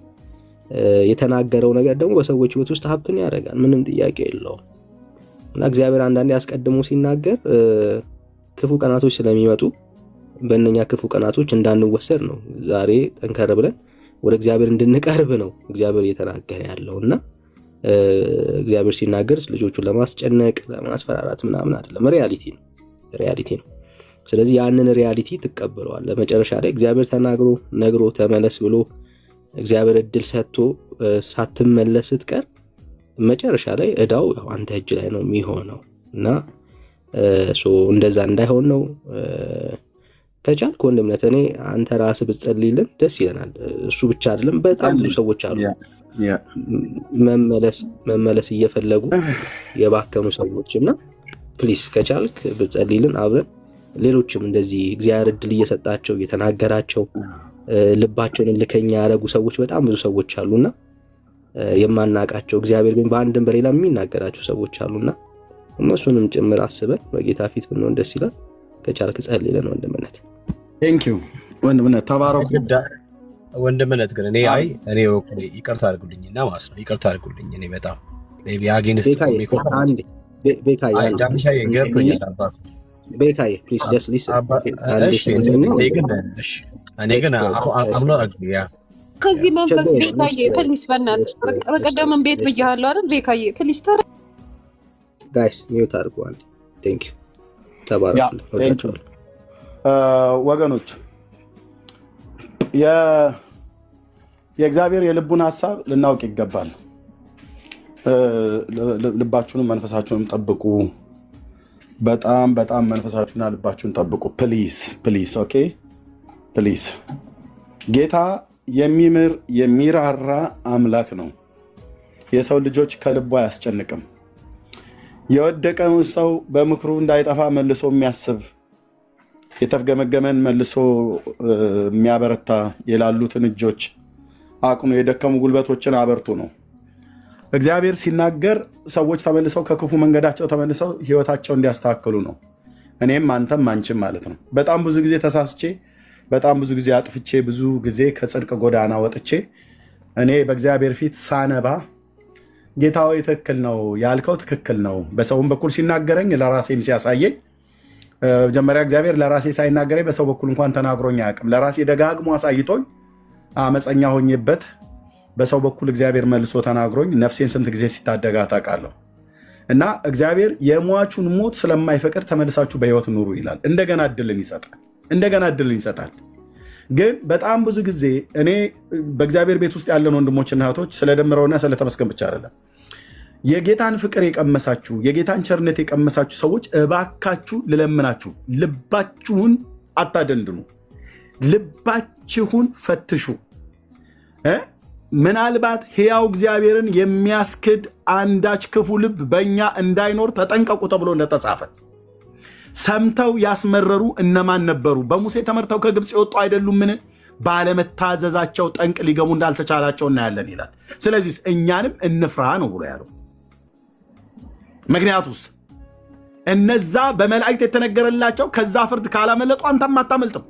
የተናገረው ነገር ደግሞ በሰዎች ህይወት ውስጥ ሀብትን ያደርጋል፣ ምንም ጥያቄ የለውም። እና እግዚአብሔር አንዳንዴ አስቀድሞ ሲናገር ክፉ ቀናቶች ስለሚመጡ በእነኛ ክፉ ቀናቶች እንዳንወሰድ ነው። ዛሬ ጠንከር ብለን ወደ እግዚአብሔር እንድንቀርብ ነው እግዚአብሔር እየተናገረ ያለውና እግዚአብሔር ሲናገር ልጆቹን ለማስጨነቅ ለማስፈራራት ምናምን አይደለም፣ ሪያሊቲ ነው። ስለዚህ ያንን ሪያሊቲ ትቀበለዋል። ለመጨረሻ ላይ እግዚአብሔር ተናግሮ ነግሮ ተመለስ ብሎ እግዚአብሔር እድል ሰጥቶ ሳትመለስ ስትቀር መጨረሻ ላይ እዳው አንተ እጅ ላይ ነው የሚሆነው እና እንደዛ እንዳይሆን ነው። ከቻልክ ወንድምነት እኔ አንተ ራስህ ብትጸልይልን ደስ ይለናል። እሱ ብቻ አይደለም፣ በጣም ብዙ ሰዎች አሉ መመለስ እየፈለጉ የባከኑ ሰዎች እና ፕሊስ ከቻልክ ብትጸልይልን አብረን ሌሎችም እንደዚህ እግዚአብሔር እድል እየሰጣቸው እየተናገራቸው ልባቸውን ልከኛ ያደረጉ ሰዎች በጣም ብዙ ሰዎች አሉና የማናቃቸው እግዚአብሔር ግን በአንድም በሌላ የሚናገራቸው ሰዎች አሉና እነሱንም ጭምር አስበን በጌታ ፊት ብንሆን ደስ ይላል። ከቻልክ ጸልይልን ወንድምነት። ቴንክ ዩ ወንድምነት፣ ተባረኩ ወንድምነት። ግን እኔ ይቅርታ አድርጉልኝና ማለት ነው ይቅርታ አድርጉልኝ። እኔ በጣም ሜቢ አጌንስት ቤካዬ ፕሊዝ ጀስት ሊስን። እኔ ግን አምኖ አግሪያ ከዚህ መንፈስ ቤካዬ ፕሊዝ በእናትህ በቀደምን ቤት ብያለሁ አይደል? ቤካዬ ፕሊዝ ተረ ጋይስ ሚውት አድርጓል። ቴንክ ዩ ተባረኩ ወገኖች። የእግዚአብሔር የልቡን ሐሳብ ልናውቅ ይገባል። ልባችሁንም መንፈሳችሁንም ጠብቁ። በጣም በጣም መንፈሳችሁና ልባችሁን ጠብቁ። ፕሊዝ ፕሊዝ፣ ኦኬ ፕሊዝ። ጌታ የሚምር የሚራራ አምላክ ነው። የሰው ልጆች ከልቡ አያስጨንቅም። የወደቀውን ሰው በምክሩ እንዳይጠፋ መልሶ የሚያስብ የተፍገመገመን መልሶ የሚያበረታ የላሉትን እጆች አቅኑ የደከሙ ጉልበቶችን አበርቱ ነው። እግዚአብሔር ሲናገር ሰዎች ተመልሰው ከክፉ መንገዳቸው ተመልሰው ህይወታቸው እንዲያስተካክሉ ነው። እኔም አንተም አንቺም ማለት ነው። በጣም ብዙ ጊዜ ተሳስቼ፣ በጣም ብዙ ጊዜ አጥፍቼ፣ ብዙ ጊዜ ከጽድቅ ጎዳና ወጥቼ እኔ በእግዚአብሔር ፊት ሳነባ ጌታዊ ትክክል ነው ያልከው ትክክል ነው። በሰውም በኩል ሲናገረኝ ለራሴም ሲያሳየኝ፣ መጀመሪያ እግዚአብሔር ለራሴ ሳይናገረኝ በሰው በኩል እንኳን ተናግሮኝ አያውቅም። ለራሴ ደጋግሞ አሳይቶኝ አመፀኛ ሆኜበት በሰው በኩል እግዚአብሔር መልሶ ተናግሮኝ ነፍሴን ስንት ጊዜ ሲታደጋ ታውቃለሁ። እና እግዚአብሔር የሟቹን ሞት ስለማይፈቅድ ተመልሳችሁ በህይወት ኑሩ ይላል። እንደገና እድልን ይሰጣል። ግን በጣም ብዙ ጊዜ እኔ በእግዚአብሔር ቤት ውስጥ ያለን ወንድሞችና እህቶች ስለደምረውና ስለተመስገን ብቻ አይደለም፣ የጌታን ፍቅር የቀመሳችሁ የጌታን ቸርነት የቀመሳችሁ ሰዎች እባካችሁ ልለምናችሁ፣ ልባችሁን አታደንድኑ፣ ልባችሁን ፈትሹ። ምናልባት ሕያው እግዚአብሔርን የሚያስክድ አንዳች ክፉ ልብ በእኛ እንዳይኖር ተጠንቀቁ ተብሎ እንደተጻፈ ሰምተው ያስመረሩ እነማን ነበሩ? በሙሴ ተመርተው ከግብፅ የወጡ አይደሉምን? ባለመታዘዛቸው ጠንቅ ሊገቡ እንዳልተቻላቸው እናያለን ይላል። ስለዚህ እኛንም እንፍራ ነው ብሎ ያለው። ምክንያቱስ እነዛ በመላእክት የተነገረላቸው ከዛ ፍርድ ካላመለጡ አንተም አታመልጥም።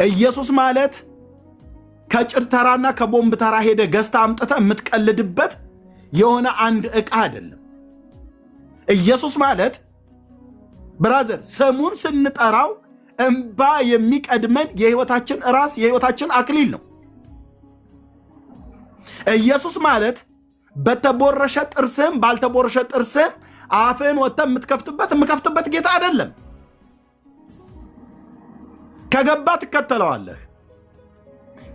ኢየሱስ ማለት ከጭድ ተራና ከቦምብ ተራ ሄደ ገዝታ አምጥተ የምትቀልድበት የሆነ አንድ ዕቃ አይደለም። ኢየሱስ ማለት ብራዘር ስሙን ስንጠራው እንባ የሚቀድመን የህይወታችን ራስ የህይወታችን አክሊል ነው። ኢየሱስ ማለት በተቦረሸ ጥርስም ባልተቦረሸ ጥርስም አፍን ወጥተህ የምከፍትበት ጌታ አይደለም። ከገባ ትከተለዋለህ፣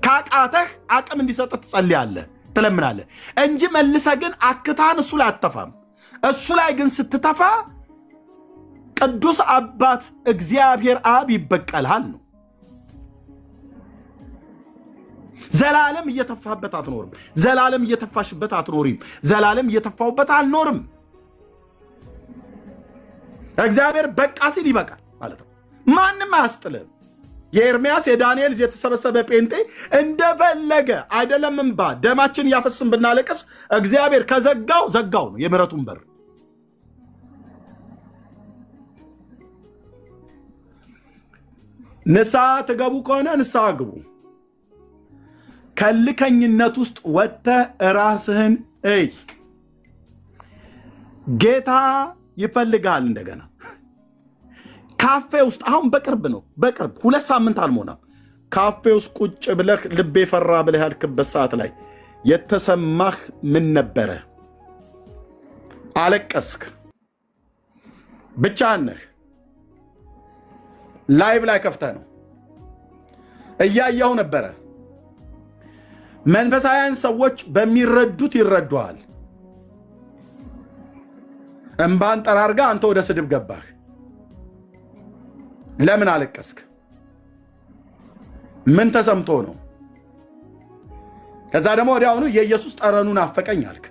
ካቃተህ አቅም እንዲሰጥህ ትጸልያለህ፣ ትለምናለህ እንጂ መልሰህ ግን አክታን እሱ ላይ አትተፋም። እሱ ላይ ግን ስትተፋ ቅዱስ አባት እግዚአብሔር አብ ይበቀልሃል ነው። ዘላለም እየተፋህበት አትኖርም። ዘላለም እየተፋሽበት አትኖሪም። ዘላለም እየተፋውበት አልኖርም። እግዚአብሔር በቃ ሲል ይበቃል ማለት ነው። ማንም አያስጥልህም። የኤርምያስ የዳንኤል የተሰበሰበ ጴንጤ እንደፈለገ አይደለም እንባ ደማችን እያፈስን ብናለቅስ እግዚአብሔር ከዘጋው ዘጋው ነው የምሕረቱን በር። ንስሐ ትገቡ ከሆነ ንስሐ ግቡ። ከልከኝነት ውስጥ ወጥተህ ራስህን እይ። ጌታ ይፈልጋል። እንደገና ካፌ ውስጥ አሁን በቅርብ 2 ሳምንት አልሞላም። ካፌ ውስጥ ቁጭ ብለህ ልቤ ፈራ ብለህ ያልክበት ሰዓት ላይ የተሰማህ ምን ነበረ? አለቀስክ? ብቻህን ነህ? ላይቭ ላይ ከፍተህ ነው? እያየው ነበረ። መንፈሳውያን ሰዎች በሚረዱት ይረዱሃል። እንባን ጠራርጋ አንተ ወደ ስድብ ገባህ። ለምን አለቀስክ? ምን ተሰምቶ ነው? ከዛ ደግሞ ወዲያውኑ የኢየሱስ ጠረኑን አፈቀኝ አልክ።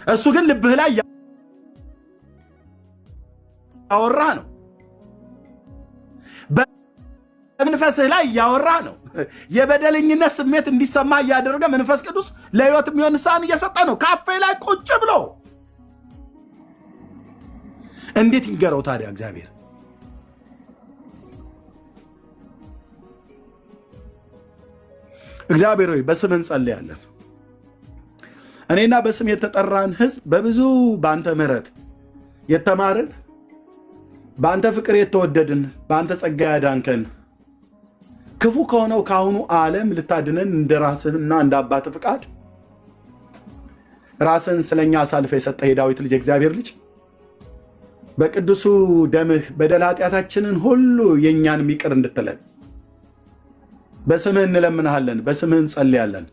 እሱ ግን ልብህ ላይ ያወራ ነው። በመንፈስህ ላይ ያወራ ነው። የበደለኝነት ስሜት እንዲሰማ እያደረገ መንፈስ ቅዱስ ለሕይወት የሚሆን ንስሐን እየሰጠ ነው። ካፌ ላይ ቁጭ ብሎ እንዴት ይንገረው ታዲያ እግዚአብሔር? እግዚአብሔር ሆይ በስምህ እንጸልያለን። እኔና በስም የተጠራን ህዝብ በብዙ በአንተ ምሕረት የተማርን በአንተ ፍቅር የተወደድን በአንተ ጸጋ ያዳንከን ክፉ ከሆነው ከአሁኑ ዓለም ልታድነን እንደ ራስህና እንደ አባት ፍቃድ ራስን ስለኛ አሳልፈ የሰጠ የዳዊት ልጅ እግዚአብሔር ልጅ በቅዱሱ ደምህ በደል ኃጢአታችንን ሁሉ የእኛን ይቅር እንድትለን በስምህ እንለምንሃለን፣ በስምህ እንጸልያለን።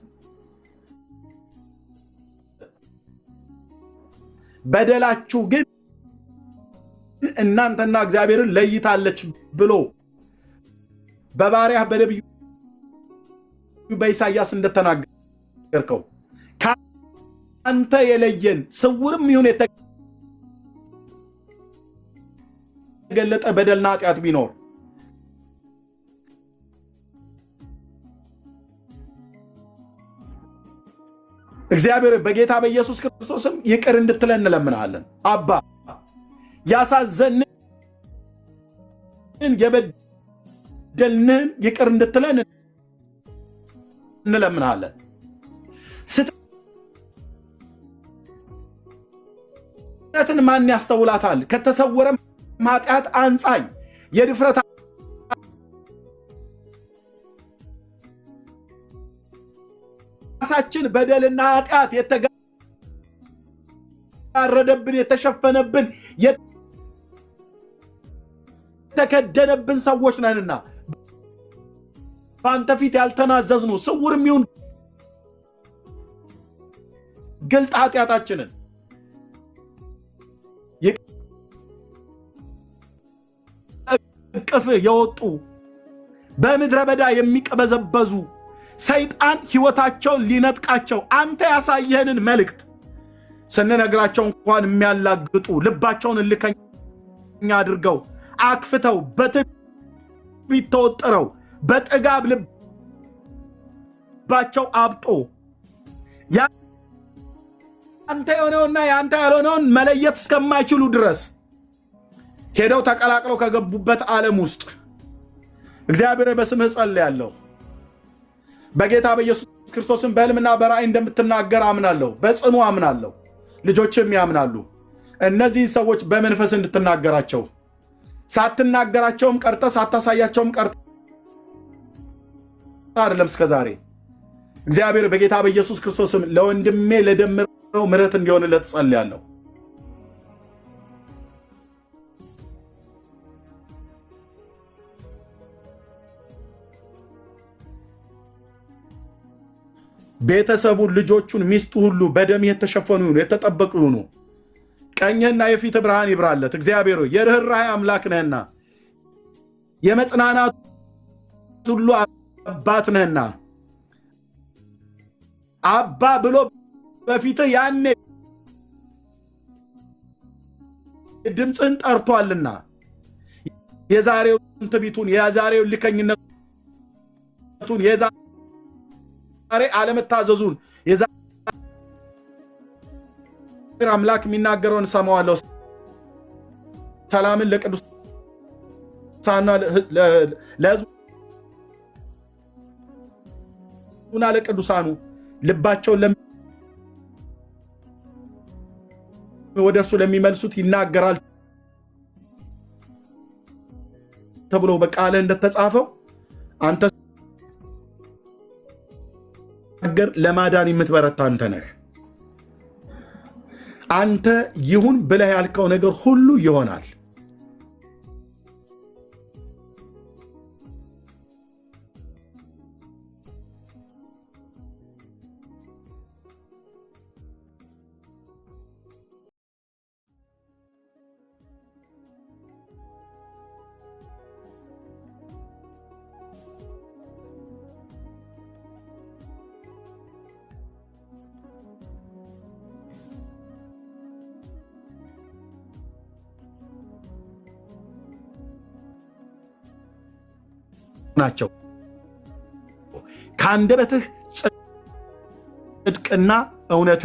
በደላችሁ ግን እናንተና እግዚአብሔርን ለይታለች ብሎ በባሪያህ በነቢዩ በኢሳይያስ እንደተናገርከው ከአንተ የለየን ስውርም ይሁን የተገለጠ በደልና ኃጢአት ቢኖር እግዚአብሔር በጌታ በኢየሱስ ክርስቶስም ይቅር እንድትለን እንለምናለን። አባ ያሳዘንን የበደልንን ይቅር እንድትለን እንለምናለን። ስህተትን ማን ያስተውላታል? ከተሰወረ ኃጢአት አንጻኝ የድፍረት ራሳችን በደልና ኃጢአት የተጋረደብን የተሸፈነብን የተከደነብን ሰዎች ነንና በአንተ ፊት ያልተናዘዝኑ ስውርም ይሁን ግልጥ ኃጢአታችንን እቅፍ የወጡ በምድረ በዳ የሚቀበዘበዙ ሰይጣን ህይወታቸውን ሊነጥቃቸው አንተ ያሳየህንን መልእክት ስንነግራቸው እንኳን የሚያላግጡ ልባቸውን እልከኛ አድርገው አክፍተው በትዕቢት ተወጥረው በጥጋብ ልባቸው አብጦ ያንተ የሆነውና ያንተ ያልሆነውን መለየት እስከማይችሉ ድረስ ሄደው ተቀላቅለው ከገቡበት ዓለም ውስጥ እግዚአብሔር በስምህ ጸልያለሁ። በጌታ በኢየሱስ ክርስቶስም በሕልምና በራእይ እንደምትናገር አምናለሁ፣ በጽኑ አምናለሁ። ልጆችም ያምናሉ። እነዚህ ሰዎች በመንፈስ እንድትናገራቸው ሳትናገራቸውም ቀርተ ሳታሳያቸውም ቀርተ አይደለም እስከዛሬ እግዚአብሔር በጌታ በኢየሱስ ክርስቶስም ለወንድሜ ለደምረው ምሕረት እንዲሆንለት ጸልያለሁ። ቤተሰቡን፣ ልጆቹን፣ ሚስቱ ሁሉ በደም የተሸፈኑ ይሁኑ፣ የተጠበቁ ይሁኑ። ቀኝህና የፊት ብርሃን ይብራለት። እግዚአብሔር ሆይ የርኅራኄ አምላክ ነህና የመጽናናት ሁሉ አባት ነህና አባ ብሎ በፊትህ ያኔ ድምፅህን ጠርቷልና የዛሬውን ትዕቢቱን፣ የዛሬውን ልከኝነቱን፣ ዛሬ አለመታዘዙን የዛሬ አምላክ የሚናገረውን ሰማዋለሁ። ሰላምን ለቅዱሳንና ለሕዝቡና ለቅዱሳኑ ልባቸውን ወደ እርሱ ለሚመልሱት ይናገራል ተብሎ በቃልህ እንደተጻፈው አንተ ለማዳን የምትበረታ አንተ ነህ። አንተ ይሁን ብለህ ያልከው ነገር ሁሉ ይሆናል። ናቸው ከአንደበትህ ጽድቅና እውነት